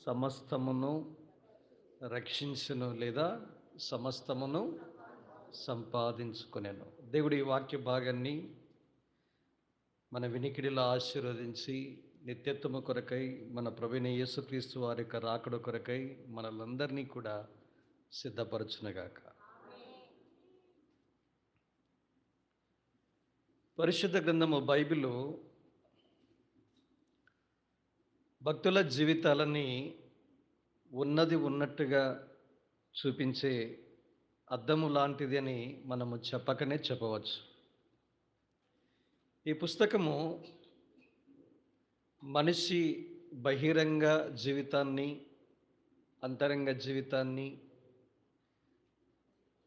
సమస్తమును రక్షించును లేదా సమస్తమును సంపాదించుకొనెను. దేవుడి ఈ వాక్య భాగాన్ని మన వినికిడిలో ఆశీర్వదించి నిత్యత్వము కొరకై మన ప్రభువైన యేసుక్రీస్తు వారి యొక్క రాకడ కొరకై మనలందరినీ కూడా సిద్ధపరచునుగాక. పరిశుద్ధ గ్రంథము బైబిలు భక్తుల జీవితాలని ఉన్నది ఉన్నట్టుగా చూపించే అద్దము లాంటిది అని మనము చెప్పకనే చెప్పవచ్చు. ఈ పుస్తకము మనిషి బహిరంగ జీవితాన్ని, అంతరంగ జీవితాన్ని,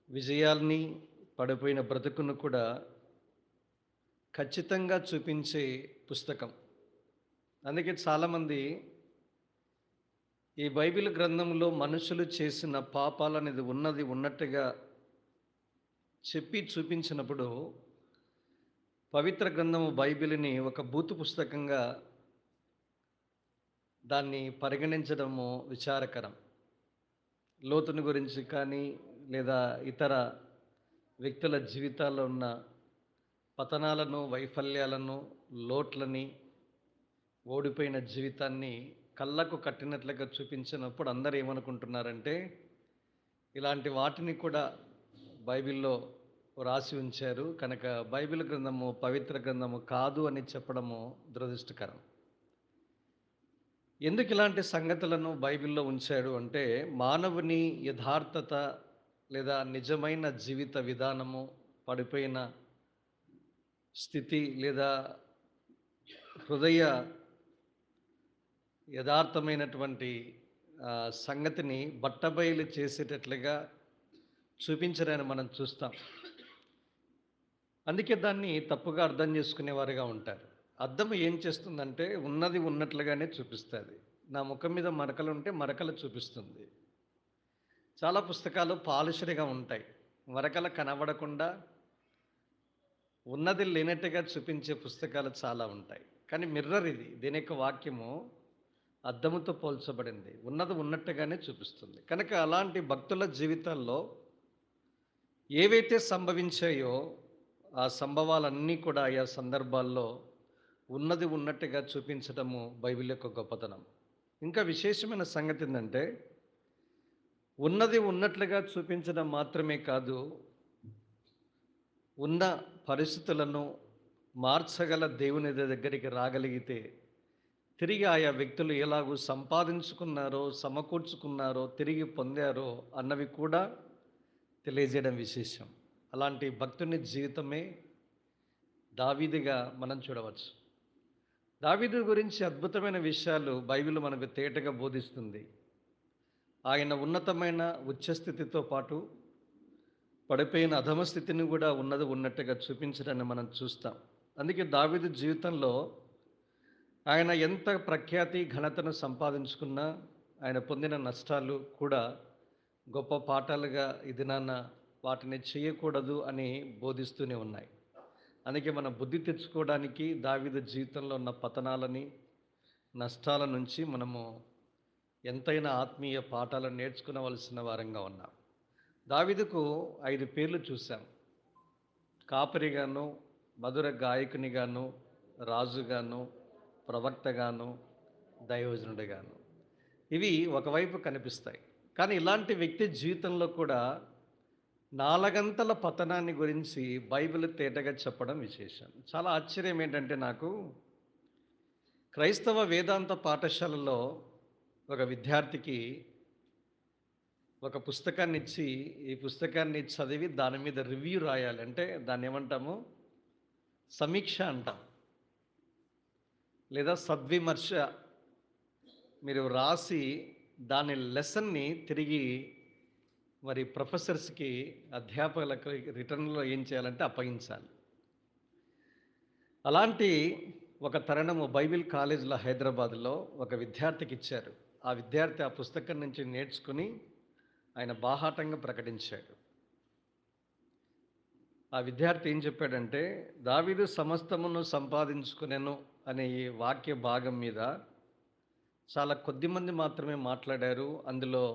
విజయాల్ని, పడిపోయిన బ్రతుకును కూడా ఖచ్చితంగా చూపించే పుస్తకం. అందుకే చాలామంది ఈ బైబిల్ గ్రంథంలో మనుషులు చేసిన పాపాలనేది ఉన్నది ఉన్నట్టుగా చెప్పి చూపించినప్పుడు పవిత్ర గ్రంథము బైబిల్ని ఒక బూతు పుస్తకంగా దాన్ని పరిగణించడము విచారకరం. లోతుని గురించి కానీ లేదా ఇతర వ్యక్తుల జీవితాల్లో ఉన్న పతనాలను, వైఫల్యాలను, లోట్లని, ఓడిపోయిన జీవితాన్ని కళ్ళకు కట్టినట్లుగా చూపించినప్పుడు అందరూ ఏమనుకుంటున్నారంటే ఇలాంటి వాటిని కూడా బైబిల్లో రాసి ఉంచారు కనుక బైబిల్ గ్రంథము పవిత్ర గ్రంథము కాదు అని చెప్పడము దురదృష్టకరం. ఎందుకు ఇలాంటి సంగతులను బైబిల్లో ఉంచాడు అంటే మానవుని యథార్థత లేదా నిజమైన జీవిత విధానము, పడిపోయిన స్థితి లేదా హృదయ యథార్థమైనటువంటి సంగతిని బట్టబయలు చేసేటట్లుగా చూపించడాన్ని మనం చూస్తాం. అందుకే దాన్ని తప్పుగా అర్థం చేసుకునేవారుగా ఉంటారు. అద్దం ఏం చేస్తుందంటే ఉన్నది ఉన్నట్లుగానే చూపిస్తుంది. నా ముఖం మీద మరకలు ఉంటే మరకలు చూపిస్తుంది. చాలా పుస్తకాలు పాలిష్డ్గా ఉంటాయి, మరకలు కనబడకుండా ఉన్నది లేనట్టుగా చూపించే పుస్తకాలు చాలా ఉంటాయి. కానీ మిర్రర్ ఇది, దీని యొక్క వాక్యము అద్దముతో పోల్చబడింది, ఉన్నది ఉన్నట్టుగానే చూపిస్తుంది. కనుక అలాంటి భక్తుల జీవితాల్లో ఏవైతే సంభవించాయో ఆ సంభవాలన్నీ కూడా ఆయా సందర్భాల్లో ఉన్నది ఉన్నట్టుగా చూపించడము బైబిల్ యొక్క గొప్పతనం. ఇంకా విశేషమైన సంగతి ఏంటంటే ఉన్నది ఉన్నట్లుగా చూపించడం మాత్రమే కాదు, ఉన్న పరిస్థితులను మార్చగల దేవుని దగ్గరికి రాగలిగితే తిరిగి ఆయా వ్యక్తులు ఎలాగూ సంపాదించుకున్నారో, సమకూర్చుకున్నారో, తిరిగి పొందారో అన్నవి కూడా తెలియజేయడం విశేషం. అలాంటి భక్తుని జీవితమే దావీదుగా మనం చూడవచ్చు. దావీదు గురించి అద్భుతమైన విషయాలు బైబిల్ మనకు తేటగా బోధిస్తుంది. ఆయన ఉన్నతమైన ఉచ్చస్థితితో పాటు పడిపోయిన అధమ స్థితిని కూడా ఉన్నది ఉన్నట్టుగా చూపించడాన్ని మనం చూస్తాం. అందుకే దావీదు జీవితంలో ఆయన ఎంత ప్రఖ్యాతి ఘనతను సంపాదించుకున్నా ఆయన పొందిన నష్టాలు కూడా గొప్ప పాఠాలుగా ఈ దినాన వాటిని చేయకూడదు అని బోధిస్తూనే ఉన్నాయి. అందుకే మన బుద్ధి తెచ్చుకోవడానికి దావీదు జీవితంలో ఉన్న పతనాలని, నష్టాల నుంచి మనము ఎంతైనా ఆత్మీయ పాఠాలను నేర్చుకునవలసిన వారంగా ఉన్నాం. దావీదుకు 5 పేర్లు చూసాం: కాపరిగాను, మధుర గాయకునిగాను, రాజుగాను, ప్రవక్తగాను, దైవజనుడిగాను. ఇవి ఒకవైపు కనిపిస్తాయి. కానీ ఇలాంటి వ్యక్తి జీవితంలో కూడా 4 గంటల పతనాన్ని గురించి బైబిల్ తేటగా చెప్పడం విశేషం. చాలా ఆశ్చర్యం ఏంటంటే నాకు క్రైస్తవ వేదాంత పాఠశాలలో ఒక విద్యార్థికి ఒక పుస్తకాన్ని ఇచ్చి ఈ పుస్తకాన్ని చదివి దాని మీద రివ్యూ రాయాలి. అంటే దాన్ని ఏమంటాము, సమీక్ష అంటాం లేదా సద్విమర్శ. మీరు రాసి దాని లెసన్ని తిరిగి మరి ప్రొఫెసర్స్కి, అధ్యాపకులకు రిటర్న్లో ఏం చేయాలంటే అప్పగించాలి. అలాంటి ఒక తరుణము బైబిల్ కాలేజీలో హైదరాబాద్లో ఒక విద్యార్థికి ఇచ్చారు. ఆ విద్యార్థి ఆ పుస్తకం నుంచి నేర్చుకుని ఆయన బాహాటంగా ప్రకటించాడు. ఆ విద్యార్థి ఏం చెప్పాడంటే దావీదు సమస్తమును సంపాదించుకునేను అనే ఈ వాక్య భాగం మీద చాలా కొద్దిమంది మాత్రమే మాట్లాడారు. అందులో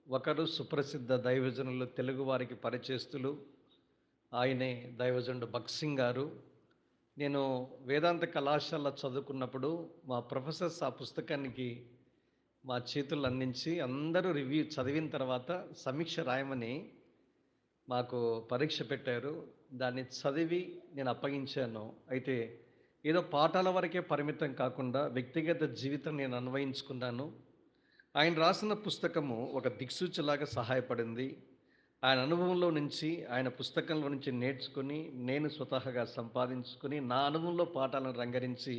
ఒకరు సుప్రసిద్ధ దైవజనులు, తెలుగు వారికి పరిచయస్తులు. ఆయనే దైవజనుడు భగత్ సింగ్ గారు. నేను వేదాంత కళాశాల చదువుకున్నప్పుడు మా ప్రొఫెసర్స్ ఆ పుస్తకానికి మా చేతుల్లో అందించి అందరూ రివ్యూ చదివిన తర్వాత సమీక్ష రాయమని మాకు పరీక్ష పెట్టారు. దాన్ని చదివి నేను అప్పగించాను. అయితే ఏదో పాఠాల వరకే పరిమితం కాకుండా వ్యక్తిగత జీవితం నేను అన్వయించుకున్నాను. ఆయన రాసిన పుస్తకము ఒక దిక్సూచిలాగా సహాయపడింది. ఆయన అనుభవంలో నుంచి, ఆయన పుస్తకంలో నుంచి నేర్చుకొని, నేను స్వతహాగా సంపాదించుకొని, నా అనుభవంలో పాఠాలను రంగరించి,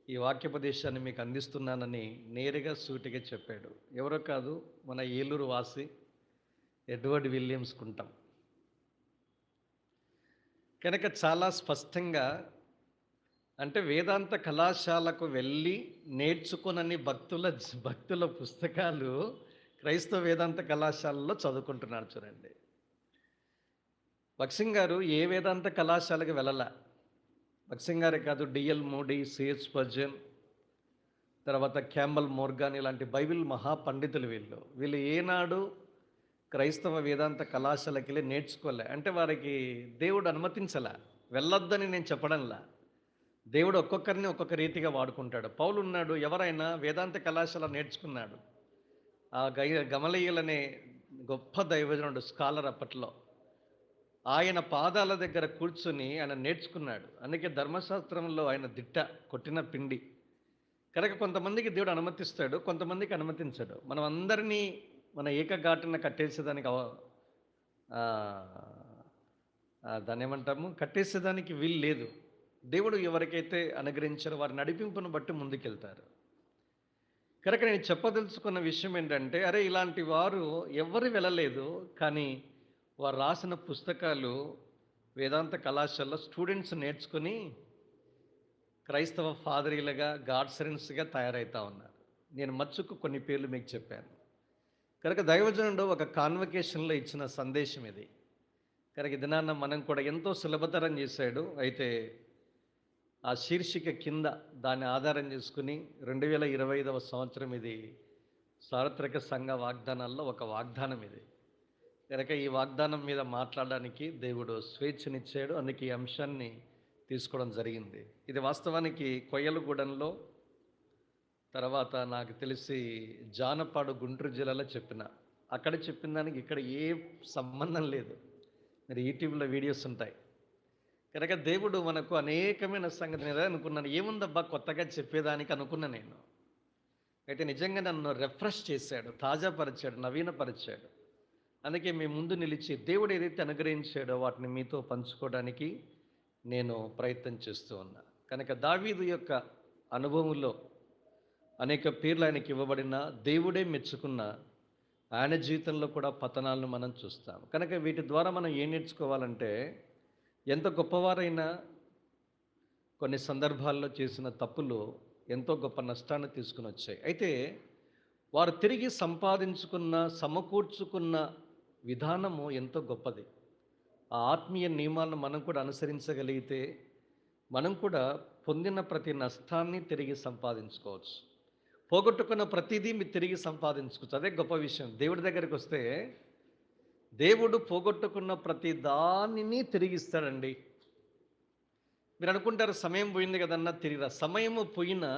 ఈ వాక్యోపదేశాన్ని మీకు అందిస్తున్నానని నేరుగా సూటిగా చెప్పాడు. ఎవరో కాదు, మన ఏలూరు వాసి ఎడ్వర్డ్ విలియమ్స్ కుంటాం. కనుక చాలా స్పష్టంగా అంటే వేదాంత కళాశాలకు వెళ్ళి నేర్చుకునని భక్తుల పుస్తకాలు క్రైస్తవ వేదాంత కళాశాలలో చదువుకుంటున్నారు చూడండి. భగత్ సింగ్ గారు ఏ వేదాంత కళాశాలకు వెళ్ళాల. భగత్ సింగ్ గారే కాదు, డిఎల్ మోడీ, సిహెచ్ స్పర్జన్, తర్వాత క్యాంబల్ మోర్గాన్ ఇలాంటి బైబిల్ మహాపండితులు వీళ్ళు ఏనాడు క్రైస్తవ వేదాంత కళాశాలకి వెళ్ళి నేర్చుకోలే. అంటే వారికి దేవుడు అనుమతించలే, వెళ్ళొద్దని నేను చెప్పడంలా. దేవుడు ఒక్కొక్కరిని ఒక్కొక్క రీతిగా వాడుకుంటాడు. పౌలు ఉన్నాడు, ఎవరైనా వేదాంత కళాశాల నేర్చుకున్నాడు. ఆ గమలీయులనే గొప్ప దైవజనుడు, స్కాలర్ అప్పట్లో, ఆయన పాదాల దగ్గర కూర్చుని ఆయన నేర్చుకున్నాడు. అందుకే ధర్మశాస్త్రంలో ఆయన దిట్ట, కొట్టిన పిండి. కనుక కొంతమందికి దేవుడు అనుమతిస్తాడు, కొంతమందికి అనుమతించాడు. మనం అందరినీ మన ఏకఘాటున కట్టేసేదానికి దాన్ని ఏమంటాము, కట్టేసేదానికి వీలు లేదు. దేవుడు ఎవరికైతే అనుగ్రహించారో వారి నడిపింపును బట్టి ముందుకెళ్తారు. కనుక నేను చెప్పదలుచుకున్న విషయం ఏంటంటే, అరే ఇలాంటి వారు ఎవరు వెళ్ళలేదు, కానీ వారు రాసిన పుస్తకాలు వేదాంత కళాశాలలో స్టూడెంట్స్ నేర్చుకుని క్రైస్తవ ఫాదరీలుగా, గాడ్ సరెన్స్గా తయారవుతూ ఉన్నారు. నేను మచ్చుకు కొన్ని పేర్లు మీకు చెప్పాను. కనుక దైవజనుడు ఒక కాన్వకేషన్లో ఇచ్చిన సందేశం ఇది. కనుక దినాన్న మనం కూడా ఎంతో సులభతరం చేశాడు. అయితే ఆ శీర్షిక కింద దాన్ని ఆధారం చేసుకుని 2025వ సంవత్సరం ఇది సార్వత్రిక సంఘ వాగ్దానాల్లో ఒక వాగ్దానం ఇది. కనుక ఈ వాగ్దానం మీద మాట్లాడడానికి దేవుడు స్వేచ్ఛనిచ్చాడు. అందుకే ఈ అంశాన్ని తీసుకోవడం జరిగింది. ఇది వాస్తవానికి కొయ్యలగూడెంలో, తర్వాత నాకు తెలిసి జానపాడు, గుంటూరు జిల్లాలో చెప్పిన. అక్కడ చెప్పిన దానికి ఇక్కడ ఏ సంబంధం లేదు. మరి యూట్యూబ్లో వీడియోస్ ఉంటాయి. కనుక దేవుడు మనకు అనేకమైన సంగతి నేను అనుకున్నాను, ఏముందబ్బా కొత్తగా చెప్పేదానికి అనుకున్నా నేను. అయితే నిజంగా నన్ను రిఫ్రెష్ చేశాడు, తాజాపరిచాడు, నవీనపరిచాడు. అందుకే మీ ముందు నిలిచి దేవుడు ఏదైతే అనుగ్రహించాడో వాటిని మీతో పంచుకోవడానికి నేను ప్రయత్నం చేస్తూ ఉన్నా. కనుక దావీదు యొక్క అనుభవంలో అనేక పేర్లు ఆయనకి ఇవ్వబడిన, దేవుడే మెచ్చుకున్న ఆయన జీవితంలో కూడా పతనాలను మనం చూస్తాం. కనుక వీటి ద్వారా మనం ఏం నేర్చుకోవాలంటే, ఎంత గొప్పవారైనా కొన్ని సందర్భాల్లో చేసిన తప్పులు ఎంతో గొప్ప నష్టాన్ని తీసుకుని వచ్చాయి. అయితే వారు తిరిగి సంపాదించుకున్న, సమకూర్చుకున్న విధానము ఎంతో గొప్పది. ఆ ఆత్మీయ నియమాలను మనం కూడా అనుసరించగలిగితే మనం కూడా పొందిన ప్రతి నష్టాన్ని తిరిగి సంపాదించుకోవచ్చు. పోగొట్టుకున్న ప్రతిదీ మీరు తిరిగి సంపాదించుకోవచ్చు. అదే గొప్ప విషయం. దేవుడి దగ్గరికి వస్తే దేవుడు పోగొట్టుకున్న ప్రతి దానిని తిరిగిస్తాడండి. మీరు అనుకుంటారు సమయం పోయింది కదన్నా తిరిగిరా. సమయము పోయినా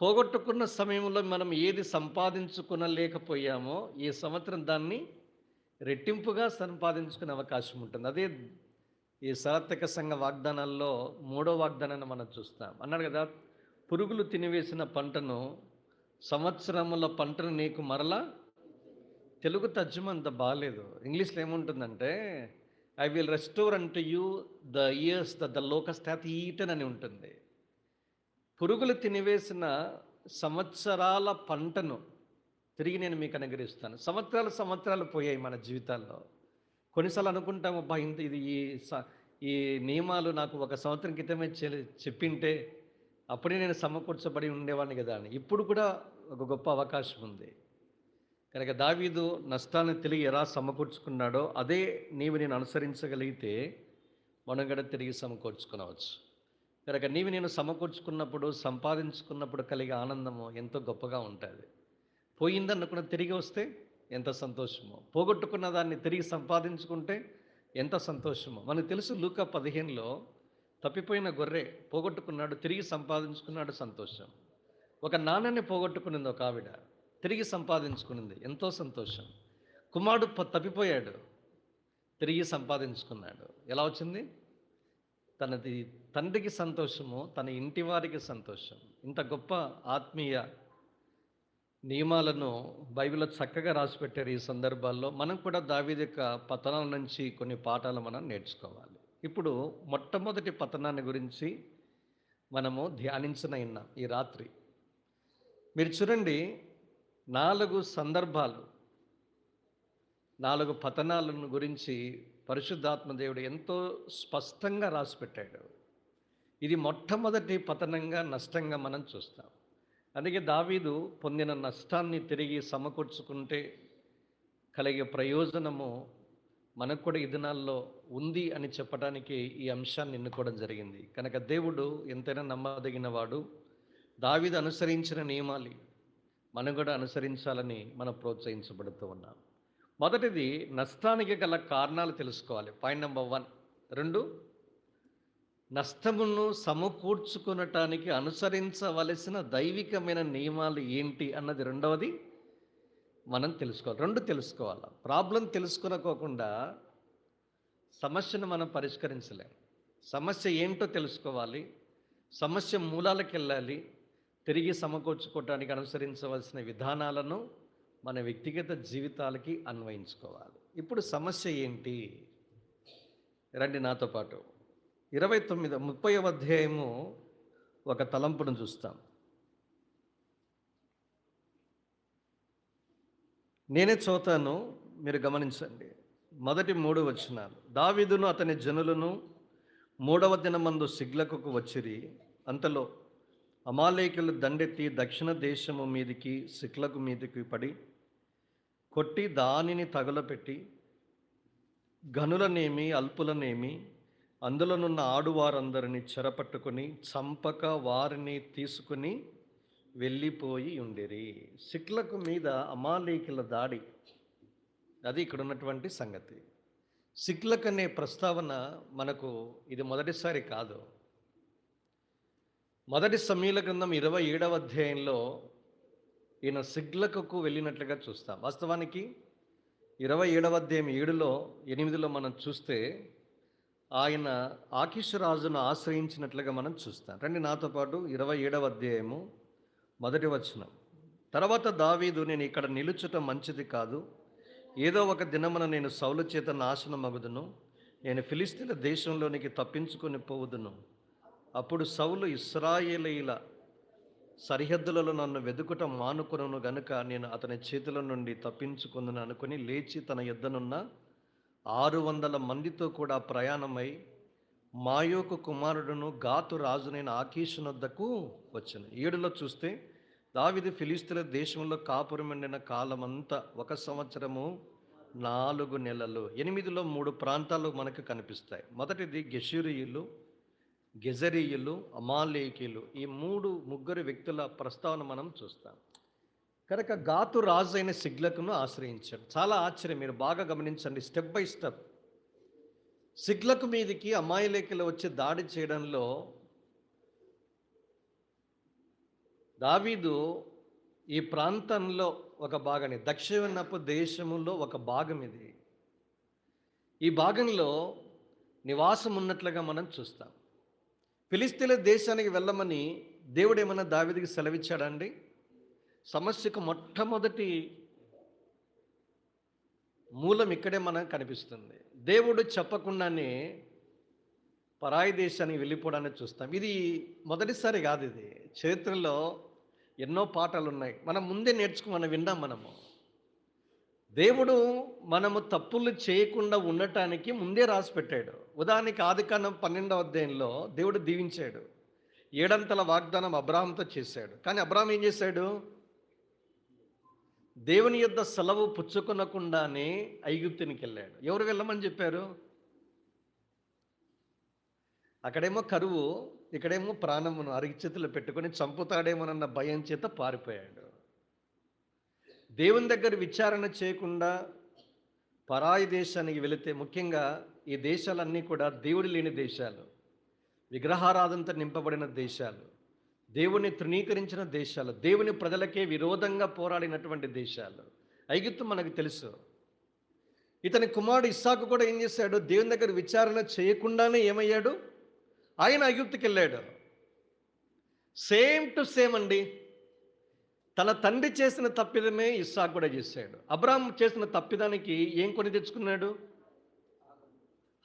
పోగొట్టుకున్న సమయంలో మనం ఏది సంపాదించుకునలేకపోయామో ఈ సంవత్సరం దాన్ని రెట్టింపుగా సంపాదించుకునే అవకాశం ఉంటుంది. అదే ఈ సార్వత్రిక సంఘ వాగ్దానాల్లో 3వ వాగ్దానాన్ని మనం చూస్తాం. అన్నాడు కదా, పురుగులు తినివేసిన పంటను, సంవత్సరముల పంటను నీకు మరలా. తెలుగు తర్జుమా అంత బాగాలేదు. ఇంగ్లీష్లో ఏముంటుందంటే, I will restore unto you the years that the locust hath eaten అని ఉంటుంది. పురుగులు తినివేసిన సంవత్సరాల పంటను తిరిగి నేను మీకు అనుగ్రహిస్తాను. సంవత్సరాలు పోయాయి మన జీవితాల్లో. కొన్నిసార్లు అనుకుంటాము, అబ్బా ఇది ఈ నియమాలు నాకు 1 సంవత్సరం క్రితమే చెప్పింటే అప్పుడే నేను సమకూర్చబడి ఉండేవాడిని కదా అని. ఇప్పుడు కూడా ఒక గొప్ప అవకాశం ఉంది. కనుక దావీదు నష్టాన్ని తిరిగి ఎలా సమకూర్చుకున్నాడో అదే నేను అనుసరించగలిగితే మనం కూడా తిరిగి సమకూర్చుకోవచ్చు. కనుక నీవి నేను సమకూర్చుకున్నప్పుడు, సంపాదించుకున్నప్పుడు కలిగే ఆనందము ఎంతో గొప్పగా ఉంటుంది. పోయిందనుకున్న తిరిగి వస్తే ఎంత సంతోషమో, పోగొట్టుకున్న దాన్ని తిరిగి సంపాదించుకుంటే ఎంత సంతోషమో. మనకు తెలుసు లూకా 15లో తప్పిపోయిన గొర్రె పోగొట్టుకున్నాడు, తిరిగి సంపాదించుకున్నాడు, సంతోషం. ఒక నాణ్యాన్ని పోగొట్టుకునింది ఒక ఆవిడ, తిరిగి సంపాదించుకునింది, ఎంతో సంతోషం. కుమారుడు తప్పిపోయాడు, తిరిగి సంపాదించుకున్నాడు. ఎలా వచ్చింది? తనది తండ్రికి సంతోషము, తన ఇంటి వారికి సంతోషం. ఇంత గొప్ప ఆత్మీయ నియమాలను బైబిల్లో చక్కగా రాసిపెట్టారు. ఈ సందర్భాల్లో మనం కూడా దావీదు యొక్క పతనాల నుంచి కొన్ని పాఠాలు మనం నేర్చుకోవాలి. ఇప్పుడు మొట్టమొదటి పతనాన్ని గురించి మనము ధ్యానించనైనా ఈ రాత్రి మీరు చూడండి, 4 సందర్భాలు, 4 పతనాలను గురించి పరిశుద్ధాత్మ దేవుడు ఎంతో స్పష్టంగా రాసిపెట్టాడు. ఇది మొట్టమొదటి పతనంగా, నష్టంగా మనం చూస్తాం. అందుకే దావీదు పొందిన నష్టాన్ని తిరిగి సమకూర్చుకుంటే కలిగే ప్రయోజనము మనకు కూడా ఈ దినాల్లో ఉంది అని చెప్పడానికి ఈ అంశాన్ని ఎన్నుకోవడం జరిగింది. కనుక దేవుడు ఎంతైనా నమ్మదగిన వాడు. దావీదు అనుసరించిన నియమాలు మనం కూడా అనుసరించాలని మనం ప్రోత్సహించబడుతూ ఉన్నాం. మొదటిది, నష్టానికి గల కారణాలు తెలుసుకోవాలి. Point number 1. 2, నష్టమును సమకూర్చుకునటానికి అనుసరించవలసిన దైవికమైన నియమాలు ఏంటి అన్నది రెండవది మనం తెలుసుకోవాలి. 2 తెలుసుకోవాలి. ప్రాబ్లం తెలుసుకునకోకుండా సమస్యను మనం పరిష్కరించలేం. సమస్య ఏంటో తెలుసుకోవాలి, సమస్య మూలాలకు వెళ్ళాలి, తిరిగి సమకూర్చుకోవటానికి అనుసరించవలసిన విధానాలను మన వ్యక్తిగత జీవితాలకి అన్వయించుకోవాలి. ఇప్పుడు సమస్య ఏంటి? రండి నాతో పాటు 30వ అధ్యాయము ఒక తలంపును చూస్తాం. నేనే చదువుతాను, మీరు గమనించండి. మొదటి 3 వచనాలు. దావీదును అతని జనులను 3వ దినమందు సిగ్లకుకు వచ్చిరి. అంతలో అమాలేకులు దండెత్తి దక్షిణ దేశము మీదికి సిక్లకు మీదికి పడి కొట్టి దానిని తగులపెట్టి గనులనేమి అల్పులనేమి అందులోనున్న ఆడువారందరిని చెరపట్టుకొని చంపక వారిని తీసుకుని వెళ్ళిపోయి ఉండిరి. సిక్లకు మీద అమాలేకుల దాడి, అది ఇక్కడ ఉన్నటువంటి సంగతి. సిక్లక్ అనే ప్రస్తావన మనకు ఇది మొదటిసారి కాదు. మొదటి సమూయేలు గ్రంథం 27వ అధ్యాయంలో ఈయన సిగ్లకుకు వెళ్ళినట్లుగా చూస్తాం. వాస్తవానికి 27వ అధ్యాయం 7లో 8లో మనం చూస్తే ఆయన ఆకీషు రాజును ఆశ్రయించినట్లుగా మనం చూస్తాం. రండి నాతో పాటు 27వ అధ్యాయము 1వ వచనం. తర్వాత దావీదు, నేను ఇక్కడ నిలుచుట మంచిది కాదు, ఏదో ఒక దినమున నేను సౌలు చేత నాశనమగుదును, నేను ఫిలిస్తీన్ల దేశంలోనికి తప్పించుకొని పోవుదును. అప్పుడు సౌలు ఇశ్రాయేలీయుల సరిహద్దులలో నన్ను వెదుకుట మానుకొనును గనుక నేను అతని చేతుల నుండి తప్పించుకుందును అనుకుని లేచి తన యొద్దనున్న 600 మందితో కూడా ప్రయాణమై మాయోకు కుమారుడును గాతు రాజునైన ఆకీషునొద్దకు వచ్చాను. 7లో చూస్తే దావీదు ఫిలిస్తీన్ల దేశంలో కాపురం ఉండిన కాలమంతా 1 సంవత్సరము 4 నెలలు. 8లో 3 ప్రాంతాలు మనకు కనిపిస్తాయి. మొదటిది గెషూరీయులు, గెజరీయులు, అమాలేకీయులు. ఈ ముగ్గురు వ్యక్తుల ప్రస్తావన మనం చూస్తాం. కనుక గాతు రాజు అయిన సిగ్లకును ఆశ్రయించాడు. చాలా ఆశ్చర్యం, మీరు బాగా గమనించండి. స్టెప్ బై స్టెప్ సిగ్లకు మీదికి అమాలేకీయులు వచ్చి దాడి చేయడంలో దావీదు ఈ ప్రాంతంలో ఒక భాగాన్ని, దక్షిణపు దేశములో ఒక భాగం ఇది, ఈ భాగంలో నివాసం ఉన్నట్లుగా మనం చూస్తాం. ఫిలిస్తీన్ల దేశానికి వెళ్ళమని దేవుడు ఏమన్నా దావీదుకి సెలవిచ్చాడండి? సమస్యకు మొట్టమొదటి మూలం ఇక్కడే మనకు కనిపిస్తుంది. దేవుడు చెప్పకుండానే పరాయి దేశానికి వెళ్ళిపోవడాన్ని చూస్తాం. ఇది మొదటిసారి కాదు, ఇది చరిత్రలో ఎన్నో పాఠాలు ఉన్నాయి. మనం ముందే మనం విన్నాం. దేవుడు మనము తప్పులు చేయకుండా ఉండటానికి ముందే రాసి పెట్టాడు. ఉదాహరణకి ఆదికాండం 12వ అధ్యాయంలో దేవుడు దీవించాడు. 7 వాగ్దానం అబ్రాహాంతో చేశాడు. కానీ అబ్రాహాం ఏం చేశాడు? దేవుని యొద్ద సెలవు పుచ్చుకొనకుండానే ఐగుప్తునికి వెళ్ళాడు. ఎవరు వెళ్ళమని చెప్పారు? అక్కడేమో కరువు, ఇక్కడేమో ప్రాణమును అరిచేతిలో పెట్టుకొని చంపుతాడేమోనన్న భయం చేత పారిపోయాడు. దేవుని దగ్గర విచారణ చేయకుండా పరాయి దేశానికి వెళితే, ముఖ్యంగా ఈ దేశాలన్నీ కూడా దేవుడు లేని దేశాలు, విగ్రహారాధనతో నింపబడిన దేశాలు, దేవుని తృణీకరించిన దేశాలు, దేవుని ప్రజలకే విరోధంగా పోరాడినటువంటి దేశాలు. ఐగుప్తు మనకు తెలుసు. ఇతని కుమారుడు ఇస్సాకు కూడా ఏం చేశాడు? దేవుని దగ్గర విచారణ చేయకుండానే ఏమయ్యాడు? ఆయన ఐగుప్తుకి వెళ్ళాడు. సేమ్ టు సేమ్ అండి. తన తండ్రి చేసిన తప్పిదమే ఇస్సాకు కూడా చేశాడు. అబ్రాహాం చేసిన తప్పిదానికి ఏం కొని తెచ్చుకున్నాడు?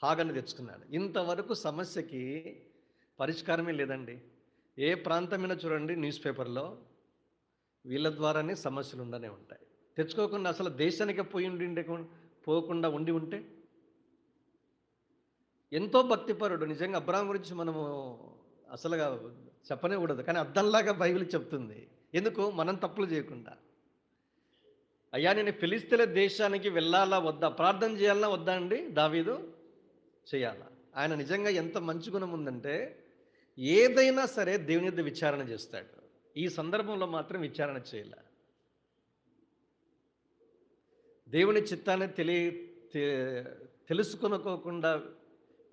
హాగర్ని తెచ్చుకున్నాడు. ఇంతవరకు సమస్యకి పరిష్కారమే లేదండి. ఏ ప్రాంతమైనా చూడండి, న్యూస్ పేపర్లో వీళ్ళ ద్వారానే సమస్యలు ఉండనే ఉంటాయి. తెచ్చుకోకుండా అసలు దేశానికి పోకుండా ఉండి ఉంటే, ఎంతో భక్తిపరుడు. నిజంగా అబ్రాహాం గురించి మనము అసలుగా చెప్పనే కూడదు, కానీ అద్దంలాగా బైబిల్ చెప్తుంది. ఎందుకు? మనం తప్పులు చేయకుండా. అయ్యా, నేను ఫిలిస్తీన్ల దేశానికి వెళ్ళాలా వద్దా, ప్రార్థన చేయాలా వద్దా అండి? దావీదు చేయాలా. ఆయన నిజంగా ఎంత మంచి గుణం ఉందంటే, ఏదైనా సరే దేవుని యొద్ద విచారణ చేస్తాడు. ఈ సందర్భంలో మాత్రం విచారణ చేయాల. దేవుని చిత్తాన్ని తెలుసుకొనుకోకుండా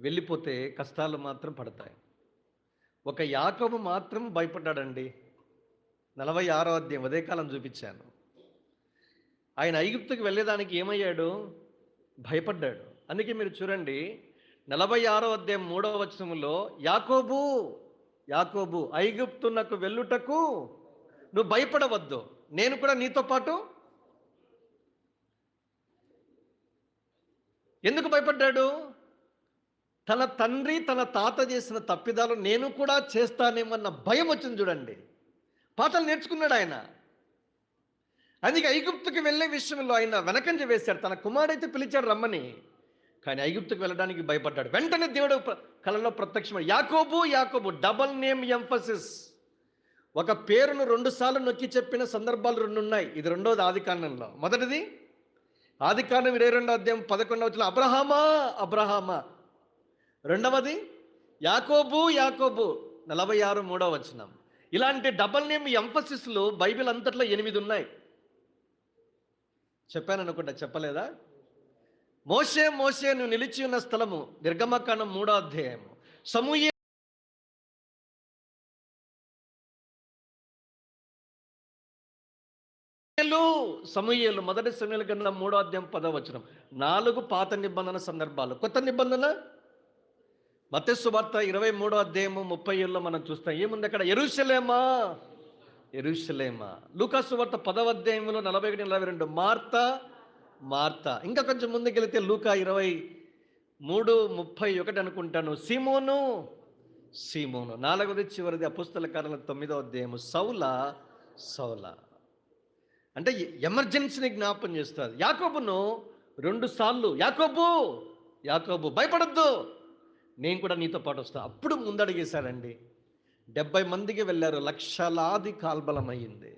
వెళ్ళిపోతే కష్టాలు మాత్రం పడతాయి. ఒక యాకోబు మాత్రం భయపడ్డాడండి. 46వ అధ్యాయం ఉదయకాలం చూపించాను. ఆయన ఐగుప్తుకి వెళ్ళేదానికి ఏమయ్యాడు? భయపడ్డాడు. అందుకే మీరు చూడండి, 46వ అధ్యాయం 3వ వచనంలో, యాకోబు యాకోబు ఐగుప్తునకు వెళ్ళుటకు నువ్వు భయపడవద్దు, నేను కూడా నీతో పాటు. ఎందుకు భయపడ్డాడు? తన తండ్రి తన తాత చేసిన తప్పిదాలు నేను కూడా చేస్తానేమన్న భయం వచ్చింది చూడండి. పాఠాలు నేర్చుకున్నాడు ఆయన. అందుకే ఐగుప్తుకి వెళ్ళే విషయంలో ఆయన వెనకంజ వేశాడు. తన కుమారుడైతే పిలిచాడు రమ్మని, కానీ ఐగుప్తుకి వెళ్ళడానికి భయపడ్డాడు. వెంటనే దేవుడు కలలో ప్రత్యక్షమై, యాకోబు యాకోబు, డబల్ నేమ్ ఎంఫసిస్. ఒక పేరును 2 సార్లు నొక్కి చెప్పిన సందర్భాలు 2 ఉన్నాయి. ఇది రెండోది ఆదికాండంలో. మొదటిది ఆదికాండం 22వ అధ్యాయం 11వ వచనం, అబ్రహామా అబ్రహామా. రెండవది యాకోబు యాకోబు 46 3వ వచనం. ఇలాంటి డబల్ నేమ్ ఎంఫసిస్లు బైబిల్ అంతట్లో 8 ఉన్నాయి. చెప్పాను అనుకుంటా, చెప్పలేదా? మోషే మోషే నువ్వు నిలిచి ఉన్న స్థలము, నిర్గమకాండం 3వ అధ్యాయం. సమూయేలు సమూయేలు, మొదటి సమూయేలు గ్రంథం 3వ అధ్యాయం 10వ వచనం. 4 పాత నిబంధన సందర్భాలు. కొత్త నిబంధన మత్తయి సువార్త 23వ అధ్యాయము 37లో మనం చూస్తాం. ఏముంది అక్కడ? యెరూషలేమా యెరూషలేమా. లూకా సువార్త 10వ అధ్యాయంలో 41 42, మార్తా మార్తా. ఇంకా కొంచెం ముందుకెళ్తే లూకా 23:31 అనుకుంటాను, సీమోను సీమోను. 4వది చివరిది అపోస్తల కార్యాల 9వ అధ్యాయము, సౌలా సౌలా. అంటే ఎమర్జెన్సీని జ్ఞాపం చేస్తారు. యాకోబును 2 సార్లు, యాకోబు యాకోబు భయపడద్దు, నేను కూడా నీతో పాటు వస్తా. అప్పుడు ముందడిగేశాడండి. 70 మందికి వెళ్ళారు. లక్షలాది కాల్బలం అయ్యింది.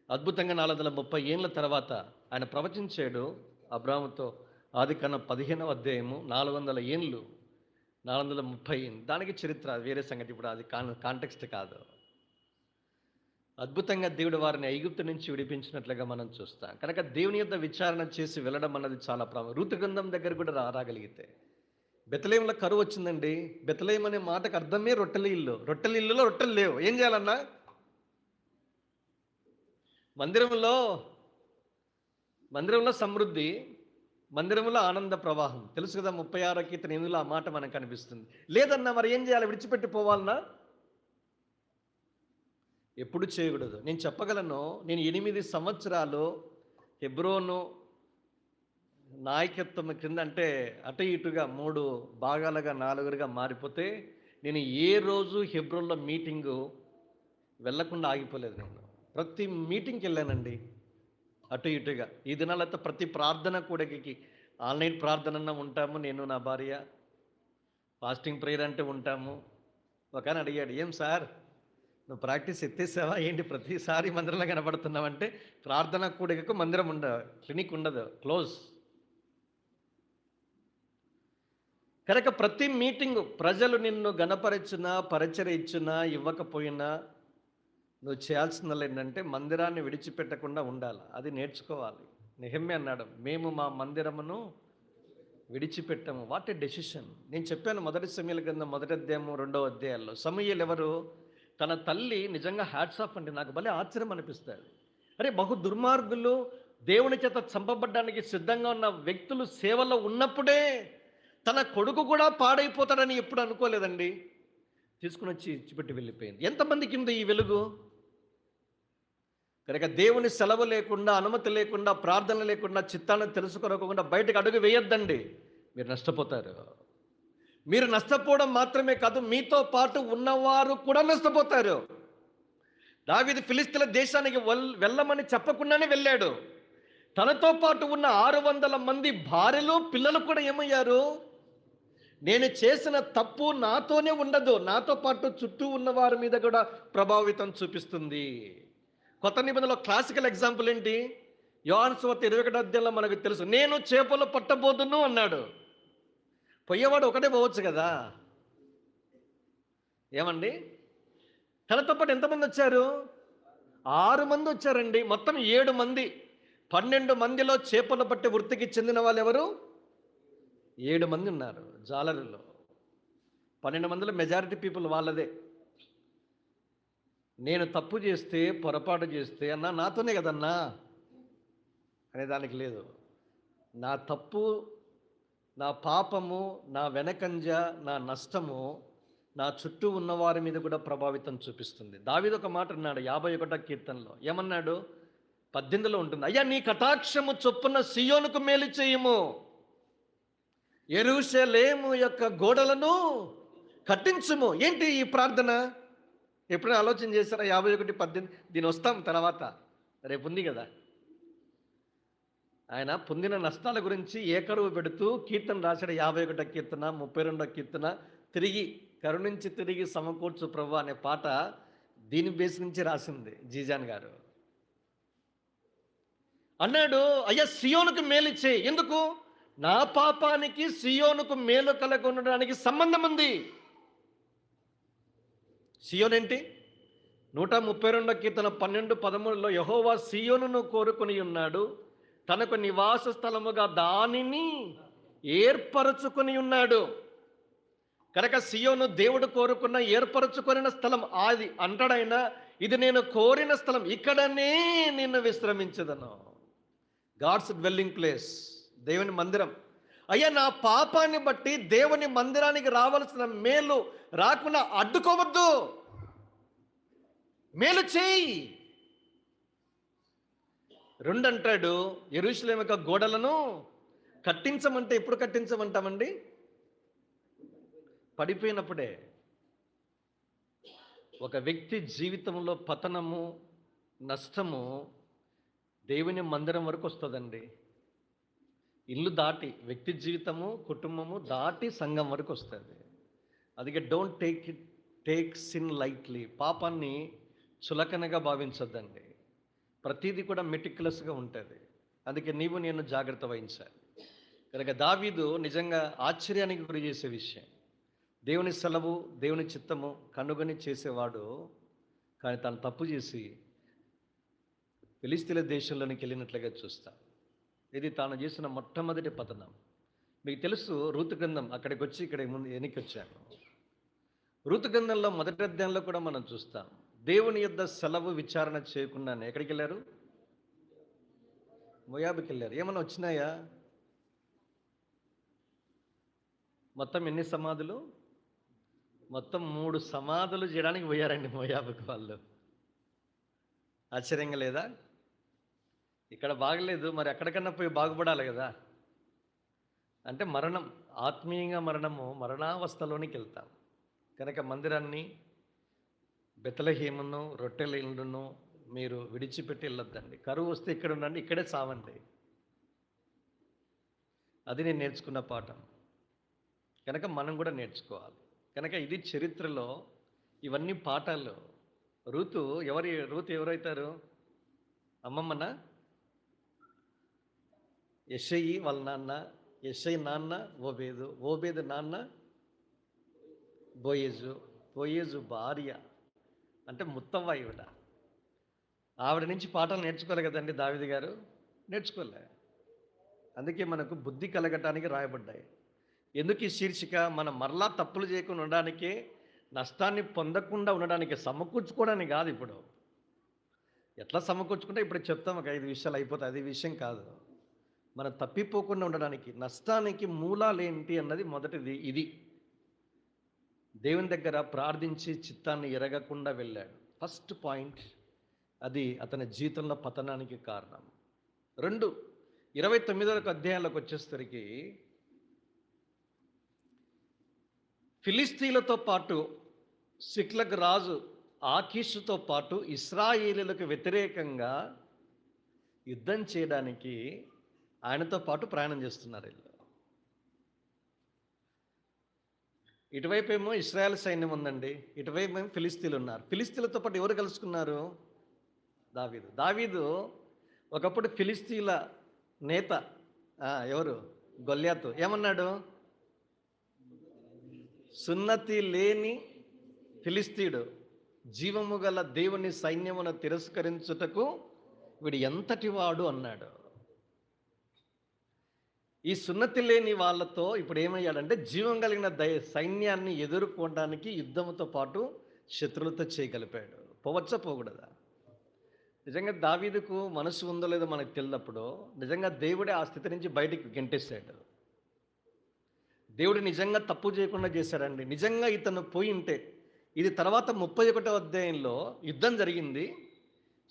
అద్భుతంగా 430 ఏళ్ళ తర్వాత ఆయన ప్రవచించాడు అబ్రాహాముతో. ఆదికాండం 15వ అధ్యాయము, 400 ఏళ్ళు, 430. దానికి చరిత్ర వేరే సంగతి. ఇప్పుడు అది కాంటెక్స్ట్ కాదు. అద్భుతంగా దేవుడు వారిని ఐగుప్తు నుంచి విడిపించినట్లుగా మనం చూస్తాం. కనుక దేవుని యొద్ద విచారణ చేసి వెళ్ళడం అన్నది చాలా ప్రాముఖ్యం. రూతు గ్రంథం దగ్గర కూడా రాగలిగితే, బెత్లెహేములో కరువు వచ్చిందండి. బెత్లెహేం అనే మాటకు అర్థమే రొట్టెల ఇల్లు. రొట్టెల ఇల్లులో రొట్టెలు లేవు. ఏం చేయాలన్నా? మందిరంలో సమృద్ధి, మందిరంలో ఆనంద ప్రవాహం. తెలుసు కదా, 36వ కీర్తన 8లో ఆ మాట మనకు కనిపిస్తుంది. లేదన్నా మరి ఏం చేయాలి? విడిచిపెట్టి పోవాలన్నా? ఎప్పుడు చేయకూడదు. నేను చెప్పగలను, నేను 8 సంవత్సరాలు హెబ్రోను నాయకత్వం కింద, అంటే అటు ఇటుగా 3 భాగాలుగా 4గా మారిపోతే, నేను ఏ రోజు హెబ్రోన్లో మీటింగు వెళ్ళకుండా ఆగిపోలేదు. నేను ప్రతి మీటింగ్కి వెళ్ళానండి, అటు ఇటుగా. ఈ దినాలతో ప్రతి ప్రార్థన కూడకి ఆన్లైన్ ప్రార్థన ఉంటాము, నేను నా భార్య. ఫాస్టింగ్ ప్రేయర్ అంటే ఉంటాము. ఒక ఆయన అడిగాడు, ఏం సార్ నువ్వు ప్రాక్టీస్ ఎత్తేసావా ఏంటి, ప్రతిసారి మందిరంలో కనబడుతున్నావంటే? ప్రార్థన కూడకు మందిరం ఉండదు, క్లినిక్ ఉండదు, క్లోజ్. కనుక ప్రతి మీటింగు ప్రజలు నిన్ను గణపరిచినా, పరిచర్య ఇచ్చినా, ఇవ్వకపోయినా నువ్వు చేయాల్సిందల్లా ఏంటంటే మందిరాన్ని విడిచిపెట్టకుండా ఉండాలి. అది నేర్చుకోవాలి. నెహెమ్యా అన్నాడు, మేము మా మందిరమును విడిచిపెట్టాము. What a decision. నేను చెప్పాను మొదటి సమూయేలు గ్రంథం మొదటి అధ్యాయము 2వ అధ్యాయాల్లో. సమూయేలు ఎవరు? తన తల్లి నిజంగా హ్యాట్స్ ఆఫ్ అండి. నాకు భలే ఆశ్చర్యం అనిపిస్తాడు. అరే బహు దుర్మార్గులు, దేవుని చేత చంపబడ్డానికి సిద్ధంగా ఉన్న వ్యక్తులు సేవలో ఉన్నప్పుడే తన కొడుకు కూడా పాడైపోతాడని ఎప్పుడు అనుకోలేదండి. తీసుకుని వచ్చి ఇచ్చిపెట్టి వెళ్ళిపోయింది. ఎంతమందికి ఉంది ఈ వెలుగు? కనుక దేవుని సెలవు లేకుండా, అనుమతి లేకుండా, ప్రార్థన లేకుండా, చిత్తాన్ని తెలుసుకోకుండా బయటకు అడుగు వేయొద్దండి. మీరు నష్టపోతారు. మీరు నష్టపోవడం మాత్రమే కాదు, మీతో పాటు ఉన్నవారు కూడా నష్టపోతారు. దావీదు ఫిలిష్తీయుల దేశానికి వెళ్ళమని చెప్పకుండానే వెళ్ళాడు. తనతో పాటు ఉన్న 600 మంది భార్యలు, పిల్లలు కూడా ఏమయ్యారు? నేను చేసిన తప్పు నాతోనే ఉండదు, నాతో పాటు చుట్టూ ఉన్న వారి మీద కూడా ప్రభావితం చూపిస్తుంది. కొత్త నిబంధనలో క్లాసికల్ ఎగ్జాంపుల్ ఏంటి? యోహాను సువార్త 21వ అధ్యాయంలో మనకు తెలుసు, నేను చేపలు పట్టబోదును అన్నాడు. పోయేవాడు ఒకటే పోవచ్చు కదా. ఏమండి? తనతో పాటు ఎంతమంది వచ్చారు? 6 మంది వచ్చారండి. మొత్తం 7 మంది. 12 మందిలో చేపలు పట్టే వృత్తికి చెందిన వాళ్ళు ఎవరు? 7 మంది ఉన్నారు జాలరులో. 12 మందిలో మెజారిటీ పీపుల్ వాళ్ళదే. నేను తప్పు చేస్తే, పొరపాటు చేస్తే, అన్నా నాతోనే కదన్నా అనేదానికి లేదు. నా తప్పు, నా పాపము, నా వెనకంజ, నా నష్టము నా చుట్టూ ఉన్న వారి మీద కూడా ప్రభావితం చూపిస్తుంది. దావీదు ఒక మాట అన్నాడు 51వ కీర్తనలో. ఏమన్నాడు? 18లో ఉంటుంది, అయ్యా నీ కటాక్షము చొప్పున సియోనుకు మేలు చేయము, యెరూషలేము యొక్క గోడలను కట్టించుము. ఏంటి ఈ ప్రార్థన? ఎప్పుడైనా ఆలోచన చేస్తారా? 51:18 దీని వస్తాం తర్వాత, రేపు ఉంది కదా. ఆయన పొందిన నష్టాల గురించి ఏకరువు పెడుతూ కీర్తన రాశాడు. 51వ కీర్తన, 32వ కీర్తన, తిరిగి కరుణించి తిరిగి సమకూర్చు ప్రభు అనే పాట దీని బేస్ నుంచి రాసింది జీజాన్ గారు. అన్నాడు, అయ్యా సియోనుకు మేలు చేయి. ఎందుకు? నా పాపానికి సియోనుకు మేలు కలగొనడానికి సంబంధం ఉంది. సియోన్ ఏంటి? 132వ కీర్తన 12:13లో యెహోవా సియోనును కోరుకొని ఉన్నాడు, తనకు నివాస స్థలముగా దానిని ఏర్పరచుకొని ఉన్నాడు. కనుక సియోను దేవుడు కోరుకున్న ఏర్పరచుకొనిన స్థలం అది అంటాడైనా, ఇది నేను కోరిన స్థలం, ఇక్కడనే నిన్ను విశ్రమించదను. గాడ్స్ డ్వెల్లింగ్ ప్లేస్, దేవుని మందిరం. అయ్యా నా పాపాన్ని బట్టి దేవుని మందిరానికి రావాల్సిన మేలు రాకుండా అడ్డుకోవద్దు, మేలు చేయి. 2 అంటాడు, యెరూషలేము యొక్క గోడలను కట్టించమంటే ఎప్పుడు కట్టించమంటామండి? పడిపోయినప్పుడే. ఒక వ్యక్తి జీవితంలో పతనము, నష్టము దేవుని మందిరం వరకు వస్తుందండి. ఇల్లు దాటి, వ్యక్తి జీవితము, కుటుంబము దాటి సంఘం వరకు వస్తుంది. అందుకే డోంట్ టేక్ సిన్ లైట్లీ. పాపాన్ని చులకనగా భావించొద్దండి. ప్రతిదీ కూడా మెటిక్యులస్గా ఉంటుంది. అందుకే నీవు నేను జాగ్రత్త వహించాలి. కనుక దావీదు నిజంగా ఆశ్చర్యానికి గురి చేసే విషయం, దేవుని సెలవు, దేవుని చిత్తము కనుగొని చేసేవాడు, కానీ తను తప్పు చేసి ఫిలిష్తీయుల దేశంలోనికి వెళ్ళినట్లుగా చూస్తాం. ఇది తాను చేసిన మొట్టమొదటి పతనం. మీకు తెలుసు రూతు గ్రంథం, అక్కడికి వచ్చి ఇక్కడ ముందు వెనక్కి వచ్చాను. రూతు గ్రంథంలో మొదటి అధ్యాయంలో కూడా మనం చూస్తాం, దేవుని యొద్ద సెలవు విచారణ చేయకుండానే ఎక్కడికి వెళ్ళారు? మోయాబుకి వెళ్ళారు. ఏమన్నా వచ్చినాయా? మొత్తం ఎన్ని సమాధులు? మొత్తం 3 సమాధులు చేయడానికి పోయారండి మోయాబుకి వాళ్ళు. ఆశ్చర్యంగా లేదా? ఇక్కడ బాగలేదు, మరి ఎక్కడికన్నా పోయి బాగుపడాలి కదా. అంటే మరణం, ఆత్మీయంగా మరణము, మరణావస్థలోనికి వెళ్తాం. కనుక మందిరాన్ని, బెత్లెహేమును, రొట్టెల ఇల్లును మీరు విడిచిపెట్టి వెళ్ళొద్దండి. కరువు వస్తే ఇక్కడ ఉండండి, ఇక్కడే చావండి. అది నేను నేర్చుకున్న పాఠం. కనుక మనం కూడా నేర్చుకోవాలి. కనుక ఇది చరిత్రలో ఇవన్నీ పాఠాలు. రూతు ఎవరైతారు? అమ్మమ్మనా? యెషయి వాళ్ళ నాన్న, యెషై నాన్న ఓబేదు, ఓబేదు నాన్న బోయేజు, బోయేజు భార్య అంటే ముత్తవ్వ ఈవిడ. ఆవిడ నుంచి పాఠాలు నేర్చుకోలే కదండి దావీదు గారు, నేర్చుకోలే. అందుకే మనకు బుద్ధి కలగటానికి రాయబడ్డాయి. ఎందుకు ఈ శీర్షిక? మనం మరలా తప్పులు చేయకుండా ఉండడానికే, నష్టాన్ని పొందకుండా ఉండడానికి, సమకూర్చుకోవడానికి కాదు. ఇప్పుడు ఎట్లా సమకూర్చుకుంటే ఇప్పుడు చెప్తాం, ఒక 5 విషయాలు అయిపోతాయి. అది విషయం కాదు. మనం తప్పిపోకుండా ఉండడానికి, నష్టానికి మూలాలేంటి అన్నది మొదటిది ఇది. దేవుని దగ్గర ప్రార్థించి చిత్తాన్ని ఎరగకుండా వెళ్ళాడు. ఫస్ట్ పాయింట్ అది అతని జీవితంలో పతనానికి కారణం. 2 29వ అధ్యాయంలోకి వచ్చేసరికి ఫిలిస్తీన్లతో పాటు సిక్లగ్ రాజు ఆకీషుతో పాటు ఇశ్రాయేలీయులకు వ్యతిరేకంగా యుద్ధం చేయడానికి ఆయనతో పాటు ప్రయాణం చేస్తున్నారు వీళ్ళు. ఇటువైపు ఏమో ఇశ్రాయేల్ సైన్యం ఉందండి, ఇటువైపు ఏమో ఫిలిస్తీన్లు ఉన్నారు. ఫిలిస్తీన్లతో పాటు ఎవరు కలుసుకున్నారు? దావీదు ఒకప్పుడు ఫిలిస్తీన్ల నేత ఎవరు? గొల్యాతు ఏమన్నాడు? సున్నతి లేని ఫిలిస్తీయుడు జీవము గల దేవుని సైన్యమును తిరస్కరించుటకు వీడు ఎంతటి వాడు అన్నాడు. ఈ సున్నతి లేని వాళ్ళతో ఇప్పుడు ఏమయ్యాడంటే జీవం కలిగిన సైన్యాన్ని ఎదుర్కోవడానికి యుద్ధంతో పాటు శత్రువులతో చేయగలిపాడు. పోవచ్చా పోకూడదా? నిజంగా దావీదుకు మనసు ఉందో లేదో మనకు తెలియనప్పుడు నిజంగా దేవుడే ఆ స్థితి నుంచి బయటికి గెంటేశాడు. దేవుడు నిజంగా తప్పు చేయకుండా చేశాడండి. నిజంగా ఇతను పోయి ఉంటే, ఇది తర్వాత 31వ అధ్యాయంలో యుద్ధం జరిగింది.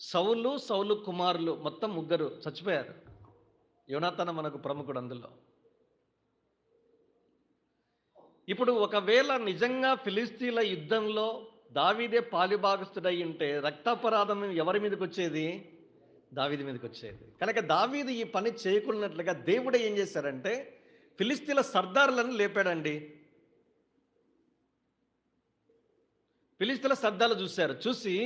సౌలు కుమారులు మొత్తం 3 చచ్చిపోయారు. యోనాతాను మనకు ప్రముఖుడు అందులో. ఇప్పుడు ఒకవేళ నిజంగా ఫిలిస్తీన్ల యుద్ధంలో దావీదే పాలిభాగస్తుడై ఉంటే రక్తాపరాధం ఎవరి మీదకి వచ్చేది? దావీదు మీదకి వచ్చేది. కనుక దావీదు ఈ పని చేయకున్నట్లుగా దేవుడే ఏం చేశారంటే ఫిలిస్తీన్ల సర్దారులను లేపాడండి. ఫిలిస్తీన్ల సర్దార్లు చూసి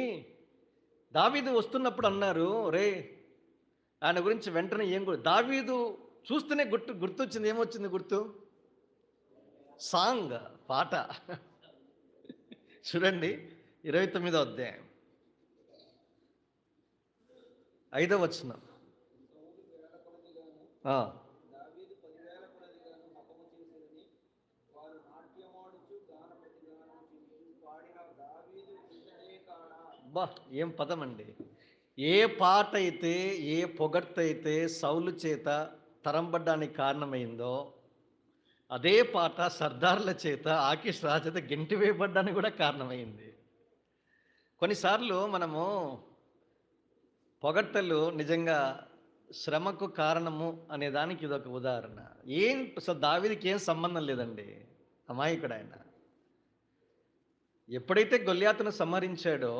దావీదు వస్తున్నప్పుడు అన్నారు, రే ఆయన గురించి వెంటనే దావీదు చూస్తేనే గుర్తొచ్చింది. ఏమొచ్చింది గుర్తు? సాంగ్, పాట. చూడండి 29వ అధ్యాయం 5వ వచనం. బా, ఏం పదం అండి! ఏ పాట అయితే, ఏ పొగడ్తయితే సౌలు చేత తరంబడ్డానికి కారణమైందో అదే పాట సర్దార్ల చేత ఆకీష్ రాజు చేత గెంటి వేయబడ్డానికి కూడా కారణమైంది. కొన్నిసార్లు మనము పొగడ్తలు నిజంగా శ్రమకు కారణము అనే దానికి ఇదొక ఉదాహరణ. దావీదుకి ఏం సంబంధం లేదండి, అమాయకుడు ఆయన. ఎప్పుడైతే గొల్యాతును సంహరించాడో,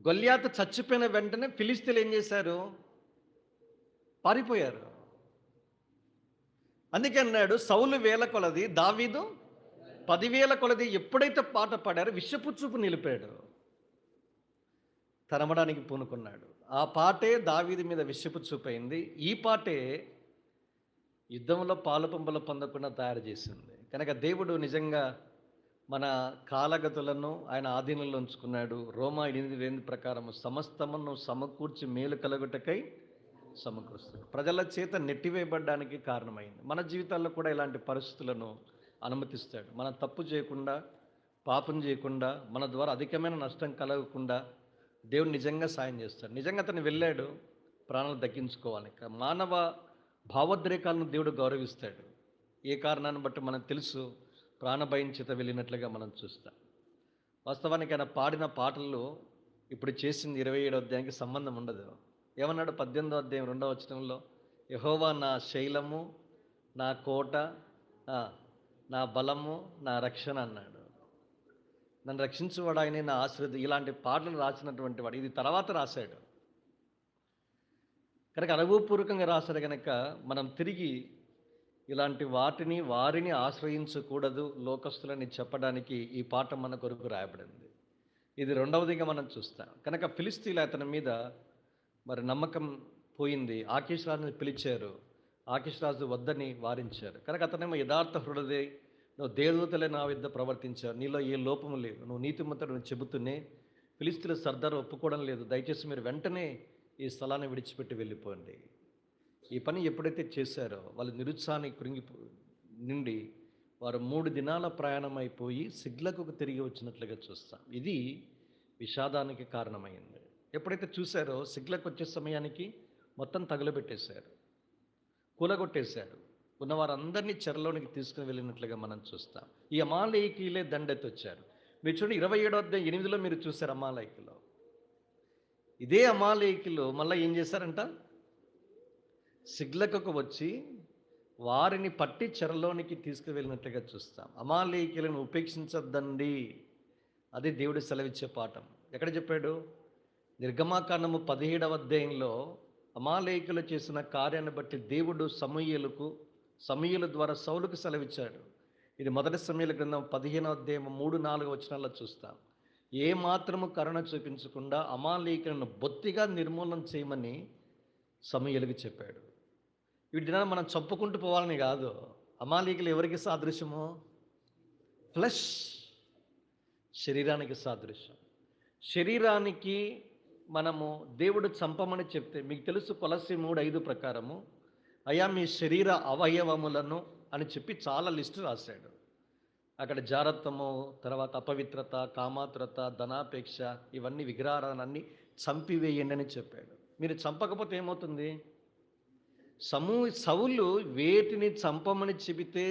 గొల్యాతు చచ్చిపోయిన వెంటనే ఫిలిస్తీన్లు ఏం చేశారు? పారిపోయారు. అందుకే అన్నాడు, సౌలు 1000 కొలది, దావీదు 10,000 కొలది. ఎప్పుడైతే పాట పాడారో విషపు చూపు నిలిపాడు, తరమడానికి పూనుకున్నాడు. ఆ పాటే దావీదు మీద విషపు చూపైంది. ఈ పాటే యుద్ధంలో పాలు పంపులు పొందకుండా తయారు చేసింది. కనుక దేవుడు నిజంగా మన కాలగతులను ఆయన ఆధీనంలో ఉంచుకున్నాడు. రోమా 8:8 ప్రకారం సమస్తమును సమకూర్చి మేలు కలుగుటకై సమకూరుస్తాడు. ప్రజల చేత నెట్టివేయబడ్డానికి కారణమైంది. మన జీవితాల్లో కూడా ఇలాంటి పరిస్థితులను అనుమతిస్తాడు. మనం తప్పు చేయకుండా, పాపం చేయకుండా, మన ద్వారా అధికమైన నష్టం కలగకుండా దేవుడు నిజంగా సాయం చేస్తాడు. నిజంగా అతను వెళ్ళాడు ప్రాణాలు దక్కించుకోవాలి. మానవ భావోద్రేకాలను దేవుడు గౌరవిస్తాడు. ఏ కారణాన్ని బట్టి మనకు తెలుసు, ప్రాణభయం చేత వెళ్ళినట్లుగా మనం చూస్తాం. వాస్తవానికి ఆయన పాడిన పాటల్లో ఇప్పుడు చేసింది 27వ అధ్యాయానికి సంబంధం ఉండదు. ఏమన్నాడు? 18వ అధ్యాయం 2వ వచనంలో, యెహోవా నా శైలము, నా కోట, నా బలము, నా రక్షణ అన్నాడు. నన్ను రక్షించువాడు ఆయనే, నా ఆశ్రయం. ఇలాంటి పాటలు రాసినటువంటి వాడు. ఇది తర్వాత రాశాడు కనుక, అనుభవపూర్వకంగా రాశాడు కనుక మనం తిరిగి ఇలాంటి వారిని ఆశ్రయించకూడదు లోకస్తులని చెప్పడానికి ఈ పాట మన కొరకు రాయబడింది. ఇది 2వదిగా మనం చూస్తాం. కనుక ఫిలిస్తీన్లు అతని మీద మరి నమ్మకం పోయింది. ఆకీష్ రాజుని పిలిచారు. ఆకీష్ రాజు వద్దని వారించారు. కనుక అతనేమో యథార్థ హృదయుడై, నువ్వు దేవదూతలే నా వద్ద ప్రవర్తించావు, నీలో ఏ లోపము లేదు, నువ్వు నీతిమంతుడు చెబుతూనే ఫిలిష్తీయుల సర్దారు ఒప్పుకోవడం లేదు, దయచేసి మీరు వెంటనే ఈ స్థలాన్ని విడిచిపెట్టి వెళ్ళిపోండి. ఈ పని ఎప్పుడైతే చేశారో వాళ్ళు నిరుత్సాహానికి నుండి వారు 3 దినాల ప్రయాణం అయిపోయి సిగ్లకుకు తిరిగి వచ్చినట్లుగా చూస్తాం. ఇది విషాదానికి కారణమైంది. ఎప్పుడైతే చూశారో సిగ్లకు వచ్చే సమయానికి మొత్తం తగులబెట్టేశారు, కూలగొట్టేశారు, ఉన్నవారందరినీ చెరలోనికి తీసుకుని వెళ్ళినట్లుగా మనం చూస్తాం. ఈ అమాలేకీలే దండెత్తి వచ్చారు. మీరు చూడండి 27:8 మీరు చూశారు. అమాలేకీలో ఇదే అమాలేకీలు మళ్ళీ ఏం చేశారంట, సిగ్లకుకు వచ్చి వారిని పట్టి చెరలోనికి తీసుకువెళ్ళినట్లుగా చూస్తాం. అమాలేకీలను ఉపేక్షించద్దండి, అది దేవుడు సెలవిచ్చే పాఠం. ఎక్కడ చెప్పాడు? నిర్గమాకాండము 17వ అధ్యాయంలో అమాలేకీలు చేసిన కార్యాన్ని బట్టి దేవుడు సమూయేలు ద్వారా సౌలుకు సెలవిచ్చాడు. ఇది 1 సమూయేలు గ్రంథం 15వ అధ్యాయం 3-4 వచనాల్లో చూస్తాం. ఏ మాత్రము కరుణ చూపించకుండా అమాలేకీలను బొత్తిగా నిర్మూలన చేయమని సమూయేలుకు చెప్పాడు. వీటిని మనం చంపుకుంటూ పోవాలని కాదు. అమాలేకీలు ఎవరికి సాదృశ్యము? ఫ్లెష్, శరీరానికి సాదృశ్యం. శరీరానికి మనము దేవుడు చంపమని చెప్తే, మీకు తెలుసు కొలస్సీ 3:5 ప్రకారము అయ్యా మీ శరీర అవయవములను అని చెప్పి చాలా లిస్టు రాశాడు. అక్కడ జారత్వము, తర్వాత అపవిత్రత, కామాతురత, ధనాపేక్ష, ఇవన్నీ విగ్రహారాన్ని చంపివేయండి అని చెప్పాడు. మీరు చంపకపోతే ఏమవుతుంది? సౌలు వేటిని చంపమని చెబితే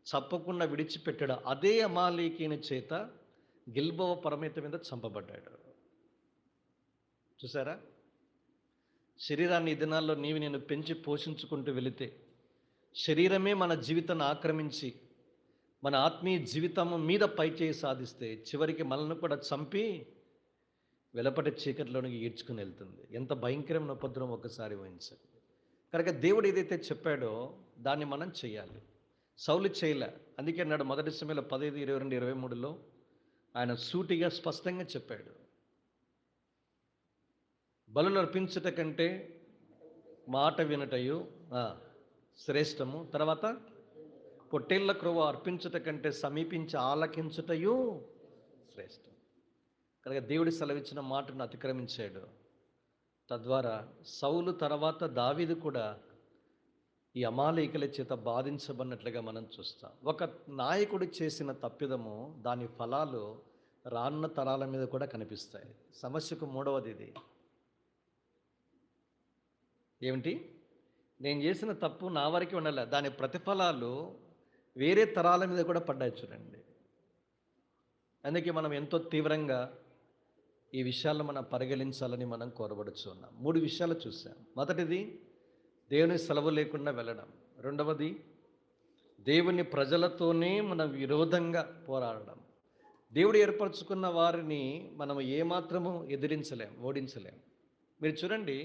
చంపకుండా విడిచిపెట్టాడు. అదే అమాలేకీని చేత గిల్బోవ పర్వతం మీద చంపబడ్డాడు. చూసారా? శరీరాన్ని ఈ దినాల్లో నేను పెంచి పోషించుకుంటూ వెళితే, శరీరమే మన జీవితాన్ని ఆక్రమించి మన ఆత్మీయ జీవితం మీద పైచేయి సాధిస్తే చివరికి మనల్ని కూడా చంపి వెలపటి చీకటిలోనికి ఈడ్చుకుని వెళ్తుంది. ఎంత భయంకరమైన ఉపద్రవం ఒకసారి ఊహించండి. కనుక దేవుడు ఏదైతే చెప్పాడో దాన్ని మనం చేయాలి. సౌలు చేయలే. అందుకే అన్నాడు 1 సమూయేలు 15:22-23 ఆయన సూటిగా స్పష్టంగా చెప్పాడు, బలులు అర్పించుట కంటే మాట వినటయు శ్రేష్టము, తర్వాత పొట్టేళ్ల క్రొవ్వ అర్పించుట కంటే సమీపించి ఆలకించుటయు శ్రేష్టం. కనుక దేవుడి సెలవిచ్చిన మాటను అతిక్రమించాడు. తద్వారా సౌలు తర్వాత దావీదు కూడా ఈ అమాలేకీల చేత బాధించబడినట్లుగా మనం చూస్తాం. ఒక నాయకుడు చేసిన తప్పిదము, దాని ఫలాలు రానున్న తరాల మీద కూడా కనిపిస్తాయి. సమస్యకు 3వది ఇది. ఏమిటి? నేను చేసిన తప్పు నా వరకే ఉండాలి, దాని ప్రతిఫలాలు వేరే తరాల మీద కూడా పడ్డాయి. చూడండి, అందుకే మనం ఎంతో తీవ్రంగా ఈ విషయాలను మనం పరిగణించాలని మనం కోరబడుచున్నాం. 3 విషయాలు చూసాం. మొదటిది దేవుని సెలవు లేకుండా వెళ్ళడం. రెండవది దేవుని ప్రజలతోనే మనం విరోధంగా పోరాడడం. దేవుడు ఏర్పరచుకున్న వారిని మనం ఏమాత్రము ఎదిరించలేం, ఓడించలేం. మీరు చూడండి,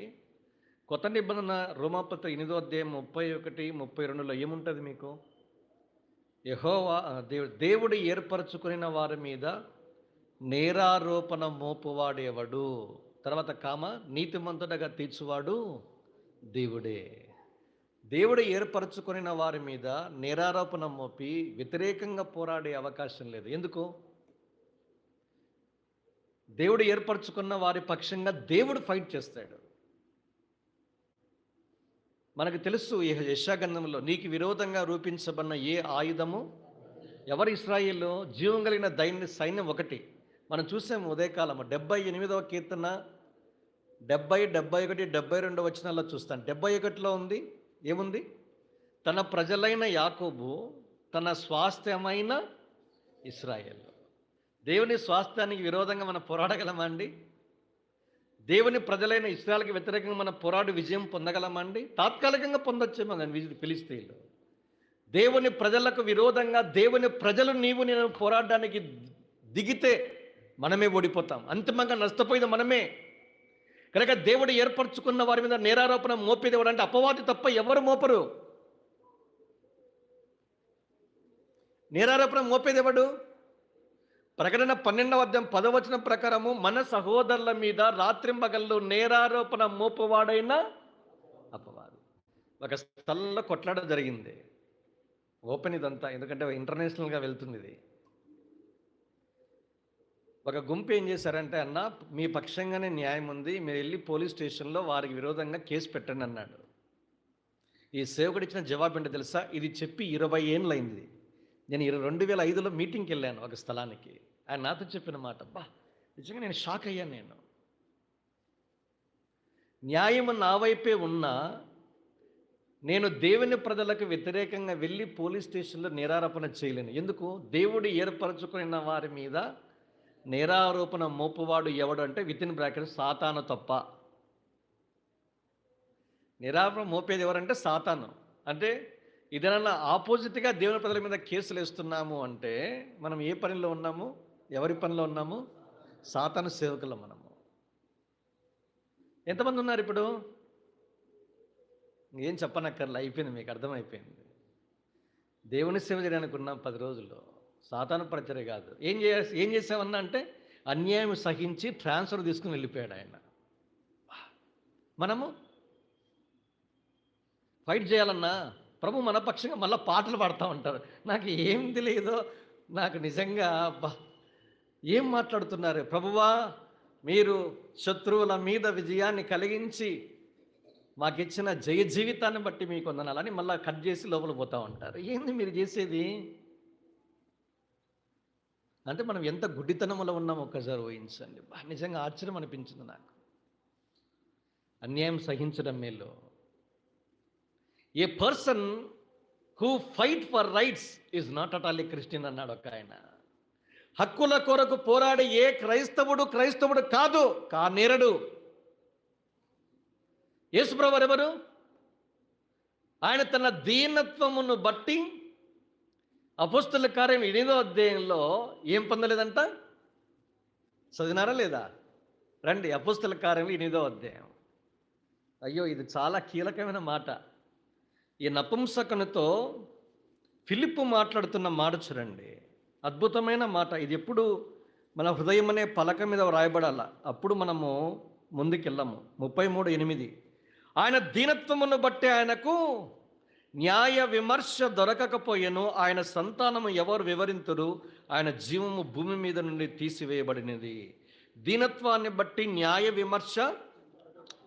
కొత్త నిబంధన రోమాపత్రిక 8వ అధ్యాయం 31-32 ఏముంటుంది మీకు? యెహోవా దేవుడు ఏర్పరచుకున్న వారి మీద నేరారోపణ మోపువాడు ఎవడు? తర్వాత నీతిమంతుడగా తీర్చువాడు దేవుడే. దేవుడు ఏర్పరచుకున్న వారి మీద నేరారోపణ మోపి వ్యతిరేకంగా పోరాడే అవకాశం లేదు. ఎందుకు? దేవుడు ఏర్పరచుకున్న వారి పక్షంగా దేవుడు ఫైట్ చేస్తాడు. మనకు తెలుసు, యెషయా గ్రంథంలో నీకు విరోధంగా రూపించబడిన ఏ ఆయుధము ఎవరు? ఇశ్రాయేలు జీవం కలిగిన సైన్యం ఒకటి. మనం చూసాము ఉదయకాలము 78వ కీర్తన 70, 71, 72 వచనాల్లో చూస్తాను. 71లో ఉంది, ఏముంది? తన ప్రజలైన యాకోబు, తన స్వాస్థ్యమైన ఇశ్రాయేలు. దేవుని స్వాస్థ్యానికి విరోధంగా మనం పోరాడగలమా అండి? దేవుని ప్రజలైన ఇశ్రాయేలుకి వ్యతిరేకంగా మనం పోరాడి విజయం పొందగలమా అండి? తాత్కాలికంగా పొందొచ్చేమో కానీ ఫిలిష్తీయులు. దేవుని ప్రజలకు విరోధంగా దేవుని ప్రజలు నేను పోరాడడానికి దిగితే మనమే ఓడిపోతాం. అంతిమంగా నష్టపోయేది మనమే. కనుక దేవుడు ఏర్పరచుకున్న వారి మీద నేరారోపణ మోపేది ఎవరు అంటే అపవాది తప్ప ఎవరు మోపరు. నేరారోపణ మోపేది ఎవడు? ప్రకటన 12వ అధ్యాయం 10వ వచనం ప్రకారము మన సహోదరుల మీద రాత్రింబగళ్ళు నేరారోపణ మోపువాడైన అపవాది. ఒక స్థలంలో కొట్లాట జరిగింది. ఓపెన్ ఇదంతా. ఎందుకంటే ఇంటర్నేషనల్‌గా వెళ్తుంది ఇది. ఒక గుంపు ఏం చేశారంటే, "అన్న మీ పక్షంగానే న్యాయం ఉంది. మీరెళ్లి పోలీస్ స్టేషన్‌లో వారికి విరోధంగా కేస్ పెట్టండి" అన్నాడు. ఈ సేవకుడిచ్చిన జవాబేంటో తెలుసా? ఇది చెప్పి 20 ఏండ్లయింది. నేను 2005లో మీటింగ్‌కెళ్ళాను ఒక స్థలానికి. ఆయన నాతో చెప్పిన మాట అబ్బా! నిజంగా నేను షాక్ అయ్యాను నేను. న్యాయము నా వైపే ఉన్నా, నేను దేవుని ప్రజలకు వ్యతిరేకంగా వెళ్లి పోలీస్ స్టేషన్‌లో నేరారోపణ చేయలేను. ఎందుకు? దేవుడు ఏర్పరచుకున్న వారి మీద నేరారోపణ మోపువాడు ఎవడు అంటే వితిన్ బ్రాకెట్ సాతాను తప్ప. నేరారోపణ మోపేది ఎవరంటే సాతాను. అంటే ఇదేనన్నా ఆపోజిట్‌గా దేవుని ప్రజల మీద కేసులేస్తున్నాము అంటే, మనం ఏ పనిలో ఉన్నాము? ఎవరి పనిలో ఉన్నాము? సాతాను సేవకులం మనము. ఎంతమంది ఉన్నారిప్పుడు? ఏం చెప్పనక్కర్లే. అయిపోయింది, మీకు అర్థమైపోయింది. దేవుని సేవ చేయడానికి ఉన్నాం 10 రోజులు. సాతాను పరిచర్య కాదు. ఏం చేసామన్నా అంటే, అన్యాయం సహించి ట్రాన్స్‌ఫర్ తీసుకొని వెళ్ళిపోయాడు ఆయన. మనము ఫైట్ చేయాలన్నా ప్రభు మన పక్షంగా మళ్ళా పాటలు పాడుతూ ఉంటారు. నాకు ఏం తెలియదో, నాకు నిజంగా అబ్బా! ఏం మాట్లాడుతున్నారు? ప్రభువా, మీరు శత్రువుల మీద విజయాన్ని కలిగించి మాకిచ్చిన జయ జీవితాన్ని బట్టి మీకు వందనాలని మళ్ళా కట్ చేసి లోపల పోతూ ఉంటారు. ఏంది మీరు చేసేది? అంటే మనం ఎంత గుడ్డితనంలో ఉన్నామో ఒక్కసారి ఊహించండి. నిజంగా ఆశ్చర్యం అనిపించింది నాకు. అన్యాయం సహించడం మేలు. A person who fight for rights is not at all a Christian అన్నాడు ఒక ఆయన. హక్కుల కొరకు పోరాడే ఏ క్రైస్తవుడు కాదు, కానేరడు. యేసుప్రభు ఎవరు? ఆయన తన దీనత్వమును బట్టి అపొస్తలుల కార్యం 8వ అధ్యాయంలో ఏం పొందలేదంట? చదివినారా లేదా? రండి, అపొస్తలుల కార్యం 8వ అధ్యాయం. అయ్యో, ఇది చాలా కీలకమైన మాట. ఈ నపుంసకునితో ఫిలిప్పు మాట్లాడుతున్న మాట చూడండి. అద్భుతమైన మాట. ఇది ఎప్పుడు మన హృదయం అనే పలక మీద వ్రాయబడాల, అప్పుడు మనము ముందుకెళ్ళము. 33:8. ఆయన దీనత్వమును బట్టి ఆయనకు న్యాయ విమర్శ దొరకకపోయెను. ఆయన సంతానము ఎవరు వివరింతురు? ఆయన జీవము భూమి మీద నుండి తీసివేయబడినది. దీనత్వాన్ని బట్టి న్యాయ విమర్శ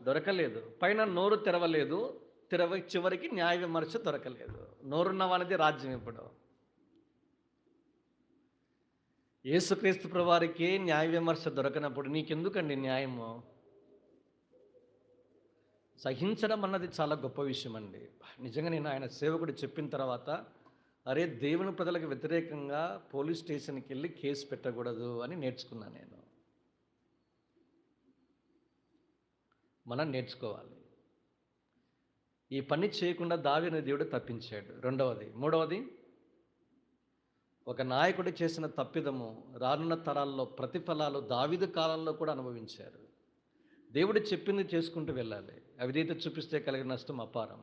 దొరకలేదు. పైన నోరు తెరవలేదు, చివరికి న్యాయ విమర్శ దొరకలేదు. నోరున్నవానిది రాజ్యం. ఇప్పుడు యేసుక్రీస్తు ప్రభువారికి న్యాయ విమర్శ దొరకనప్పుడు నీకెందుకండి న్యాయము? సహించడం అన్నది చాలా గొప్ప విషయం అండి. నిజంగా నేను ఆయన సేవకుడు చెప్పిన తర్వాత, అరే, దేవుని ప్రజలకు వ్యతిరేకంగా పోలీస్ స్టేషన్కి వెళ్ళి కేసు పెట్టకూడదు అని నేర్చుకున్నాను నేను. మనం నేర్చుకోవాలి. ఈ పని చేయకుండా దావీదును దేవుడు తప్పించాడు. మూడవది, ఒక నాయకుడు చేసిన తప్పిదము రానున్న తరాల్లో ప్రతిఫలాలు దావీదు కాలంలో కూడా అనుభవించారు. దేవుడు చెప్పింది చేసుకుంటూ వెళ్ళాలి. అవిధేయత చూపిస్తే కలిగిన నష్టం అపారం,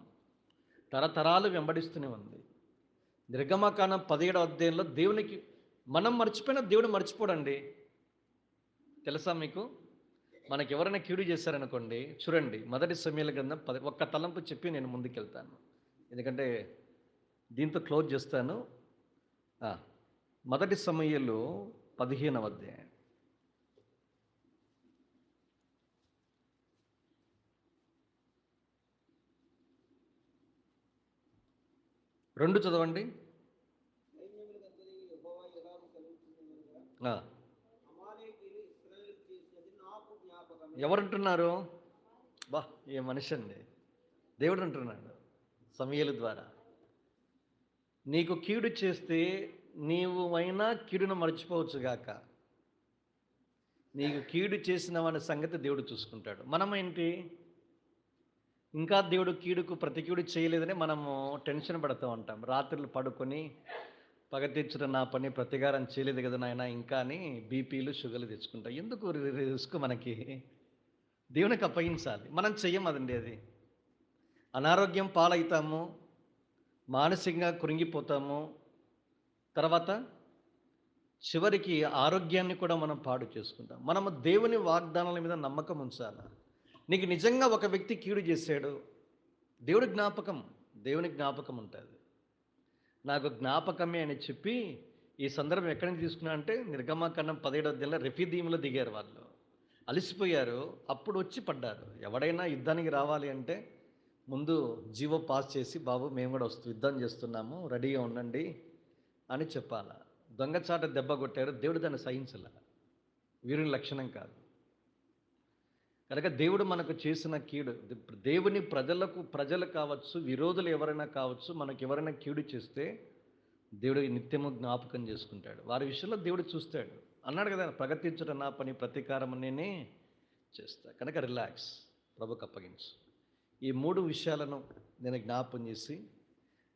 తరతరాలు వెంబడిస్తూనే ఉంది. నిర్గమకాండం 17వ అధ్యాయంలో దేవునికి మనం మర్చిపోయిన దేవుడు మర్చిపోడండి. తెలుసా మీకు? మనకి ఎవరైనా కీడు చేశారనుకోండి, చూడండి, మొదటి సమూయేలు గ్రంథం ఒక్క తలంపు చెప్పి నేను ముందుకెళ్తాను, ఎందుకంటే దీంతో క్లోజ్ చేస్తాను. మొదటి సమూయేలు 15వ అధ్యాయం. 2 చదవండి. ఎవరంటున్నారు? బా, ఏ మనిషి అండి! దేవుడు అంటున్నాడు సమూయేలు ద్వారా, నీకు కీడు చేస్తే నీవు అయినా కీడును మర్చిపోవచ్చు గాక, నీకు కీడు చేసిన వాని సంగతి దేవుడు చూసుకుంటాడు. మనమేంటి, ఇంకా దేవుడు కీడుకు ప్రతి కీడు చేయలేదని మనము టెన్షన్ పడుతూ ఉంటాం. రాత్రులు పడుకొని పగ తీర్చడం నా పని, ప్రతికారం చేయలేదు కదా నాయన ఇంకా అని బీపీలు షుగర్లు తెచ్చుకుంటాం. ఎందుకు రిస్క్? మనకి దేవునికి అప్పగించాలి. మనం చెయ్యం అదండి. అది అనారోగ్యం పాలవుతాము, మానసికంగా కృంగిపోతాము, తర్వాత చివరికి ఆరోగ్యాన్ని కూడా మనం పాడు చేసుకుంటాం. మనము దేవుని వాగ్దానాల మీద నమ్మకం ఉంచాలి. నీకు నిజంగా ఒక వ్యక్తి కీడు చేశాడు, దేవుడి జ్ఞాపకం, దేవుని జ్ఞాపకం ఉంటుంది. నాకు జ్ఞాపకమే అని చెప్పి ఈ సందర్భం ఎక్కడి నుంచి తీసుకున్నా అంటే నిర్గమాకాండం 17వ అధ్యాయంలో రెఫీదీములో దిగారు వాళ్ళు. అలిసిపోయారు. అప్పుడు వచ్చి పడ్డారు. ఎవడైనా యుద్ధానికి రావాలి అంటే ముందు జీవో పాస్ చేసి, బాబు మేము కూడా యుద్ధం చేస్తున్నాము, రెడీగా ఉండండి అని చెప్పాలా. దొంగచాట దెబ్బ కొట్టారు. దేవుడు దాన్ని సహించలే. వీరుని లక్షణం కాదు. కనుక దేవుడు మనకు చేసిన కీడు, దేవుని ప్రజలు కావచ్చు, విరోధులు ఎవరైనా కావచ్చు, మనకు ఎవరైనా కీడు చేస్తే దేవుడు నిత్యము జ్ఞాపకం చేసుకుంటాడు. వారి విషయంలో దేవుడు చూస్తాడు. అన్నాడు కదా, ప్రగతించుట నా పని, ప్రతీకారం నేనే చేస్తా. కనుక రిలాక్స్, ప్రభుకు అప్పగించు. ఈ 3 విషయాలను నేను జ్ఞాపం చేసి,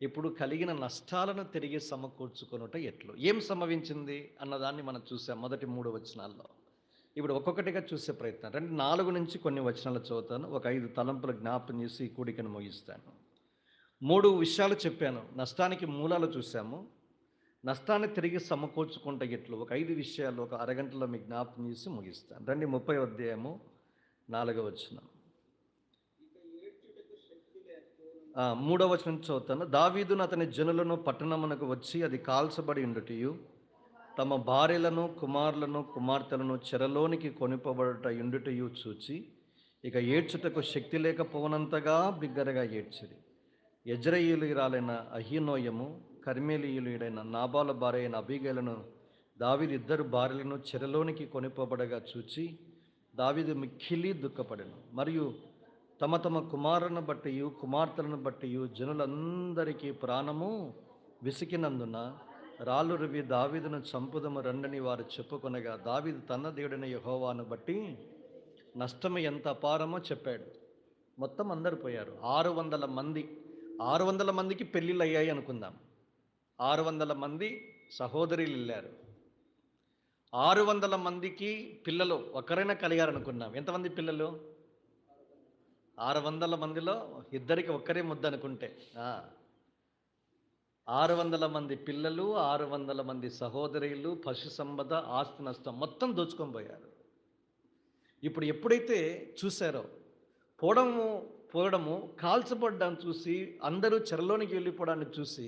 ఇప్పుడు కలిగిన నష్టాలను తిరిగి సమకూర్చుకొనుట ఎట్లు, ఏం సంభవించింది అన్నదాన్ని మనం చూసాం మొదటి 3 వచనాల్లో. ఇప్పుడు ఒక్కొక్కటిగా చూసే ప్రయత్నం. 4 నుంచి కొన్ని వచనాలు చదువుతాను. ఒక 5 తలంపులు జ్ఞాపం చేసి ఈ కూడికను ముగిస్తాను. 3 విషయాలు చెప్పాను. నష్టానికి మూలాలు చూసాము. నష్టాన్ని తిరిగి సమకూర్చుకుంటే ఎట్లు, ఒక 5 విషయాలు ఒక అరగంటలో మీకు జ్ఞాపం చేసి ముగిస్తాను. 30వ అధ్యాయము 4వ వచనం. 3వ వచనం చదువుతాను. దావీదును అతని జనులను పట్టణమునకు వచ్చి అది కాల్చబడి ఉండుటయు, తమ భార్యలను కుమారులను కుమార్తెలను చెరలోనికి కొనిపోబడుట ఉండుటయు చూచి ఇక ఏడ్చుటకు శక్తి లేకపోవనంతగా బిగ్గరగా ఏడ్చిరి. యజ్రెయేలీయురాలైన అహీనోయము, కర్మేలీయుడైన నాబాల భార్య అయిన అబీగైలను దావీదు 2 భార్యలను చెరలోనికి కొనిపోబడగా చూచి దావీదు మిక్కిలి దుఃఖపడెను. మరియు తమ తమ కుమారులను బట్టి కుమార్తెలను బట్టి జనులందరికీ ప్రాణము విసికినందున రాళ్ళు రువి దావీదును చంపుదము రండని వారు చెప్పుకొనగా, దావీదు తన దేవుడైన యెహోవాను బట్టి నష్టము ఎంత అపారమో చెప్పాడు. మొత్తం అందరు పోయారు. 600 మంది. 600 మందికి పెళ్ళిళ్ళు అయ్యాయి అనుకుందాం. 600 మంది సహోదరులు వెళ్ళారు. 600 మందికి పిల్లలు ఒకరైనా కలిగారు అనుకున్నాం. ఎంతమంది పిల్లలు? 600 మందిలో 2కి ఒక్కరే ముద్ద అనుకుంటే 600 మంది పిల్లలు, 600 మంది సహోదరులు, పశు సంపద, ఆస్తి నష్టం మొత్తం దోచుకొని పోయారు. ఇప్పుడు ఎప్పుడైతే చూశారో పోవడము కాల్చబడ్డాన్ని చూసి, అందరూ చెరలోనికి వెళ్ళిపోవడాన్ని చూసి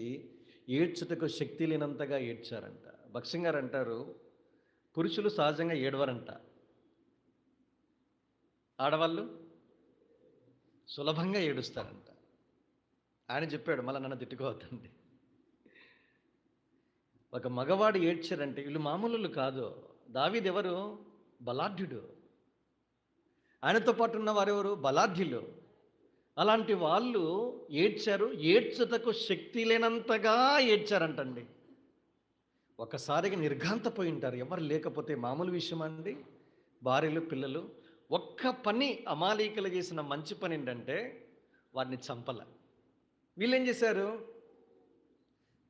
ఏడ్చుటకు శక్తి లేనంతగా ఏడ్చారంట. భక్సింగ్ గారు అంటారు, పురుషులు సహజంగా ఏడవరంట, ఆడవాళ్ళు సులభంగా ఏడుస్తారంట. ఆయన చెప్పాడు, మళ్ళీ నన్ను తిట్టుకోవద్దండి. ఒక మగవాడు ఏడ్చారంటే వీళ్ళు మామూలు కాదు. దావీదు ఎవరు? బలాఢ్యుడు. ఆయనతో పాటు ఉన్న వారెవరు? బలాఢ్యులు. అలాంటి వాళ్ళు ఏడ్చారు. ఏడ్చుటకు శక్తి లేనంతగా ఏడ్చారంటండి. ఒకసారిగా నిర్ఘాంతపోయి ఉంటారు. ఎవరు లేకపోతే మామూలు విషయం అండి. భార్యలు, పిల్లలు. ఒక్క పని అమాలీకులు చేసిన మంచి పని ఏంటంటే వారిని చంపల. వీళ్ళేం చేశారు?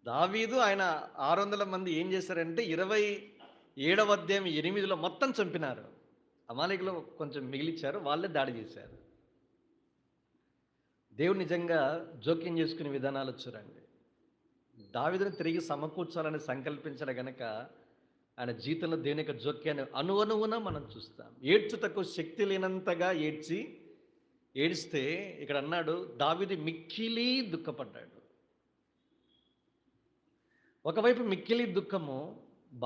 దావీదు ఆయన 600 మంది ఏం చేశారంటే 27వ అధ్యాయం 8లో మొత్తం చంపినారు. అమాలీకులు కొంచెం మిగిలిచ్చారు, వాళ్ళే దాడి చేశారు. దేవుడు నిజంగా జోక్యం చేసుకునే విధానాలు చూడండి. దావీదును తిరిగి సమకూర్చాలని సంకల్పించడం గనక ఆయన జీవితంలో దేవుని యొక్క జోక్యాన్ని అణువణువున మనం చూస్తాం. ఏడ్చుటకు శక్తి లేనంతగా ఏడిస్తే ఇక్కడ అన్నాడు, దావీదు మిక్కిలి దుఃఖపడ్డాడు. ఒకవైపు మిక్కిలి దుఃఖము,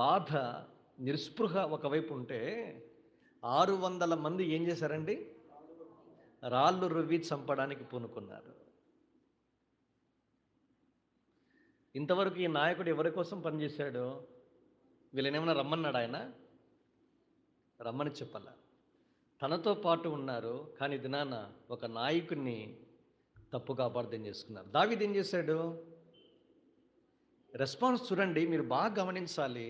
బాధ, నిస్పృహ ఒకవైపు ఉంటే 600 మంది ఏం చేశారండి? రాళ్ళు రువ్వి చంపడానికి పూనుకున్నారు. ఇంతవరకు ఈ నాయకుడు ఎవరి కోసం పనిచేశాడు? వీళ్ళనేమన్నా రమ్మన్నాడు ఆయన? రమ్మని చెప్పాల. తనతో పాటు ఉన్నారు, కానీ దినాన ఒక నాయకుడిని తప్పుగా అపార్థం చేసుకున్నారు. దావీదు ఏం చేశాడు? రెస్పాన్స్ చూడండి, మీరు బాగా గమనించాలి.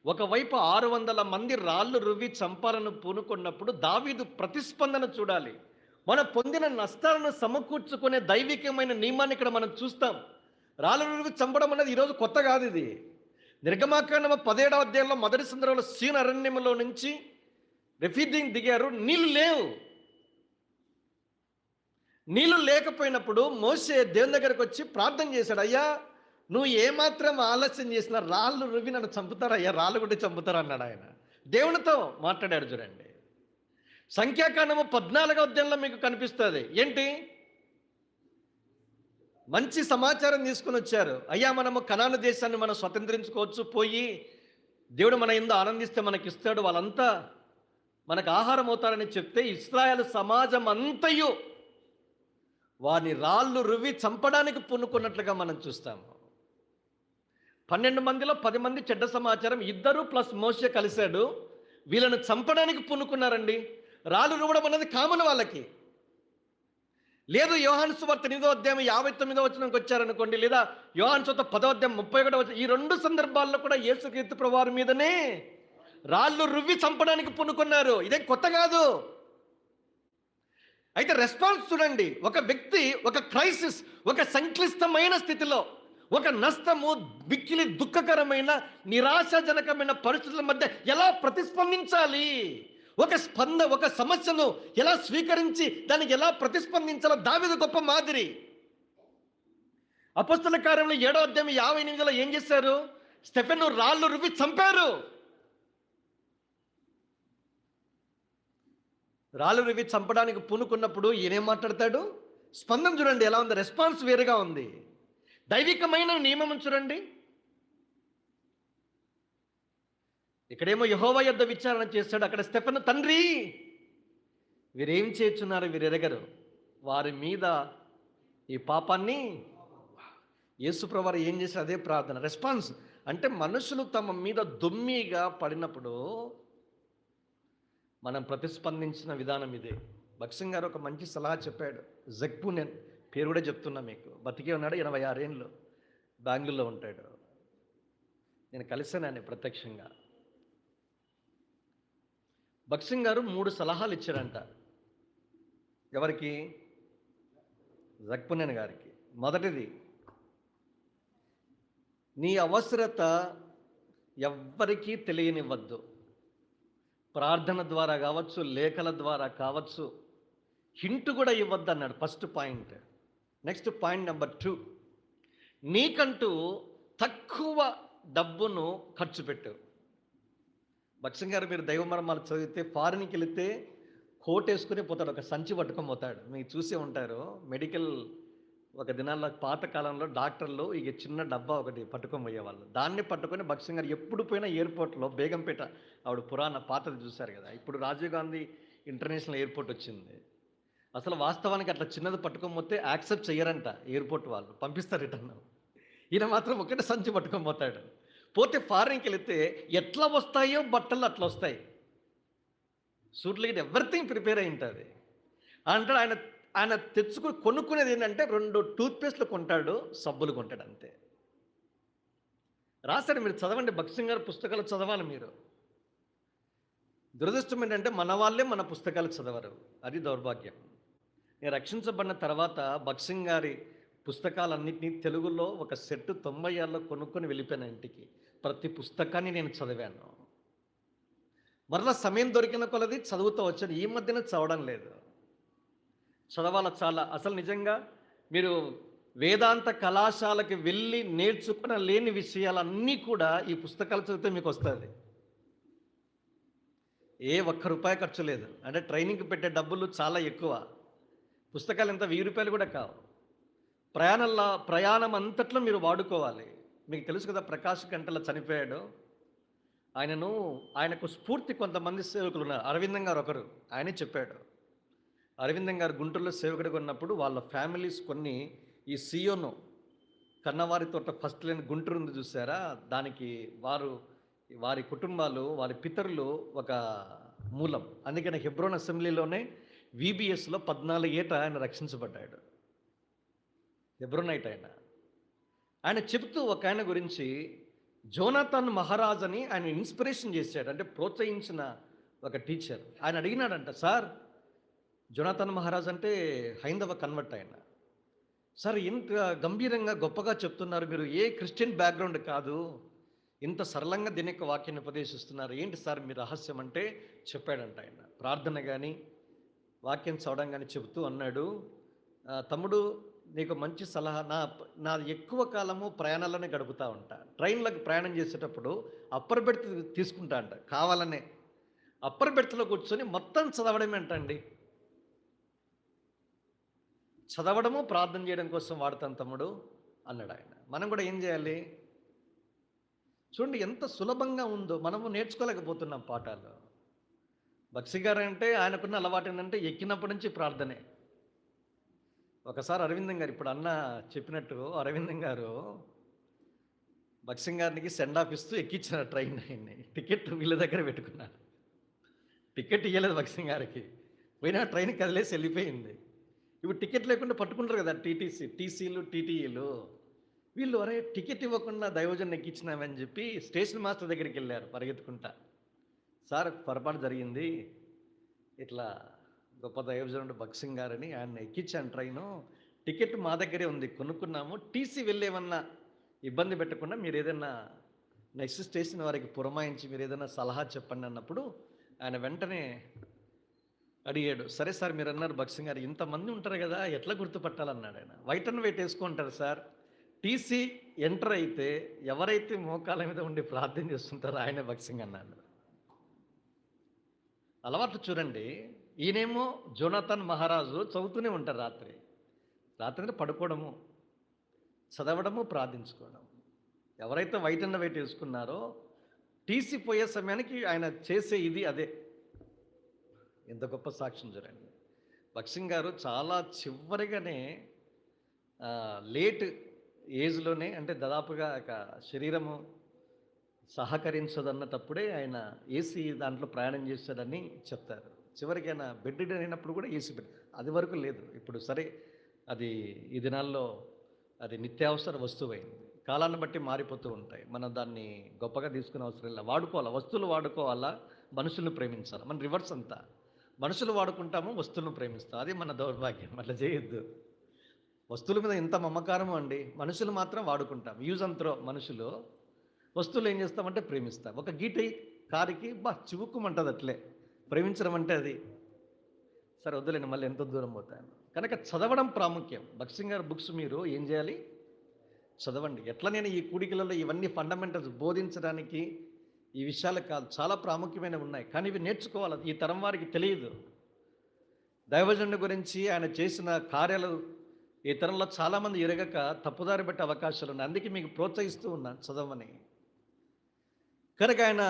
ఒకవైపు 600 మంది రాళ్ళు రువ్వి చంపాలను పూనుకున్నప్పుడు దావీదు ప్రతిస్పందన చూడాలి. మనం పొందిన నష్టాలను సమకూర్చుకునే దైవికమైన నియమాన్ని ఇక్కడ మనం చూస్తాం. రాళ్ళు రువ్వి చంపడం అనేది ఈరోజు కొత్త కాదు. ఇది నిర్గమాకాండం 17వ అధ్యాయంలో మొదటి సందర్భంలో సీన్ అరణ్యంలో నుంచి రెఫీదీం దిగారు. నీళ్లు లేవు. నీళ్లు లేకపోయినప్పుడు మోషే దేవుని దగ్గరకు వచ్చి ప్రార్థన చేశాడు, అయ్యా నువ్వు ఏమాత్రం ఆలస్యం చేసినా రాళ్ళు రువ్వి నన్ను చంపుతారయ్యా, రాళ్ళు కొట్టి చంపుతారు అన్నాడు ఆయన. దేవునితో మాట్లాడాడు. చూడండి, సంఖ్యాకాండము 14వ అధ్యాయంలో మీకు కనిపిస్తుంది. ఏంటి? మంచి సమాచారం తీసుకొని వచ్చారు. అయ్యా మనము కనాను దేశాన్ని మనం స్వతంత్రించుకోవచ్చు, పోయి దేవుడు మన యందు ఆనందిస్తే మనకిస్తాడు, వాళ్ళంతా మనకు ఆహారం అవుతారని చెప్తే ఇశ్రాయేలు సమాజం అంతయు వారిని రాళ్ళు రువ్వి చంపడానికి పూనుకున్నట్లుగా మనం చూస్తాము. 12 మందిలో 10 మంది చెడ్డ సమాచారం, ఇద్దరు ప్లస్ మోషే కలిశాడు, వీళ్ళను చంపడానికి పూనుకున్నారండి. రాళ్ళు రువ్వడం అనేది కామన్ వాళ్ళకి. లేదు యోహాను సువార్త 8వ అధ్యాయం 59వ వచనంకి వచ్చారనుకోండి, లేదా యోహాను సువార్త 10వ అధ్యాయం 31వ వచనం, ఈ 2 సందర్భాల్లో కూడా యేసుక్రీస్తు ప్రభువారి మీదనే రాళ్ళు రువ్వి చంపడానికి పూనుకున్నారు. ఇదేం కొత్త కాదు. అయితే రెస్పాన్స్ చూడండి. ఒక వ్యక్తి ఒక క్రైసిస్, ఒక సంక్లిష్టమైన స్థితిలో, ఒక నష్టము, మిక్కిలి దుఃఖకరమైన నిరాశాజనకమైన పరిస్థితుల మధ్య ఎలా ప్రతిస్పందించాలి, ఒక సమస్యను ఎలా స్వీకరించి దానికి ఎలా ప్రతిస్పందించాలో దావీదు గొప్ప మాదిరి. అపొస్తలుల కార్యంలో 7వ అధ్యాయం 58లో ఏం చేశారు? స్టెఫెను రాళ్ళు రువ్వి చంపారు. రాళ్ళు రువ్వి చంపడానికి పూనుకున్నప్పుడు ఈయనేం మాట్లాడతాడు? స్పందన చూడండి ఎలా ఉంది, రెస్పాన్స్ వేరుగా ఉంది. దైవికమైన నియమం చూడండి. ఇక్కడేమో యెహోవా యొద్ద విచారణ చేశాడు, అక్కడ స్టెఫెను తండ్రి వీరేం చేస్తున్నారు, వీరు ఎరగరు, వారి మీద ఈ పాపాన్ని. యేసు ప్రభువారు ఏం చేశారు? అదే ప్రార్థన, రెస్పాన్స్. అంటే మనుషులు తమ మీద దొమ్మిగా పడినప్పుడు మనం ప్రతిస్పందించిన విధానం ఇదే. భక్సింగ్ గారు ఒక మంచి సలహా చెప్పాడు. జగ్పునెన్ పేరు కూడా చెప్తున్నా మీకు, బతికే ఉన్నాడు, 86 ఏళ్ళు, బెంగళూరులో ఉంటాడు. నేను కలిసాను ఆయన ప్రత్యక్షంగా. భక్సింగ్ గారు 3 సలహాలు ఇచ్చారంట. ఎవరికి? జగ్పునెన్ గారికి. మొదటిది, నీ అవసరత ఎవ్వరికీ తెలియనివ్వద్దు. ప్రార్థన ద్వారా కావచ్చు, లేఖల ద్వారా కావచ్చు, హింట్ కూడా ఇవ్వద్దు అన్నాడు. First point. Next point number 2, నీకంటూ తక్కువ డబ్బును ఖర్చు పెట్టు. భక్సింగ్ గారు మీరు దైవమర్మాలు చదివితే ఫారిన్కి వెళితే కోట్ వేసుకుని పోతాడు, ఒక సంచి పట్టుకొని పోతాడు. మీరు చూసే ఉంటారు మెడికల్, ఒక దినాల్లో పాత కాలంలో డాక్టర్లు ఇక చిన్న డబ్బా ఒకటి పట్టుకొని పోయేవాళ్ళు. దాన్ని పట్టుకొని భక్సింగ్ గారు ఎప్పుడు పోయినా ఎయిర్పోర్ట్లో, బేగంపేట ఆవిడ పురాణ పాతది చూశారు కదా, ఇప్పుడు రాజీవ్ గాంధీ ఇంటర్నేషనల్ ఎయిర్పోర్ట్ వచ్చింది. అసలు వాస్తవానికి అట్లా చిన్నది పట్టుకొని పోతే యాక్సెప్ట్ చేయరంట ఎయిర్పోర్ట్ వాళ్ళు, పంపిస్తారు రిటర్న్. ఈయన మాత్రం ఒకటే సంచి పట్టుకొని పోతాడు. పోతే ఫారిన్కి వెళితే ఎట్లా వస్తాయో బట్టలు అట్లా వస్తాయి, సూట్లు గిట్ ఎవ్రీథింగ్ ప్రిపేర్ అయి ఉంటుంది. అంటాడు ఆయన తెచ్చుకుని కొనుక్కునేది ఏంటంటే 2 టూత్పేస్ట్లు కొంటాడు, సబ్బులు కొంటాడు, అంతే. రాశారు, మీరు చదవండి, భక్సింగ్ గారి పుస్తకాలు చదవాలి మీరు. దురదృష్టం ఏంటంటే మన వాళ్ళే మన పుస్తకాలు చదవరు, అది దౌర్భాగ్యం. నేను రక్షించబడిన తర్వాత భక్సింగ్ గారి పుస్తకాలన్నింటినీ తెలుగులో ఒక సెట్ 90 ఏళ్ళలో కొనుక్కొని వెళ్ళిపోయాను ఇంటికి. ప్రతి పుస్తకాన్ని నేను చదివాను. మరలా సమయం దొరికిన కొలది చదువుతూ వచ్చాను. ఈ మధ్యన చదవడం లేదు. చదవాల చాలా. అసలు నిజంగా మీరు వేదాంత కళాశాలకి వెళ్ళి నేర్చుకున్న లేని విషయాలన్నీ కూడా ఈ పుస్తకాలు చదివితే మీకు వస్తుంది. ₹1 ఖర్చు లేదు. అంటే ట్రైనింగ్కి పెట్టే డబ్బులు చాలా ఎక్కువ. పుస్తకాలు ఎంత ₹1000 కూడా కావు. ప్రయాణం అంతట్లో మీరు వాడుకోవాలి. మీకు తెలుసు కదా, ప్రకాష్ గంటల చనిపోయాడు. ఆయనకు స్ఫూర్తి కొంతమంది సేవకులు ఉన్నారు. అరవిందం గారు ఒకరు. ఆయనే చెప్పాడు. అరవిందం గారు గుంటూరులో సేవకుడిగా ఉన్నప్పుడు వాళ్ళ ఫ్యామిలీస్ కొన్ని, ఈ సియోను కన్నవారి తోట ఫస్ట్ లైన్ గుంటూరు ఉంది చూసారా, దానికి వారి కుటుంబాలు, వారి పితరులు ఒక మూలం. అందుకని హెబ్రోన్ అసెంబ్లీలోనే VBSలో 14 ఏట ఆయన రక్షించబడ్డాడు. హెబ్రోనైట్ ఆయన చెబుతూ ఒక ఆయన గురించి, జోనాథన్ మహారాజ్ అని ఆయన ఇన్స్పిరేషన్ చేశాడు, అంటే ప్రోత్సహించిన ఒక టీచర్. ఆయన అడిగినాడంట, సార్ జోనాథన్ మహారాజ్ అంటే హైందవ కన్వర్ట్ ఆయన, సార్ ఇంత గంభీరంగా గొప్పగా చెప్తున్నారు, మీరు ఏ క్రిస్టియన్ బ్యాక్గ్రౌండ్ కాదు, ఇంత సరళంగా దీని యొక్క వాక్యాన్ని ఉపదేశిస్తున్నారు, ఏంటి సార్ మీ రహస్యం అంటే చెప్పాడంట. ఆయన ప్రార్థన కానీ వాక్యం చదవడం కానీ చెబుతూ అన్నాడు, తమ్ముడు నీకు మంచి సలహా, నాది ఎక్కువ కాలము ప్రయాణాలనే గడుపుతూ ఉంటా. ట్రైన్లకు ప్రయాణం చేసేటప్పుడు అప్పర్ బెర్త్ తీసుకుంటా అంట, కావాలనే అప్పర్ బెర్త్లో కూర్చొని మొత్తం చదవడమే అంటండి. చదవడము, ప్రార్థన చేయడం కోసం వాడతాను తమ్ముడు అన్నాడు ఆయన. మనం కూడా ఏం చేయాలి? చూడండి ఎంత సులభంగా ఉందో, మనము నేర్చుకోలేకపోతున్నాం పాఠాలు. బక్సి గారంటే ఆయనకున్న అలవాటు ఏంటంటే ఎక్కినప్పటి నుంచి ప్రార్థనే. ఒకసారి అరవిందం గారు, ఇప్పుడు అన్న చెప్పినట్టు అరవిందం గారు బక్సింగ్ గారికి సెండ్ ఆఫ్ ఇస్తూ ఎక్కించిన ట్రైన్ ఆయన్ని. టికెట్ వీళ్ళ దగ్గర పెట్టుకున్నారు. టికెట్ ఇవ్వలేదు బక్సింగ్ గారికి. పోయినా ట్రైన్ కదిలేసి వెళ్ళిపోయింది. ఇప్పుడు టికెట్ లేకుండా పట్టుకుంటారు కదా టీసీలు టీటీఈలు. వీళ్ళు అరే టికెట్ ఇవ్వకుండా దైవజన్ ఎక్కించినామని చెప్పి స్టేషన్ మాస్టర్ దగ్గరికి వెళ్ళారు పరిగెత్తుకుంటా. సార్ పొరపాటు జరిగింది, ఇట్లా గొప్ప దైవజనుడు బక్సింగ్ గారని ఆయన ఎక్కించాను ట్రైను, టికెట్ మా దగ్గరే ఉంది కొనుక్కున్నాము, టీసీ వెళ్ళేమన్నా ఇబ్బంది పెట్టకుండా మీరు ఏదైనా నెక్స్ట్ స్టేషన్ వారికి పురమాయించి మీరు ఏదైనా సలహా చెప్పండి అన్నప్పుడు ఆయన వెంటనే అడిగాడు. సరే సార్ మీరు అన్నారు బక్సింగ్ గారు ఇంతమంది ఉంటారు కదా ఎట్లా గుర్తుపట్టాలన్నాడు ఆయన. వైట్ అండ్ వైట్ వేసుకుంటారు సార్, టీసీ ఎంటర్ అయితే ఎవరైతే మోకాల మీద ఉండి ప్రార్థన చేస్తుంటారో ఆయనే బక్సింగ్ అన్నాడు. అలవాట్లు చూడండి. ఈయనేమో జోనాథన్ మహారాజు చదువుతూనే ఉంటారు రాత్రి పడుకోవడము, చదవడము, ప్రార్థించుకోవడం. ఎవరైతే వైట్ అండ్ వైట్ వేసుకున్నారో టీసీ పోయే సమయానికి ఆయన చేసే ఇది అదే. ఎంత గొప్ప సాక్ష్యం చూడండి. బక్సింగ్ గారు చాలా చివరిగానే లేట్ ఏజ్లోనే, అంటే దాదాపుగా శరీరము సహకరించదన్నటప్పుడే ఆయన ఏసీ దాంట్లో ప్రయాణం చేశాడని చెప్తారు. చివరికి ఆయన బెడ్ అయినప్పుడు కూడా ఏసీ బెడ్, అది వరకు లేదు. ఇప్పుడు సరే అది ఈ దినాల్లో అది నిత్యావసర వస్తువు అయింది. కాలాన్ని బట్టి మారిపోతూ ఉంటాయి. మనం దాన్ని గొప్పగా తీసుకునే అవసరం లేదు. వాడుకోవాలా, వస్తువులు వాడుకోవాలా, మనుషులను ప్రేమించాలి. మన రివర్స్ అంతా మనుషులు వాడుకుంటాము, వస్తువులను ప్రేమిస్తాం. అది మన దౌర్భాగ్యం. అట్లా చేయొద్దు. వస్తువుల మీద ఎంత మమకారము అండి, మనుషులు మాత్రం వాడుకుంటాం. Use and throw. మనుషులు వస్తువులు ఏం చేస్తామంటే ప్రేమిస్తాం. ఒక గీట కారుకి చివుక్కుమంటుంది అట్లే. ప్రేమించడం అంటే అది. సరే వద్దులేండి, మళ్ళీ ఎంతో దూరం పోతాను. కనుక చదవడం ప్రాముఖ్యం. బక్సింగ్ గారి బుక్స్ మీరు ఏం చేయాలి? చదవండి. ఎట్లా నేను ఈ కూడికలలో ఇవన్నీ ఫండమెంటల్స్ బోధించడానికి ఈ విషయాలు కాదు, చాలా ప్రాముఖ్యమైనవి ఉన్నాయి, కానీ ఇవి నేర్చుకోవాలి. ఈ తరం వారికి తెలియదు. దైవజనుడి గురించి ఆయన చేసిన కార్యాలు ఈ తరంలో చాలామంది ఎరగక తప్పుదారి పెట్టే అవకాశాలు ఉన్నాయి. అందుకే మీకు ప్రోత్సహిస్తూ ఉన్నాను చదవమని. కనుక ఆయన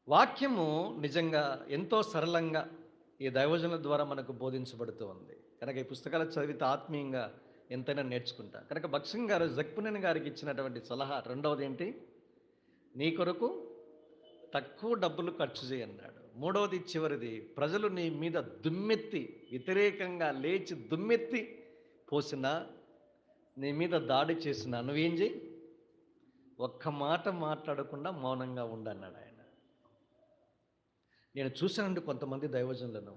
వాక్యము నిజంగా ఎంతో సరళంగా ఈ దైవజనుల ద్వారా మనకు బోధించబడుతూ ఉంది. కనుక ఈ పుస్తకాలు చదివితే ఆత్మీయంగా ఎంతైనా నేర్చుకుంటా. కనుక బక్సింగ్ గారు జక్పునేని గారికి ఇచ్చినటువంటి సలహా రెండవది ఏంటి? నీ కొరకు తక్కువ డబ్బులు ఖర్చు చేయన్నాడు. మూడవది చివరిది, ప్రజలు నీ మీద దుమ్మెత్తి వ్యతిరేకంగా లేచి దుమ్మెత్తి పోసినా, నీ మీద దాడి చేసినా నువ్వేం చేయి? ఒక్క మాట మాట్లాడకుండా మౌనంగా ఉండన్నాడు ఆయన. నేను చూశానండి కొంతమంది దైవజనులను,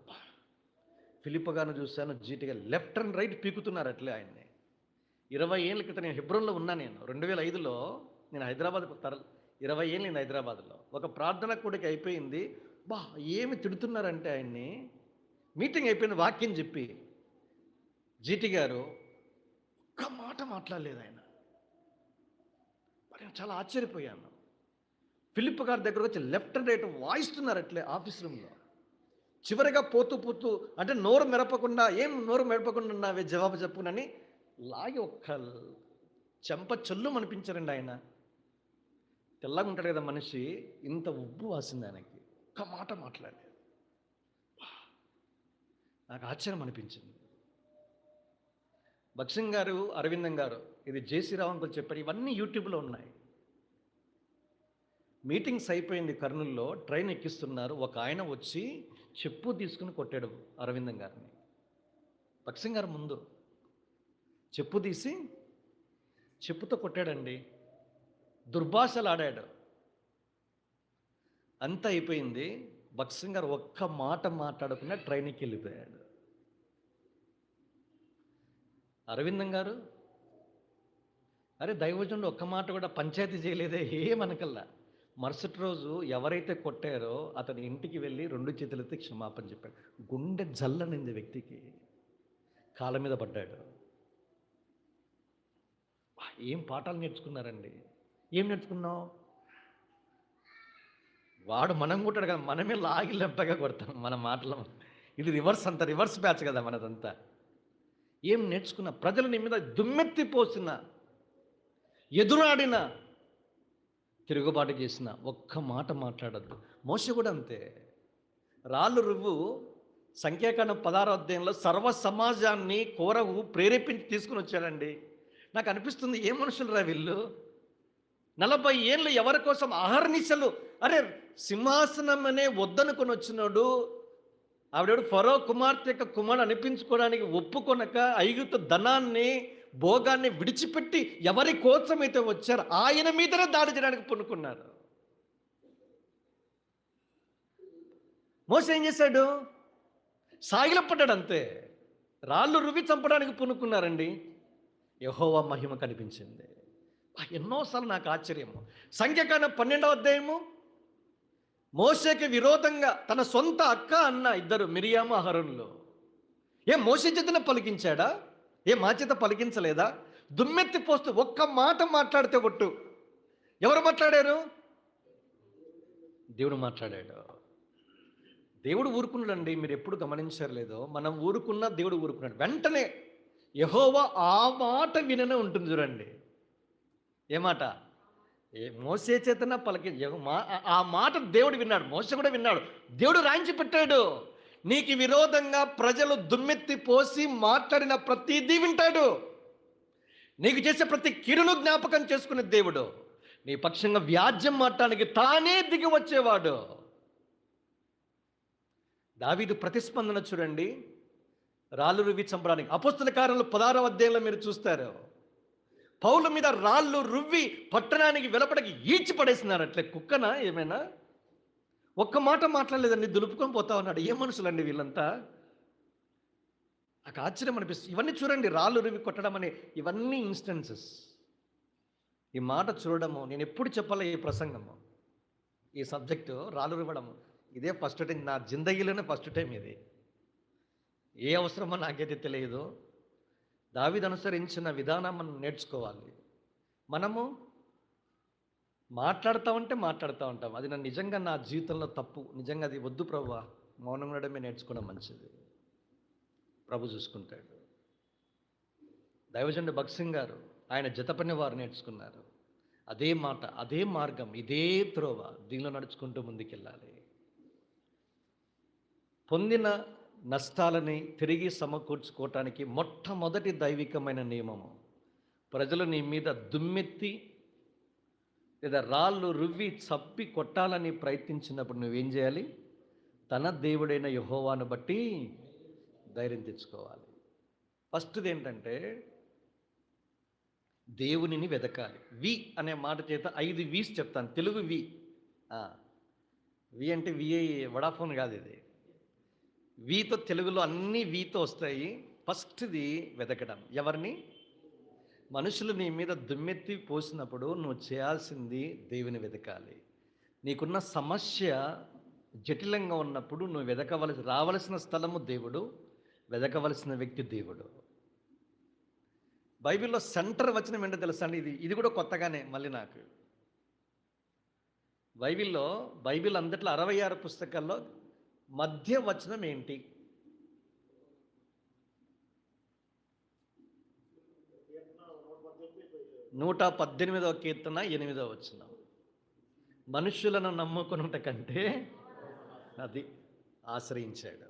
ఫిలిప్ గారిని చూశాను, జీటిగా లెఫ్ట్ అండ్ రైట్ పీకుతున్నారు అట్లే ఆయన్ని. 20 ఏళ్ళ క్రితం నేను హెబ్రోన్లో ఉన్నా. నేను 2005లో నేను హైదరాబాద్ 20 ఏళ్ళు నేను హైదరాబాద్లో ఒక ప్రార్థన కూడిక అయిపోయింది. ఏమి తిడుతున్నారంటే ఆయన్ని. మీటింగ్ అయిపోయింది, వాక్యం చెప్పి జీటి గారు ఒక్క మాట మాట్లాడలేదు ఆయన. నేను చాలా ఆశ్చర్యపోయాను. ఫిలిప్ గారి దగ్గరకు వచ్చి లెఫ్ట్ అండ్ రైట్ వాయిస్తున్నారు అట్లే ఆఫీస్ రూమ్లో. చివరిగా పోతూ అంటే నోరు మెరపకుండా ఉన్నావే జవాబు చెప్పునని లాగి ఒక్క చెంప చల్లు అనిపించారండి ఆయన. తెల్లగా ఉంటాడు కదా మనిషి, ఇంత ఉబ్బు వాసింది ఆయనకి. ఒక్క మాట మాట్లాడలేదు. నాకు ఆశ్చర్యం అనిపించింది. బక్సింగ్ గారు, అరవిందం గారు, ఇది జేసీ రావు అంకుల్ చెప్పారు, ఇవన్నీ యూట్యూబ్లో ఉన్నాయి. మీటింగ్స్ అయిపోయింది కర్నూలులో, ట్రైన్ ఎక్కిస్తున్నారు. ఒక ఆయన వచ్చి చెప్పు తీసుకుని కొట్టాడు అరవిందం గారిని. బక్సింగ్ గారు ముందు చెప్పు తీసి చెప్పుతో కొట్టాడండి. దుర్భాషలు ఆడాడు. అంతా అయిపోయింది. బక్సింగ్ గారు ఒక్క మాట మాట్లాడకుండా ట్రైన్కి వెళ్ళిపోయాడు. అరవిందం గారు, అరే దైవజనుడు ఒక్క మాట కూడా పంచాయతీ చేయలేదే ఏమనకల్లా. మరుసటి రోజు ఎవరైతే కొట్టారో అతని ఇంటికి వెళ్ళి 2 చేతులెత్తి క్షమాపణ చెప్పాడు. గుండె జల్లనింది వ్యక్తికి. కాళ్ళ మీద పడ్డాడు. ఏం పాఠాలు నేర్చుకున్నారండి. ఏం నేర్చుకున్నావు? వాడు మనం కొట్టాడు కదా, మనమే లాగి లెంపగా కొడతాం మన మాటలు. ఇది రివర్స్ బ్యాచ్ కదా మనదంతా. ఏం నేర్చుకున్నా? ప్రజలు నీ మీద దుమ్మెత్తి పోసిన, ఎదురాడిన, తిరుగుబాటు చేసిన ఒక్క మాట మాట్లాడద్దు. మోషే కూడా అంతే. రాళ్ళు రువ్వు సంఖ్యాకాండం 16వ అధ్యాయంలో సర్వ సమాజాన్ని కోరహు ప్రేరేపించి తీసుకుని వచ్చాడండి. నాకు అనిపిస్తుంది, ఏ మనుషులు రా వీళ్ళు? 40 ఏళ్ళు ఎవరి కోసం అహర్నిశలు, అరే సింహాసనం అనే వద్దనుకొని వచ్చినాడు. ఆవిడ ఫరో కుమార్తె యొక్క కుమారుడు అనిపించుకోవడానికి ఒప్పుకొనక ఐగుప్తు ధనాన్ని, భోగాన్ని విడిచిపెట్టి ఎవరి కోసమైతే వచ్చారో ఆయన మీదనే దాడి చేయడానికి పూనుకున్నారు. మోసే ఏం చేశాడు? సాగిలపడ్డాడు అంతే. రాళ్ళు రువ్వి చంపడానికి పూనుకున్నారండి. యెహోవా మహిమ కనిపించింది. ఎన్నోసార్లు నాకు ఆశ్చర్యము. సంఖ్యాకాండం 12వ అధ్యాయము, మోషేకి విరోధంగా తన సొంత అక్క అన్న ఇద్దరు మిరియాము అహరోనులు మోషే చేతనే పలికించాడా? మా చేత పలికించలేదా? దుమ్మెత్తి పోస్తూ ఒక్క మాట మాట్లాడితే ఒట్టు. ఎవరు మాట్లాడారు? దేవుడు మాట్లాడాడు. దేవుడు ఊరుకున్నాడండి. మీరు ఎప్పుడు గమనించారు లేదో, మనం ఊరుకున్నా దేవుడు ఊరుకున్నాడు. వెంటనే యెహోవా ఆ మాట విననే ఉంటుంది చూడండి. ఏ మాట? మోసే చేతన ఆ మాట దేవుడు విన్నాడు. మోసే కూడా విన్నాడు. దేవుడు రాయించి పెట్టాడు. నీకు విరోధంగా ప్రజలు దుమ్మెత్తి పోసి మాట్లాడిన ప్రతిదీ వింటాడు. నీకు చేసే ప్రతి కీడును జ్ఞాపకం చేసుకునే దేవుడు. నీ పక్షంగా వ్యాజ్యం మాట్లాడానికి తానే దిగి వచ్చేవాడు. దావీదు ప్రతిస్పందన చూడండి. రాళ్ళు రువ్వి చంపడానికి అపోస్తల కార్యాలు 16వ అధ్యాయంలో మీరు చూస్తారు. పౌలు మీద రాళ్ళు రువ్వి పట్టణానికి వెలపడికి ఈడ్చి పడేసినారు. అట్లే కుక్కనా ఏమైనా? ఒక్క మాట మాట్లాడలేదండి, దులుపుకొని పోతా ఉన్నాడు. ఏ మనుషులండి వీళ్ళంతా? నాకు ఆశ్చర్యం అనిపిస్తుంది. ఇవన్నీ చూడండి, రాళ్ళు రువ్వి కొట్టడం అనే ఇవన్నీ ఇన్స్టెన్సెస్. ఈ మాట చూడడము, నేను ఎప్పుడు చెప్పాలి ఈ ప్రసంగము, ఈ సబ్జెక్టు రాళ్ళు రువ్వడము, ఇదే ఫస్ట్ టైం నా జిందగీలోనే ఫస్ట్ టైం ఇది. ఏ అవసరమో నాకైతే తెలియదు. దావీదు అనుసరించిన విధానం మనం నేర్చుకోవాలి. మనము మాట్లాడుతూ ఉంటాం. అది నిజంగా నా జీవితంలో తప్పు, నిజంగా అది వద్దు ప్రభువా, మౌనం ఉండడమే నేర్చుకోవడం మంచిది. ప్రభు చూసుకుంటాడు. దైవజనుడు భగత్ సింగ్ గారు, ఆయన జతపని వారు నేర్చుకున్నారు. అదే మాట, అదే మార్గం, ఇదే త్రోవ, దీనిలో నడుచుకుంటూ ముందుకెళ్ళాలి. పొందిన నష్టాలని తిరిగి సమకూర్చుకోవటానికి మొట్టమొదటి దైవికమైన నియమము, ప్రజలు నీ మీద దుమ్మెత్తి లేదా రాళ్ళు రువ్వి చప్పి కొట్టాలని ప్రయత్నించినప్పుడు నువ్వేం చేయాలి? తన దేవుడైన యెహోవాను బట్టి ధైర్యం తెచ్చుకోవాలి. ఫస్ట్ది ఏంటంటే దేవునిని వెతకాలి. వి అనే మాట చేత 5 వీస్ చెప్తాను. తెలుగు వి. వి అంటే విఐ వడాఫోన్ కాదు ఇది. వీతో తెలుగులో అన్ని వీతో వస్తాయి. ఫస్ట్ది వెతకడం. ఎవరిని? మనుషులు నీ మీద దుమ్మెత్తి పోసినప్పుడు నువ్వు చేయాల్సింది దేవుని వెతకాలి. నీకున్న సమస్య జటిలంగా ఉన్నప్పుడు నువ్వు రావలసిన స్థలము దేవుడు, వెతకవలసిన వ్యక్తి దేవుడు. బైబిల్లో సెంటర్ వచనం ఏంటో తెలుసా అండి? ఇది కూడా కొత్తగానే మళ్ళీ నాకు. బైబిల్ అంతట్లో 66 పుస్తకాల్లో మధ్య వచనం ఏంటి? నూట 18వ కీర్తన 8వ వచనం. మనుషులను నమ్ముకున్నట కంటే అది ఆశ్రయించాడు.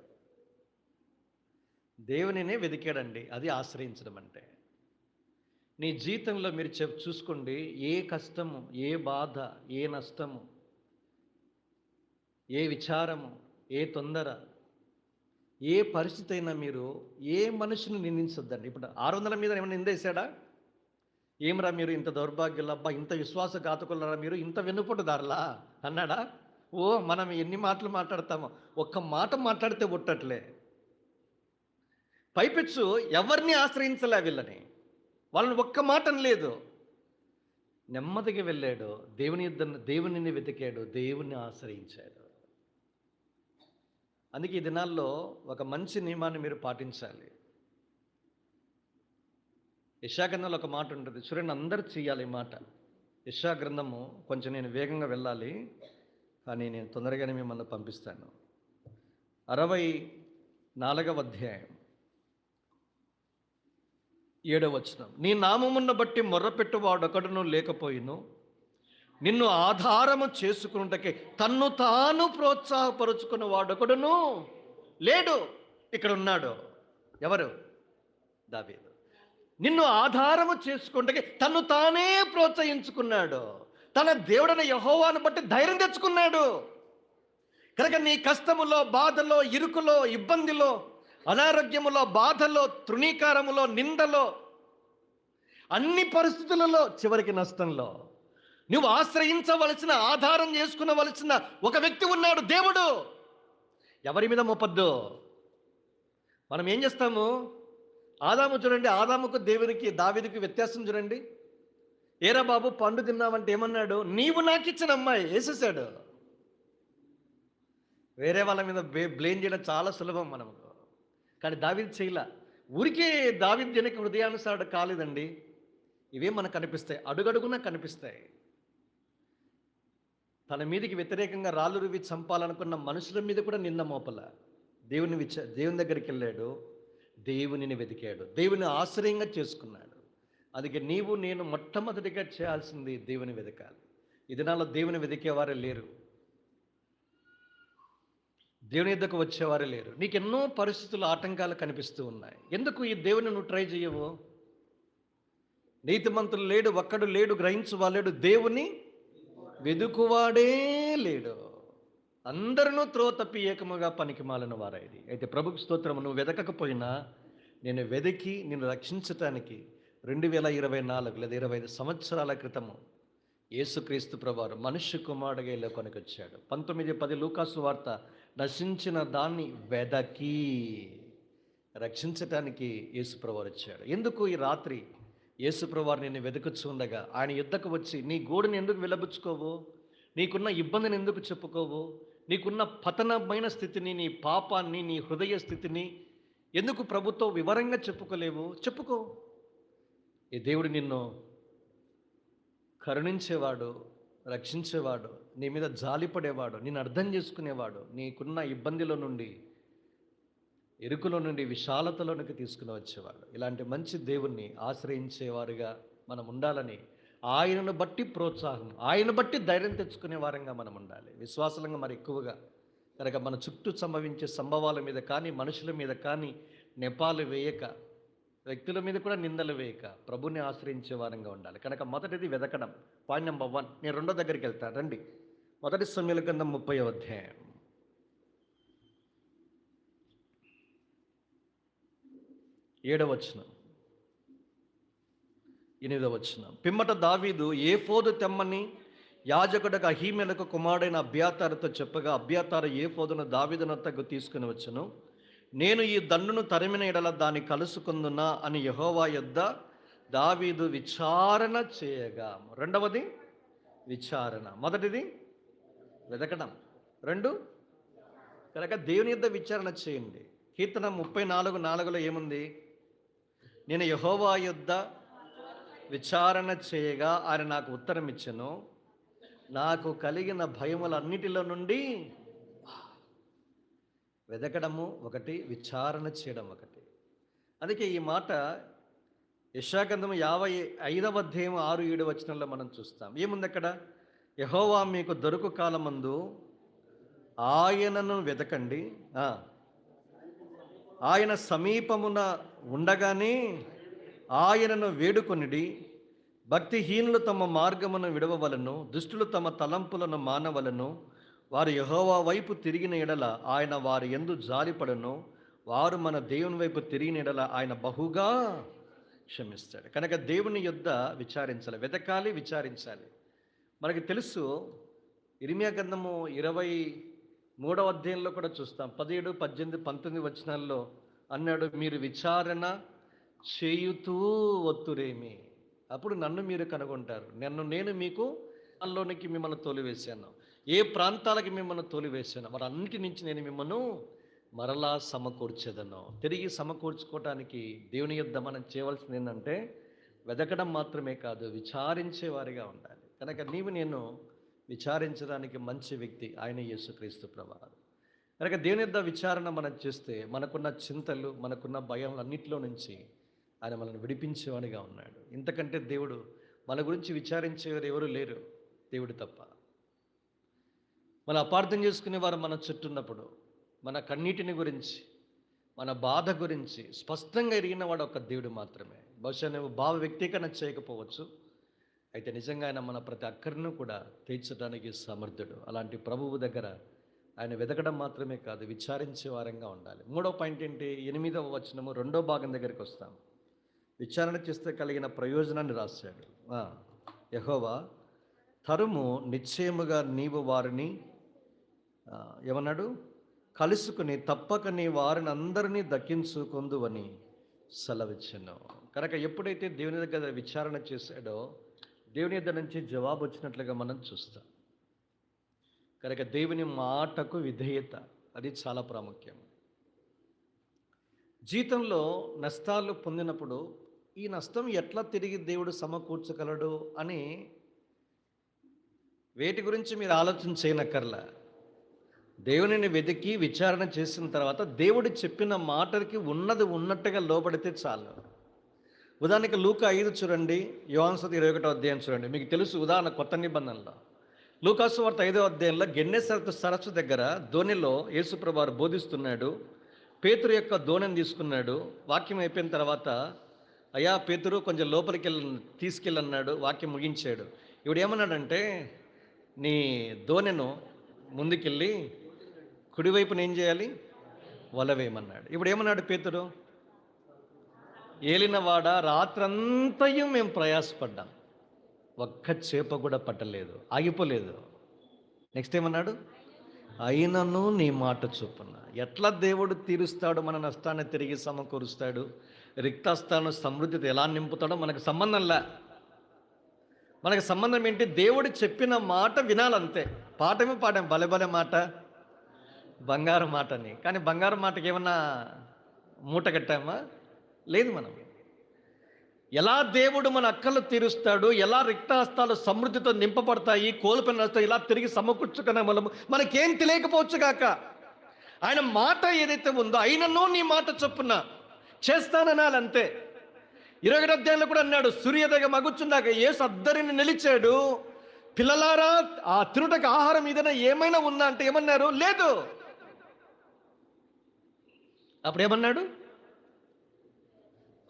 దేవునినే వెతికాడండి. అది ఆశ్రయించడం అంటే. నీ జీవితంలో మీరు చూసుకోండి, ఏ కష్టము, ఏ బాధ, ఏ నష్టము, ఏ విచారము, ఏ తొందర, ఏ పరిస్థితి అయినా మీరు ఏ మనిషిని నిందించొద్దండి. ఇప్పుడు 600 మీద ఏమైనా నిందేశాడా? ఏమరా మీరు ఇంత దౌర్భాగ్యులబ్బా, ఇంత విశ్వాసఘాతకులరా మీరు, ఇంత వెన్నుపోటుదారులా అన్నాడా? మనం ఎన్ని మాటలు మాట్లాడతామో, ఒక్క మాట మాట్లాడితే ఒట్టట్లే. పైపెచ్చు ఎవరిని ఆశ్రయించలే వీళ్ళని, వాళ్ళని ఒక్క మాట అనలేదు. నెమ్మదిగా వెళ్ళాడు, దేవునిని వెతికాడు, దేవుణ్ణి ఆశ్రయించాడు. అందుకే ఈ దినాల్లో ఒక మంచి నియమాన్ని మీరు పాటించాలి. యెషయా గ్రంథంలో ఒక మాట ఉంటుంది చూడండి, అందరూ చేయాలి ఈ మాట. యెషయా గ్రంథము, కొంచెం నేను వేగంగా వెళ్ళాలి కానీ నేను తొందరగానే మిమ్మల్ని పంపిస్తాను. 64వ అధ్యాయం 7వ వచనం, నీ నామమును బట్టి మొర్రపెట్టువాడొకడును లేకపోయిను, నిన్ను ఆధారము చేసుకున్నటకే తన్ను తాను ప్రోత్సాహపరుచుకున్న వాడొకడును లేడు. ఇక్కడ ఉన్నాడు. ఎవరు? దావీదు. నిన్ను ఆధారము చేసుకుంటే తను తానే ప్రోత్సహించుకున్నాడు. తన దేవుడైన యెహోవాను బట్టి ధైర్యం తెచ్చుకున్నాడు. కనుక నీ కష్టములో, బాధలో, ఇరుకులో, ఇబ్బందిలో, అనారోగ్యములో, బాధలో, తృణీకారములో, నిందలో, అన్ని పరిస్థితులలో, చివరికి నష్టంలో నువ్వు ఆశ్రయించవలసిన, ఆధారం చేసుకునవలసిన ఒక వ్యక్తి ఉన్నాడు, దేవుడు. ఎవరి మీద మోపద్దు. మనం ఏం చేస్తాము? ఆదాము చూడండి, ఆదాముకు దేవునికి దావీదుకి వ్యత్యాసం చూడండి. ఏరా బాబు పండు తిన్నావంటే ఏమన్నాడు? నీవు నాకు ఇచ్చిన అమ్మాయి వేసేసాడు. వేరే వాళ్ళ మీద బ్లేమ్ చేయడం చాలా సులభం మనకు, కానీ దావీదు చేయలా. ఊరికే దావీదు జనకి హృదయానుసారుడు కాలేదండి. ఇవే మనకు కనిపిస్తాయి, అడుగడుగునా కనిపిస్తాయి. తన మీదకి వ్యతిరేకంగా రాళ్ళు రువి చంపాలనుకున్న మనుషుల మీద కూడా నింద మోపల. దేవుని దగ్గరికి వెళ్ళాడు, దేవునిని వెతికాడు, దేవుని ఆశ్రయంగా చేసుకున్నాడు. అందుకే నీవు నేను మొట్టమొదటిగా చేయాల్సింది దేవుని వెతకాలి. ఈ దినాల్లో దేవుని వెతికేవారే లేరు, దేవుని యొద్దకు వచ్చేవారే లేరు. నీకు ఎన్నో పరిస్థితులు, ఆటంకాలు కనిపిస్తూ ఉన్నాయి. ఎందుకు ఈ దేవుని నువ్వు ట్రై చేయవు? నీతిమంతులు లేడు, ఒక్కడు లేడు, గ్రహించువాలేడు, దేవుని వెదుకువాడే లేడు. అందరూ త్రోవ తప్పి ఏకముగా పనికిమాలిన వారైది. అయితే ప్రభుకు స్తోత్రము. నువ్వు వెదకకపోయినా నేను వెతికి నిన్ను రక్షించటానికి 2024 లేదా 25 సంవత్సరాల క్రితము యేసుక్రీస్తు ప్రభువారు మనుష్య కుమారుడిగా ఈ లోకానికి వచ్చాడు. 19:10 లూకాసు వార్త, నశించిన దాన్ని వెదకి రక్షించటానికి యేసు ప్రభువారు వచ్చాడు. ఎందుకు ఈ రాత్రి యేసు ప్రభువారు నిన్ను వెతుకుచుండగా ఆయన యుద్ధకు వచ్చి నీ గోడుని ఎందుకు విలబుచ్చుకోవు? నీకున్న ఇబ్బందిని ఎందుకు చెప్పుకోవు? నీకున్న పతనమైన స్థితిని, నీ పాపాన్ని, నీ హృదయ స్థితిని ఎందుకు ప్రభుతో వివరంగా చెప్పుకోలేవు? చెప్పుకో. ఈ దేవుడు నిన్ను కరుణించేవాడు, రక్షించేవాడు, నీ మీద జాలిపడేవాడు, నిన్ను అర్థం చేసుకునేవాడు, నీకున్న ఇబ్బందిలో నుండి, ఇరుకులో నుండి విశాలతలోనికి తీసుకుని వచ్చేవాడు. ఇలాంటి మంచి దేవుణ్ణి ఆశ్రయించేవారుగా మనం ఉండాలని, ఆయనను బట్టి ప్రోత్సాహం, ఆయన బట్టి ధైర్యం తెచ్చుకునే వారంగా మనం ఉండాలి. విశ్వాసంగా మరి ఎక్కువగా కనుక మన చుట్టూ సంభవించే సంభవాల మీద కానీ, మనుషుల మీద కానీ నెపాలు వేయక, వ్యక్తుల మీద కూడా నిందలు వేయక ప్రభుని ఆశ్రయించే వారంగా ఉండాలి. కనుక మొదటిది వెదకడం, పాయింట్ నెంబర్ 1. నేను రెండో దగ్గరికి వెళ్తాను రండి. 1 సమూయేలు గ్రంథం 30వ అధ్యాయం 7వ వచనం, 8వ వచనం. పిమ్మట దావీదు ఏఫోదు తెమ్మని యాజకుడకు అహీమెలకు కుమారుడైన అబ్యాతారుతో చెప్పగా, అబ్యాతారు ఏఫోదును దావీదు నొద్దకు తీసుకుని వచ్చును. నేను ఈ దండును తరిమిన ఎడల దాన్ని కలుసుకుందునా అని యెహోవా యొద్ద దావీదు విచారణ చేయగా. రెండవది విచారణ, మొదటిది వెతకడం, 2 కనుక దేవుని యొద్ద విచారణ చేయండి. కీర్తన 34:4లో ఏముంది? నేను యెహోవా యొద్ద విచారణ చేయగా ఆయన నాకు ఉత్తరం ఇచ్చెను, నాకు కలిగిన భయములన్నిటిలో నుండి. వెదకడము ఒకటి, విచారణ చేయడం ఒకటి. అందుకే ఈ మాట యెషయా గ్రంథం 55వ అధ్యాయం 6-7 వచనంలో మనం చూస్తాం. ఏముంది అక్కడ? యెహోవా మీకు దొరుకు కాలమందు ఆయనను వెదకండి, ఆయన సమీపమున ఉండగానే ఆయనను వేడుకొనిడి. భక్తిహీనులు తమ మార్గమును విడవవలను, దుష్టులు తమ తలంపులను మానవలను. వారు యెహోవా వైపు తిరిగిన ఎడల ఆయన వారి యందు జాలిపడను. వారు మన దేవుని వైపు తిరిగిన ఎడల ఆయన బహుగా క్షమిస్తాడు. కనుక దేవుని యొద్ద విచారించాలి, వెతకాలి, విచారించాలి. మనకి తెలుసు, ఇర్మీయా గ్రంథము 23వ అధ్యాయంలో కూడా చూస్తాం. 17, 18, 19 వచనాల్లో అన్నాడు, మీరు విచారణ చేయుతూ వత్తురేమి, అప్పుడు నన్ను మీరు కనుగొంటారు. నేను మీకు అందులోనికి మిమ్మల్ని తోలివేశాను, ఏ ప్రాంతాలకి మిమ్మల్ని తోలివేశాను, మరి అన్నిటి నుంచి నేను మిమ్మల్ని మరలా సమకూర్చేదను. తిరిగి సమకూర్చుకోవటానికి దేవుని యొద్ద మనం చేయవలసింది ఏంటంటే వెదకడం మాత్రమే కాదు, విచారించే వారిగా ఉండాలి. కనుక నేను విచారించడానికి మంచి వ్యక్తి ఆయన యేసుక్రీస్తు ప్రభువారు. కనుక దేవుని యొద్ద విచారణ మనం చేస్తే మనకున్న చింతలు, మనకున్న భయం అన్నిటిలో నుంచి ఆయన మనల్ని విడిపించేవాడిగా ఉన్నాడు. ఇంతకంటే దేవుడు మన గురించి విచారించేవారు ఎవరు లేరు, దేవుడు తప్ప. మనం అపార్థం చేసుకునేవారు మన చుట్టూ ఉన్నప్పుడు, మన కన్నీటిని గురించి, మన బాధ గురించి స్పష్టంగా ఎరిగిన వాడు ఒక దేవుడు మాత్రమే. బహుశా నువ్వు భావ వ్యక్తీకరణ చేయకపోవచ్చు, అయితే నిజంగా ఆయన మన ప్రతి అక్కరిని కూడా తీర్చడానికి సమర్థుడు. అలాంటి ప్రభువు దగ్గర ఆయన వెతకడం మాత్రమే కాదు, విచారించే వారంగా ఉండాలి. మూడో పాయింట్ ఏంటి? 8వ వచనము 2వ భాగం దగ్గరికి వస్తాం. విచారణ చేస్తే కలిగిన ప్రయోజనాన్ని రాశాడు. యెహోవా తరుము నిశ్చయముగా నీవు వారిని ఏమన్నాడు? కలుసుకుని తప్పక నీ వారిని అందరినీ దక్కించుకొందువని సెలవిచ్చాను. కనుక ఎప్పుడైతే దేవుని దగ్గర విచారణ చేశాడో దేవుని దగ్గర నుంచి జవాబు వచ్చినట్లుగా మనం చూస్తాం. కనుక దేవుని మాటకు విధేయత అది చాలా ప్రాముఖ్యం. జీవితంలో నష్టాలు పొందినప్పుడు ఈ నష్టం ఎట్లా తిరిగి దేవుడు సమకూర్చగలడు అని వేటి గురించి మీరు ఆలోచన చేయనక్కర్లా. దేవునిని వెతికి విచారణ చేసిన తర్వాత దేవుడు చెప్పిన మాటకి ఉన్నది ఉన్నట్టుగా లోబడితే చాలు. ఉదాహరణకి లూకా 5 చూడండి, యోహాను సువార్త 21వ అధ్యాయం చూడండి. మీకు తెలుసు, ఉదాహరణ కొత్త నిబంధనలో లూకా సువార్త 5వ అధ్యాయంలో గెన్నెసరతు సరస్సు దగ్గర ధోనిలో యేసుప్రభువు వారు బోధిస్తున్నాడు. పేతురు యొక్క దోణిని తీసుకున్నాడు. వాక్యం అయిపోయిన తర్వాత, అయ్యా పేతురు కొంచెం లోపలికి తీసుకెళ్ళన్నాడు. వాక్యం ముగించాడు. ఇప్పుడు ఏమన్నాడంటే, నీ దోణెను ముందుకెళ్ళి కుడివైపున ఏం చేయాలి? వలవేయమన్నాడు. ఇప్పుడు ఏమన్నాడు పేతురు? ఏలినవాడ, రాత్రంతయు మేము ప్రయాసపడ్డాం, ఒక్క చేప కూడా పట్టలేదు, ఆగిపోలేదు. నెక్స్ట్ ఏమన్నాడు? అయినను నీ మాట చొప్పున. ఎట్లా దేవుడు తీరుస్తాడు మన నష్టాన్ని తిరిగి సమకూరుస్తాడు, రిక్తస్థానం సమృద్ధితో ఎలా నింపుతాడో మనకు సంబంధంలా. మనకు సంబంధం ఏంటి? దేవుడు చెప్పిన మాట వినాలంతే. పాఠమే పాఠం, భలే మాట, బంగారు మాటని. కానీ బంగారు మాటకి ఏమన్నా మూట కట్టామా? లేదు. మనం ఎలా దేవుడు మన అక్కలు తీరుస్తాడు, ఎలా రిక్తహస్తాలు సమృద్ధితో నింపబడతాయి, కోల్పోయిన నష్టం ఇలా తిరిగి సమకూర్చుకునే మనము మనకేం తెలియకపోవచ్చు కాక, ఆయన మాట ఏదైతే ఉందో అయినను నీ మాట చొప్పున చేస్తాననాలి అంతే. 21వ అధ్యాయంలో కూడా అన్నాడు, సూర్యోదయం మగుచుందాక యేసు అద్దరిని నిలిచాడు. పిల్లలారా, ఆ తిరుటకు ఆహారం ఏదైనా ఏమైనా ఉందా అంటే ఏమన్నారు? లేదు. అప్పుడేమన్నాడు?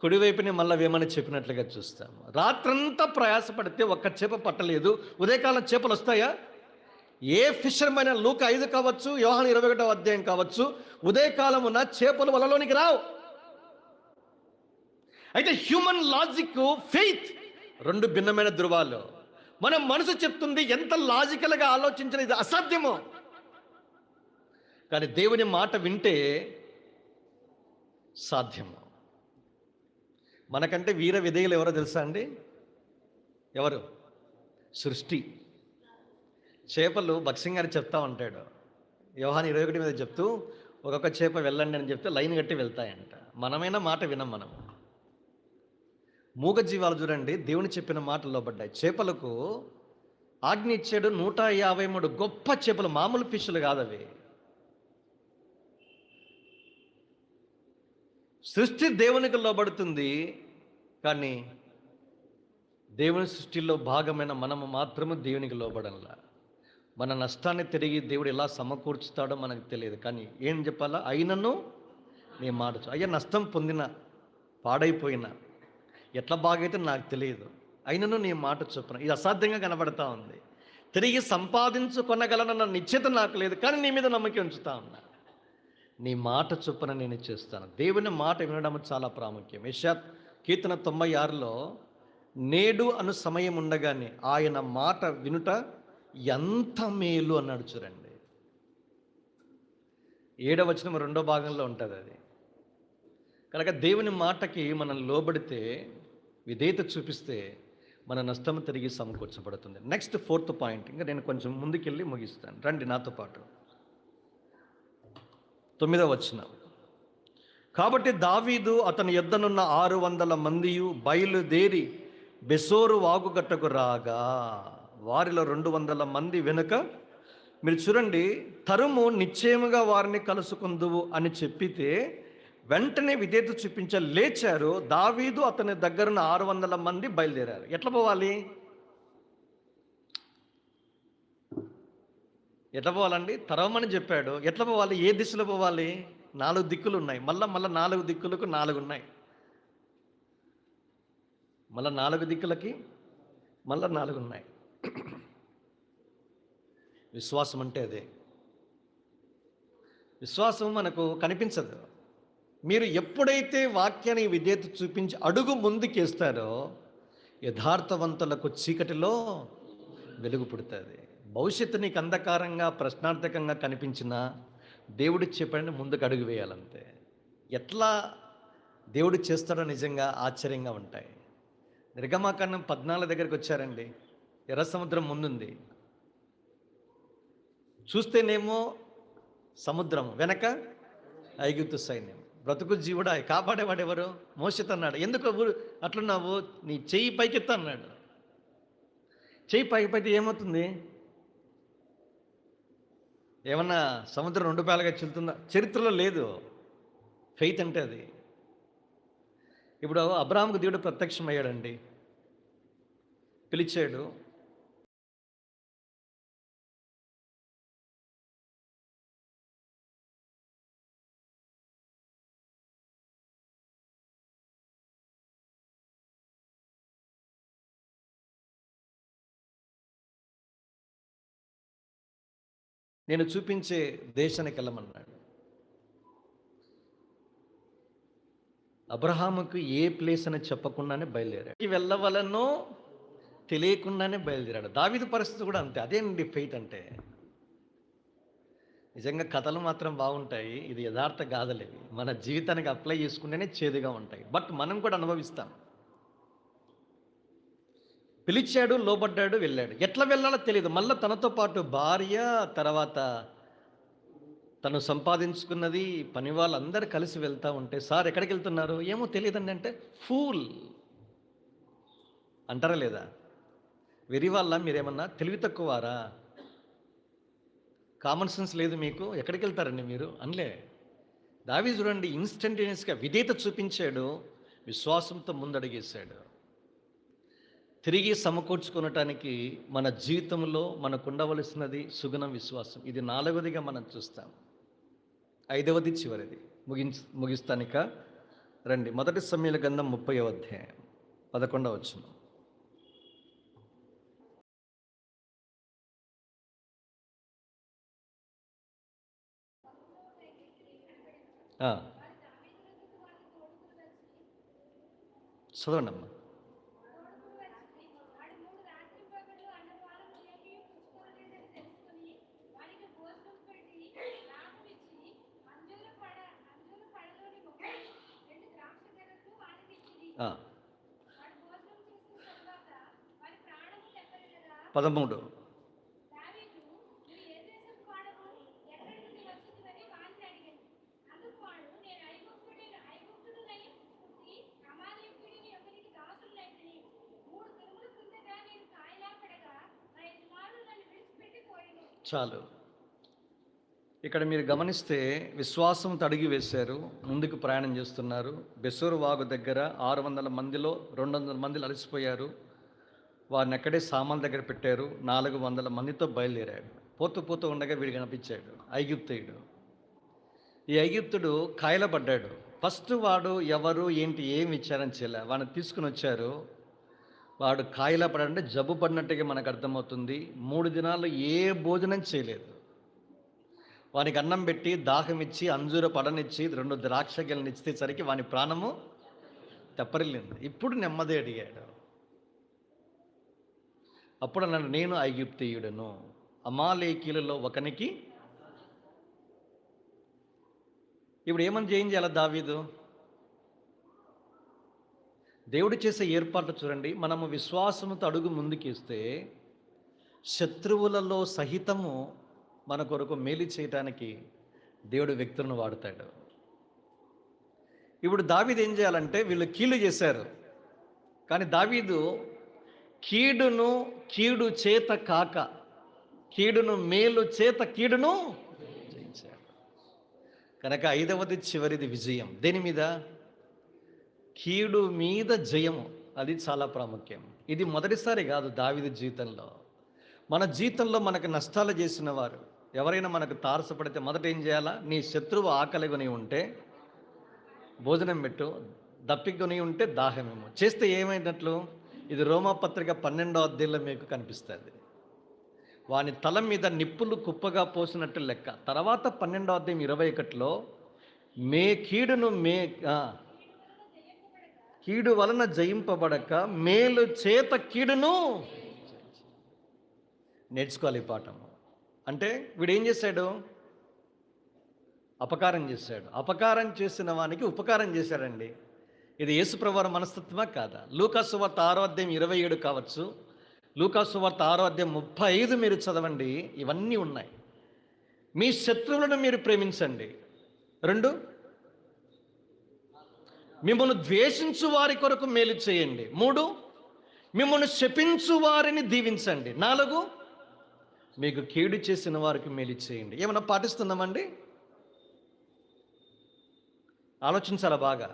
కుడివైపునే మళ్ళీ వేమని చెప్పినట్లుగా చూస్తాము. రాత్రంతా ప్రయాసపడితే ఒక్క చేప పట్టలేదు. ఉదయకాలం చేపలు వస్తాయా? ఏ ఫిషర్మైన లూకా 5 కావచ్చు, యోహాను 21వ అధ్యాయం కావచ్చు, ఉదయకాలమున చేపలు వలలోనికి రావు. అయితే హ్యూమన్ లాజిక్, ఫెయిత్ రెండు భిన్నమైన ధృవాలు. మన మనసు చెప్తుంది ఎంత లాజికల్గా ఆలోచించిన ఇది అసాధ్యమో, కానీ దేవుని మాట వింటే సాధ్యము. మనకంటే వీర విధేయులు ఎవరో తెలుసా అండి? ఎవరు? సృష్టి. చేపలు భక్సింగ్ గారు చెప్తా ఉంటాడు, యోహాను 21 మీద చెప్తూ, ఒక్కొక్క చేప వెళ్ళండి అని చెప్తే లైన్ కట్టి వెళ్తాయంట. మనమైనా మాట వినం. మనం మూగ జీవాలు చూడండి, దేవుని చెప్పిన మాటల్లో పడ్డాయి. చేపలకు ఆజ్ఞ ఇచ్చాడు. 153 గొప్ప చేపలు, మామూలు ఫిష్లు కాదు అవి. సృష్టి దేవునికి లోబడుతుంది, కానీ దేవుని సృష్టిలో భాగమైన మనము మాత్రము దేవునికి లోబడంలా. మన నష్టాన్ని తిరిగి దేవుడు ఎలా సమకూర్చుతాడో మనకు తెలియదు. కానీ ఏం చెప్పాలా? అయినను నీ మాట. అయ్యా నష్టం పొందిన, పాడైపోయినా, ఎట్లా బాగైతే నాకు తెలియదు, అయినను నీ మాట చొప్పున. ఇది అసాధ్యంగా కనబడతా ఉంది. తిరిగి సంపాదించుకొనగలనన్న నిశ్చిత నాకు లేదు, కానీ నీ మీద నమ్మకం ఉంచుతా ఉన్నా. నీ మాట చొప్పున నేను చేస్తాను. దేవుని మాట వినడం చాలా ప్రాముఖ్యం. యెషయా కీర్తన 96లో నేడు అను సమయం ఉండగానే ఆయన మాట వినుట ఎంత మేలు అన్నాడు. చూడండి, 7వ వచనం 2వ భాగంలో ఉంటుంది అది. కనుక దేవుని మాటకి మనం లోబడితే, విధేయత చూపిస్తే మన నష్టం తిరిగి సమకూర్చబడుతుంది. నెక్స్ట్ 4th పాయింట్, ఇంకా నేను కొంచెం ముందుకెళ్ళి ముగిస్తాను, రండి నాతో పాటు. 9వ వచనం. కాబట్టి దావీదు అతని యొద్దనున్న 600 మందియు బయలుదేరి బెసోరు వాగుగట్టకు రాగా, వారిలో 200 మంది వెనుక. మీరు చూడండి, తరుము నిశ్చయముగా వారిని కలుసుకుందువు అని చెప్పితే వెంటనే విధేయత చూపించారు, లేచారు. దావీదు అతని దగ్గరున్న 600 మంది బయలుదేరారు. ఎట్లా పోవాలి? ఎట్లా పోవాలండి? తరవమని చెప్పాడు. ఎట్లా పోవాలి? ఏ దిశలో పోవాలి? 4 దిక్కులు ఉన్నాయి. మళ్ళా 4 దిక్కులకు 4 ఉన్నాయి. మళ్ళా 4 దిక్కులకి మళ్ళా 4 ఉన్నాయి. విశ్వాసం అంటే అదే. విశ్వాసం మనకు కనిపించదు. మీరు ఎప్పుడైతే వాక్యాన్ని విధేయత చూపించి అడుగు ముందుకేస్తారో యథార్థవంతులకు చీకటిలో వెలుగు పుడుతుంది. భవిష్యత్తు నీకు అంధకారంగా ప్రశ్నార్థకంగా కనిపించినా దేవుడు చెప్పాడని ముందుకు అడుగు వేయాలంతే. ఎట్లా దేవుడు చేస్తాడో నిజంగా ఆశ్చర్యంగా ఉంటాయి. నిర్గమాకాండం 14 దగ్గరికి వచ్చారండి. ఎర్ర సముద్రం ముందుంది. చూస్తేనేమో సముద్రం, వెనక ఐగుప్తు సైన్యం. బ్రతుకు జీవుడా కాపాడేవాడు ఎవరు? మోషేతో అన్నాడు, ఎందుకు అట్లున్నావు? నీ చెయ్యి పైకెత్తా అన్నాడు. చెయ్యి పైకి ఏమవుతుంది? ఏమన్నా సముద్రం 2 పాయలుగా చెల్లుతుందా? చరిత్రలో లేదు. ఫెయిత్ అంటే అది. ఇప్పుడు అబ్రాహాముకు దేవుడు ప్రత్యక్షమయ్యాడండి, పిలిచాడు. నేను చూపించే దేశానికి వెళ్ళమన్నాడు. అబ్రహాముకు ఏ ప్లేస్ అని చెప్పకుండానే బయలుదేరాడు. వెళ్ళవలనో తెలియకుండానే బయలుదేరాడు. దావీదు పరిస్థితి కూడా అంతే. అదేనండి ఫెయిత్ అంటే. నిజంగా కథలు మాత్రం బాగుంటాయి. ఇది యథార్థ గాథలేవి. మన జీవితానికి అప్లై చేసుకుంటేనే చేదుగా ఉంటాయి. బట్ మనం కూడా అనుభవిస్తాం. పిలిచాడు, లోబడ్డాడు, వెళ్ళాడు. ఎట్లా వెళ్ళాలో తెలియదు. మళ్ళీ తనతో పాటు భార్య, తర్వాత తను సంపాదించుకున్నది, పని వాళ్ళందరూ కలిసి వెళ్తూ ఉంటే, సార్ ఎక్కడికి వెళ్తున్నారు? ఏమో తెలియదండి అంటే, ఫూల్ అంటారా లేదా? వెరీ వాళ్ళ మీరేమన్నా తెలివి తక్కువారా? కామన్ సెన్స్ లేదు మీకు? ఎక్కడికి వెళ్తారండి మీరు అనలే. దావీదు చూడండి, ఇన్స్టంటేనియస్గా విధేయత చూపించాడు, విశ్వాసంతో ముందడుగేశాడు. తిరిగి సమకూర్చుకొనటానికి మన జీవితంలో మనకు ఉండవలసినది సుగుణం, విశ్వాసం. ఇది 4వదిగా మనం చూస్తాం. 5వది చివరిది. ముగిస్తానిక రండి. 1 సమూయేలు గ్రంథం 30వ అధ్యాయం 11వ వచనం. చదవండి అమ్మా. ఆ, 13. చాలు. ఇక్కడ మీరు గమనిస్తే విశ్వాసంతో అడిగి వేశారు, ముందుకు ప్రయాణం చేస్తున్నారు. బెసోరు వాగు దగ్గర 600 మందిలో 200 మందిలో అలసిపోయారు. వారిని అక్కడే సామాన్ దగ్గర పెట్టారు. 400 మందితో బయలుదేరాడు. పోతూ ఉండగా వీడు కనిపించాడు, ఐగుప్తీయుడు. ఈ ఐగుప్తుడు కాయలబడ్డాడు. ఫస్ట్ వాడు ఎవరు ఏంటి ఏమి విచారం చేయలే. వాడిని తీసుకుని వచ్చారు. వాడు కాయలపడంటే జబ్బు పడినట్టుగా మనకు అర్థమవుతుంది. 3 దినాలు ఏ భోజనం చేయలేదు. వానికి అన్నం పెట్టి దాహం ఇచ్చి అంజూర పడనిచ్చి 2 ద్రాక్ష గెలను ఇచ్చేసరికి వాని ప్రాణము తెప్పరిల్లింది. ఇప్పుడు నెమ్మది అడిగాడు. అప్పుడు అన్నాడు, నేను ఐగుప్తీయుడను, అమాలేకీయులలో ఒకనికి. ఇప్పుడు ఏమని చేయాలి దావీదు? దేవుడు చేసే ఏర్పాట్లు చూడండి. మనము విశ్వాసముతో అడుగు ముందుకేస్తే శత్రువులలో సహితము మన కొరకు మేలు చేయటానికి దేవుడు వ్యక్తులను వాడతాడు. ఇప్పుడు దావీదు ఏం చేయాలంటే, వీళ్ళు కీడు చేశారు, కానీ దావీదు కీడు చేత కాక కీడును మేలు చేత కీడును జయించాడు. కనుక ఐదవది చివరిది విజయం. దేని మీద? కీడు మీద జయము. అది చాలా ప్రాముఖ్యం. ఇది మొదటిసారి కాదు దావీదు జీవితంలో. మన జీవితంలో మనకు నష్టాలు చేసిన వారు ఎవరైనా మనకు తారసపడితే మొదట ఏం చేయాలా? నీ శత్రువు ఆకలిగొని ఉంటే భోజనం పెట్టు, దప్పికొని ఉంటే దాహమేమో. చేస్తే ఏమైనట్లు? ఇది రోమాపత్రిక 12వ అధ్యాయంలో మీకు కనిపిస్తుంది. వాని తల మీద నిప్పులు కుప్పగా పోసినట్టు లెక్క. తర్వాత 12వ అధ్యాయం 21లో మే కీడును కీడు వలన జయింపబడక మేలు చేత కీడును నేర్చుకోవాలి ఈ పాఠము. అంటే వీడు ఏం చేశాడు? అపకారం చేశాడు. అపకారం చేసిన వానికి ఉపకారం చేశాడండి. ఇది యేసుప్రభువారి మనస్తత్వమా కాదా? లూకాసు వార్త 6వ అధ్యాయం 27 కావచ్చు, లూకాసు వార్త 6వ అధ్యాయం 35 మీరు చదవండి. ఇవన్నీ ఉన్నాయి. మీ శత్రువులను మీరు ప్రేమించండి. 2, మిమ్మల్ని ద్వేషించు వారి కొరకు మేలు చేయండి. 3, మిమ్మల్ని శపించు వారిని దీవించండి. 4, మీకు కీడు చేసిన వారికి మేలు చేయండి. ఏమన్నా పాటిస్తున్నామండి? ఆలోచించాలా బాగా.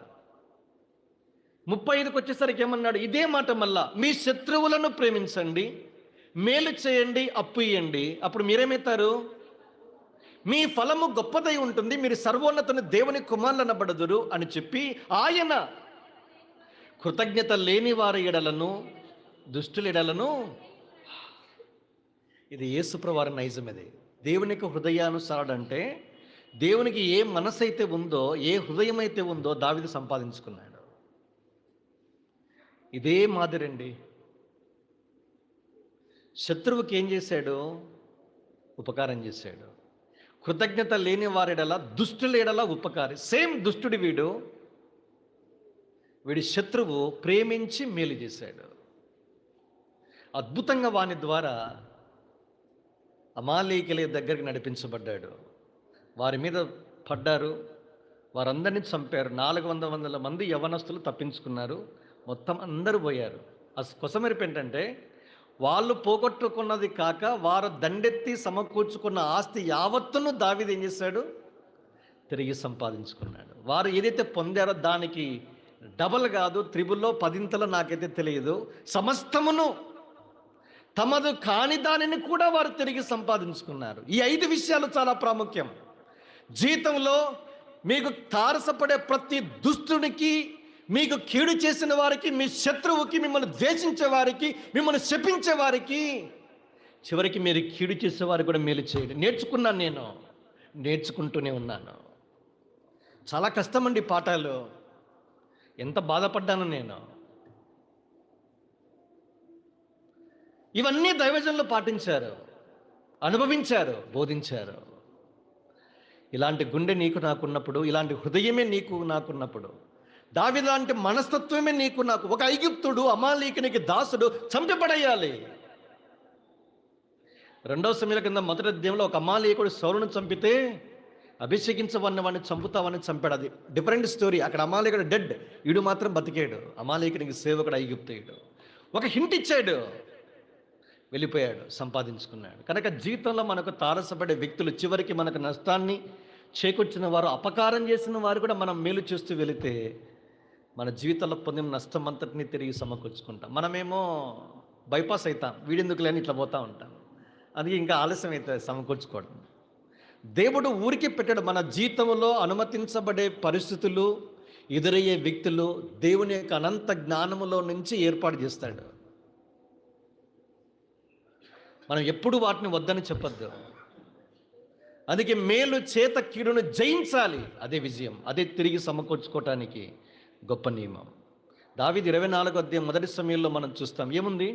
35కి వచ్చేసరికి ఏమన్నాడు? ఇదే మాట మళ్ళా, మీ శత్రువులను ప్రేమించండి, మేలు చేయండి, అప్పు ఇయ్యండి. అప్పుడు మీరేమవుతారు? మీ ఫలము గొప్పదై ఉంటుంది, మీరు సర్వోన్నతుని దేవుని కుమారులనబడుదురు అని చెప్పి ఆయన కృతజ్ఞత లేని వారి ఎడలను దుష్టుల ఎడలను. ఇది యేసుప్రభువారి నైజం. ఇది దేవునికి హృదయానుసారుడు. అంటే దేవునికి ఏ మనసు అయితే ఉందో, ఏ హృదయం అయితే ఉందో దావీదు సంపాదించుకున్నాడు. ఇదే మాదిరండి. శత్రువుకి ఏం చేశాడు? ఉపకారం చేశాడు. కృతజ్ఞత లేని వారిడలా దుష్టుల ఎడల ఉపకారి. సేమ్ దుష్టుడి వీడి శత్రువు ప్రేమించి మేలు చేశాడు. అద్భుతంగా వాని ద్వారా అమాలేకీయుల దగ్గరికి నడిపించబడ్డాడు. వారి మీద పడ్డారు, వారందరినీ చంపారు. 400 మంది యవనస్తులు తప్పించుకున్నారు. మొత్తం అందరూ పోయారు. కొసమెరుపు ఏంటంటే, వాళ్ళు పోగొట్టుకున్నది కాక వారు దండెత్తి సమకూర్చుకున్న ఆస్తి యావత్తును దావీదు ఏం చేశాడు? తిరిగి సంపాదించుకున్నాడు. వారు ఏదైతే పొందారో దానికి డబల్ కాదు, త్రిబుల్లో 10ంతలో నాకైతే తెలియదు, సమస్తమును తమదు కాని దానిని కూడా వారు తిరిగి సంపాదించుకున్నారు. ఈ 5 విషయాలు చాలా ప్రాముఖ్యం. జీవితంలో మీకు తారసపడే ప్రతి దుష్టునికి, మీకు కీడు చేసిన వారికి, మీ శత్రువుకి, మిమ్మల్ని ద్వేషించే వారికి, మిమ్మల్ని శపించే వారికి, చివరికి మీరు కీడు చేసేవారికి కూడా మేలు చేయండి. నేర్చుకున్నాను, నేను నేర్చుకుంటూనే ఉన్నాను. చాలా కష్టమండి పాఠాలు. ఎంత బాధపడ్డాను నేను. ఇవన్నీ దైవజనులు పాటించారు, అనుభవించారు, బోధించారు. ఇలాంటి గుండె నీకు నాకున్నప్పుడు, ఇలాంటి హృదయమే నీకు నాకున్నప్పుడు, దావీదు లాంటి మనస్తత్వమే నీకు నాకు, ఒక ఐగుప్తుడు అమాలేకునికి దాసుడు చంపబడేయాలి. 2వ సమూయేలు కింద 1వ అధ్యాయంలో ఒక అమాలేకుడు సౌలును చంపితే అభిషేకించవన్న వాడిని చంపుతావని చంపాడు. అది డిఫరెంట్ స్టోరీ. అక్కడ అమాలేకుడు డెడ్, వీడు మాత్రం బతికాడు. అమాలేకునికి సేవకుడు ఐగుప్తీయుడు. ఒక హింట్ ఇచ్చాడు, వెళ్ళిపోయాడు, సంపాదించుకున్నాడు. కనుక జీవితంలో మనకు తారసపడే వ్యక్తులు, చివరికి మనకు నష్టాన్ని చేకూర్చిన వారు, అపకారం చేసిన వారు కూడా మనం మేలు చేస్తూ వెళితే మన జీవితంలో పొందిన నష్టం అంతటినీ తిరిగి సమకూర్చుకుంటాం. మనమేమో బైపాస్ అవుతాం, వీడెందుకు లేని ఇట్లా పోతూ ఉంటాం. అది ఇంకా ఆలస్యం అవుతుంది సమకూర్చుకోవడం. దేవుడు ఊరికి పెట్టాడు. మన జీవితంలో అనుమతించబడే పరిస్థితులు, ఎదురయ్యే వ్యక్తులు దేవుని యొక్క అనంత జ్ఞానములో నుంచి ఏర్పాటు చేస్తాడు. మనం ఎప్పుడు వాటిని వద్దని చెప్పొద్దు. అందుకే మేలు చేత కీడును జయించాలి. అదే విజయం, అదే తిరిగి సమకూర్చుకోవటానికి గొప్ప నియమం. దావీదు 24వ అధ్యాయం 1 సమయంలో మనం చూస్తాం. ఏముంది?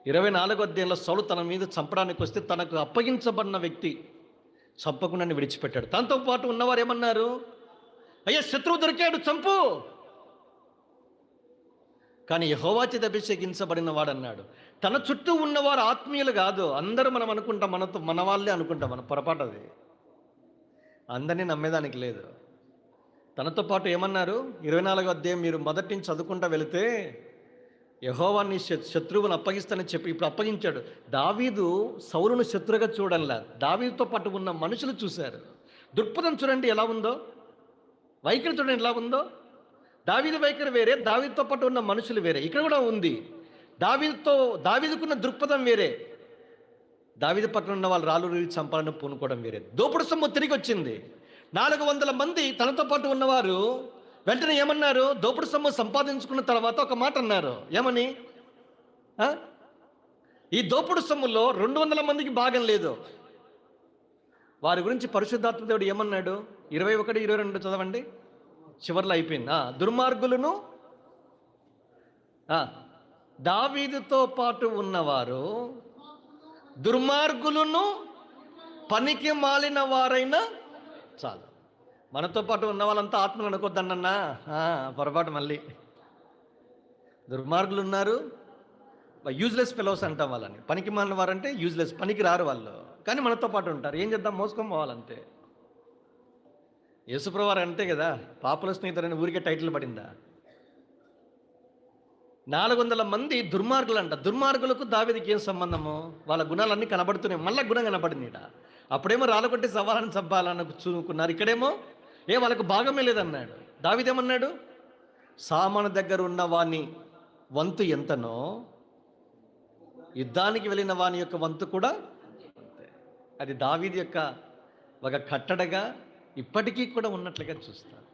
24వ అధ్యాయంలో సౌలు తన మీద చంపడానికి వస్తే తనకు అప్పగించబడిన వ్యక్తి చంపకుండా విడిచిపెట్టాడు. తనతో పాటు ఉన్నవారు ఏమన్నారు? అయ్యా, శత్రువు దొరికాడు, చంపు. కానీ యెహోవా చేత అభిషేకించబడిన వాడు అన్నాడు. తన చుట్టూ ఉన్నవారు ఆత్మీయులు కాదు, అందరూ మనం అనుకుంటాం, మన వాళ్ళే అనుకుంటాం. మన పొరపాటు అది. అందరినీ నమ్మేదానికి లేదు. తనతో పాటు ఏమన్నారు? 24వ అధ్యాయం మీరు మొదటి నుంచి చదువుకుంటా వెళితే, యెహోవాని శత్రువును అప్పగిస్తానని చెప్పి ఇప్పుడు అప్పగించాడు. దావీదు సౌలును శత్రువుగా చూడల్లా, దావీదుతో పాటు ఉన్న మనుషులు చూశారు. దృక్పథం చూడండి ఎలా ఉందో, వైఖరి చూడండి ఎలా ఉందో. దావీదు వైఖరి వేరే, దావీదుతో పాటు ఉన్న మనుషులు వేరే. ఇక్కడ కూడా ఉంది. దావీదుకున్న దృక్పథం వేరే, దావీదు పక్కన ఉన్న వాళ్ళు రాళ్ళు రువి చంపాలని పూనుకోవడం వేరే. దోపుడు సొమ్ము తిరిగి వచ్చింది. 400 మంది తనతో పాటు ఉన్నవారు వెంటనే ఏమన్నారు? దోపుడు సొమ్ము సంపాదించుకున్న తర్వాత ఒక మాట అన్నారు. ఏమని? ఈ దోపుడు సొమ్ములో 200 మందికి భాగం లేదు. వారి గురించి పరిశుద్ధాత్మ దేవుడు ఏమన్నాడు? 21, 22 చదవండి. చివర్లో అయిపోయింది. దుర్మార్గులను, దావీదుతో పాటు ఉన్నవారు దుర్మార్గులను, పనికి మాలిన వారైనా చాలు. మనతో పాటు ఉన్న వాళ్ళంతా ఆత్మలు అనుకోద్దన్నా, పొరపాటు. మళ్ళీ దుర్మార్గులు ఉన్నారు, యూజ్లెస్ ఫెలోస్ అంటాం వాళ్ళని. పనికి మాలిన వారంటే యూజ్లెస్, పనికి రారు వాళ్ళు, కానీ మనతో పాటు ఉంటారు. ఏం చేద్దాం? మోసుకొని పోవాలంతే. యేసుప్రభువారు అంతే కదా, పాపుల స్నేహితుడని ఊరికే టైటిల్ పడిందా? 400 మంది దుర్మార్గులు అంట. దుర్మార్గులకు దావీదుకి ఏం సంబంధము? వాళ్ళ గుణాలన్నీ కనబడుతున్నాయి. మళ్ళీ గుణం కనబడింది ఇట. అప్పుడేమో రాళ్ళు కొట్టి సవాలని చంపాలని చూనుకున్నారు, ఇక్కడేమో వాళ్ళకు భాగమే లేదన్నాడు. దావీదేమన్నాడు? సామాను దగ్గర ఉన్న వాని వంతు ఎంతనో యుద్ధానికి వెళ్ళిన వాని యొక్క వంతు కూడా అంతే. అది దావీదు యొక్క ఒక కట్టడగా ఇప్పటికీ కూడా ఉన్నట్లుగా చూస్తారు.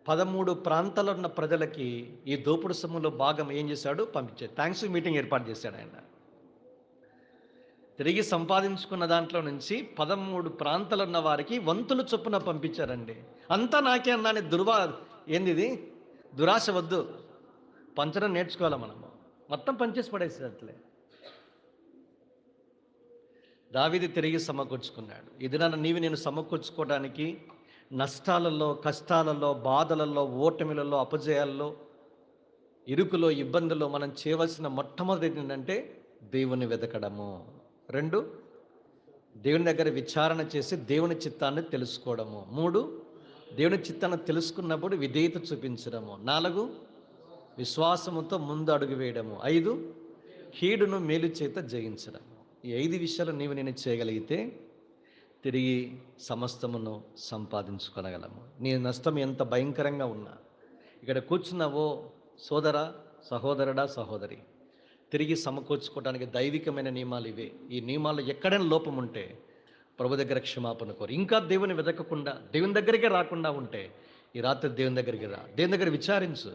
13 ప్రాంతాల్లో ఉన్న ప్రజలకి ఈ దోపుడు సొమ్ములో భాగం ఏం చేశాడు? పంపించాడు. థ్యాంక్స్ మీటింగ్ ఏర్పాటు చేశాడు ఆయన. తిరిగి సంపాదించుకున్న దాంట్లో నుంచి 13 ప్రాంతాలు ఉన్న వారికి వంతులు చొప్పున పంపించారండి. అంతా నాకే అన్నాని ఏంది దురాశ వద్దు, పంచడం నేర్చుకోవాలి మనము. మొత్తం పంచేసి పడేసేటట్లే. దావీదు తిరిగి సమకూర్చుకున్నాడు. ఇది నీవు నేను సమకూర్చుకోవడానికి నష్టాలలో, కష్టాలలో, బాధలలో, ఓటమిలలో, అపజయాల్లో, ఇరుకులో, ఇబ్బందుల్లో మనం చేయవలసిన మొట్టమొదటి ఏంటంటే దేవుని వెతకడము. 2, దేవుని దగ్గర విచారణ చేసి దేవుని చిత్తాన్ని తెలుసుకోవడము. 3, దేవుని చిత్తాన్ని తెలుసుకున్నప్పుడు విధేయత చూపించడము. 4, విశ్వాసముతో ముందు అడుగు వేయడము. 5, కీడును మేలు చేత జయించడము. ఈ 5 విషయాలు నీవు నేను చేయగలిగితే తిరిగి సమస్తమును సంపాదించుకొనగలము. నీ నష్టం ఎంత భయంకరంగా ఉన్నా, ఇక్కడ కూర్చున్నావో సోదరా, సహోదరుడా, సహోదరి, తిరిగి సమకూర్చుకోవడానికి దైవికమైన నియమాలు ఇవే. ఈ నియమాలు ఎక్కడైనా లోపం ఉంటే ప్రభు దగ్గర క్షమాపణ కోరు. ఇంకా దేవుని వెతకకుండా, దేవుని దగ్గరికే రాకుండా ఉంటే ఈ రాత్రి దేవుని దగ్గరికి రా. దేవుని దగ్గర విచారించు.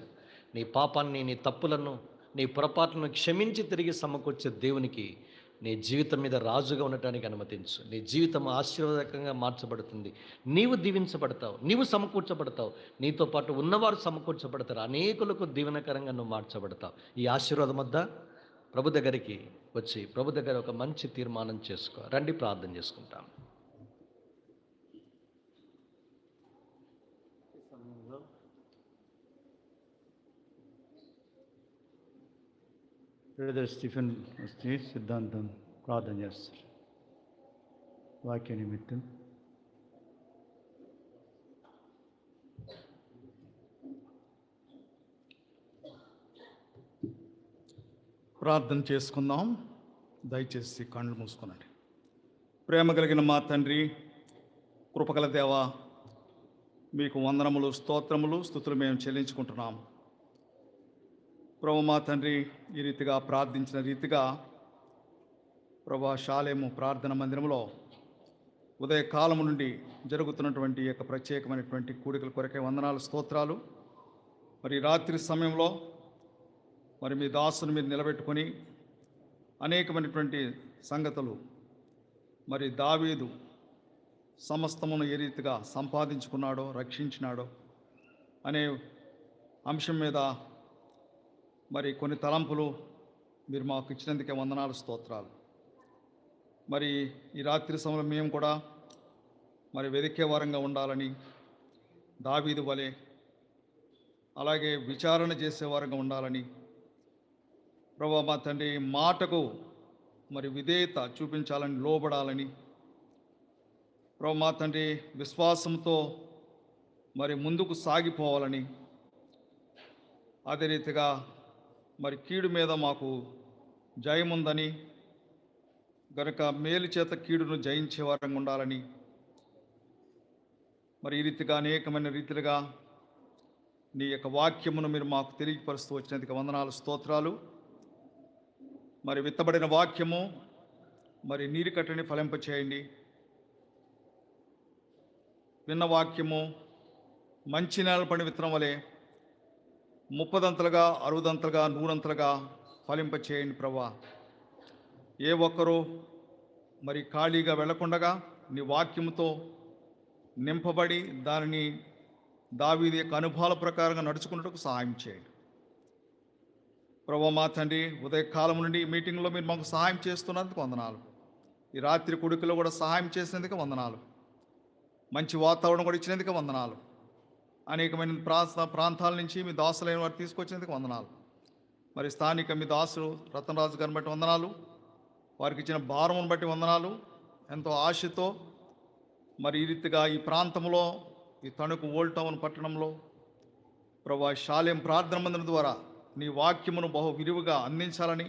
నీ పాపాన్ని, నీ తప్పులను, నీ పొరపాట్లను క్షమించి తిరిగి సమకూర్చే దేవునికి నీ జీవితం మీద రాజుగా ఉండటానికి అనుమతించు. నీ జీవితం ఆశీర్వాదకంగా మార్చబడుతుంది. నీవు దీవించబడతావు, నీవు సమకూర్చబడతావు, నీతో పాటు ఉన్నవారు సమకూర్చబడతారు. అనేకులకు దీవెనకరంగా నువ్వు మార్చబడతావు. ఈ ఆశీర్వాదం వద్ద ప్రభు దగ్గరికి వచ్చి ప్రభు దగ్గర ఒక మంచి తీర్మానం చేసుకో. రండి, ప్రార్థన చేసుకుంటాం. బ్రదర్ స్టీఫెన్ వస్తే సిద్ధాంతం ప్రార్థన చేస్తారు. వాక్య నిమిత్తం ప్రార్థన చేసుకుందాం. దయచేసి కళ్ళు మూసుకునండి. ప్రేమ కలిగిన మా తండ్రి, కృపగల దేవ, మీకు వందనములు, స్తోత్రములు, స్తుతులు మేము చెల్లించుకుంటున్నాం. ప్రభు మా తండ్రి, ఈ రీతిగా ప్రార్థించిన రీతిగా ప్రభు షాలేము ప్రార్థన మందిరంలో ఉదయకాలము నుండి జరుగుతున్నటువంటి ఈ యొక్క ప్రత్యేకమైనటువంటి కూడికల కొరకే వందనాలు, స్తోత్రాలు. మరి రాత్రి సమయంలో మరి మీ దాసును మీరు నిలబెట్టుకొని అనేకమైనటువంటి సంగతులు, మరి దావీదు సమస్తమును ఏ రీతిగా సంపాదించుకున్నాడో, రక్షించినాడో అనే అంశం మీద మరి కొన్ని తలంపులు మీరు మాకు ఇచ్చినందుకే వందనాలు, స్తోత్రాలు. మరి ఈ రాత్రి సమయంలో మేము కూడా మరి వెదికే వారంగా ఉండాలని, దావీదు వలె అలాగే విచారణ చేసే వారంగా ఉండాలని ప్రభు మా తండ్రి, మాటకు మరి విధేయత చూపించాలని, లోబడాలని ప్రభు మా తండ్రి, విశ్వాసంతో మరి ముందుకు సాగిపోవాలని, అదే రీతిగా మరి కీడు మీద మాకు జయముందని గనుక మేలు చేత కీడును జయించే వారంగా ఉండాలని మరి ఈ రీతిగా అనేకమైన రీతిలుగా నీ యొక్క వాక్యమును మీరు మాకు తెలియపరుస్తూ వచ్చినందుకు వందనాలు, స్తోత్రాలు. మరి విత్తబడిన వాక్యము మరి నీరు కట్టని ఫలింపచేయండి. విన్న వాక్యము మంచి నేల పడిన విత్తనం వలె 30 60 100 ఫలింపచేయండి ప్రభా. ఏ ఒక్కరూ మరి ఖాళీగా వెళ్ళకుండగా నీ వాక్యముతో నింపబడి దానిని దావీదు యొక్క అనుభవాల ప్రకారంగా నడుచుకున్నట్టుకు సహాయం చేయండి ప్రభా. మా తండ్రి, ఉదయకాలం నుండి ఈ మీటింగ్లో మీరు మాకు సహాయం చేస్తున్నందుకు వందనాలు. ఈ రాత్రి కొడుకులో కూడా సహాయం చేసినందుకు వందనాలు. మంచి వాతావరణం కూడా ఇచ్చినందుకు వందనాలు. అనేకమైన ప్రాంతాల నుంచి మీ దాసులైన వారు తీసుకొచ్చినందుకు వందనాలు. మరి స్థానిక మీ దాసులు రతనరాజు గారిని బట్టి వందనాలు, వారికి ఇచ్చిన భారమును బట్టి వందనాలు. ఎంతో ఆశతో మరి ఈ రీతిగా ఈ ప్రాంతంలో, ఈ తణుకు ఓల్డ్ టౌన్ పట్టణంలో ప్రభా షాలేం ప్రార్థన మందిరం ద్వారా నీ వాక్యమును బహు విరివిగా అందించాలని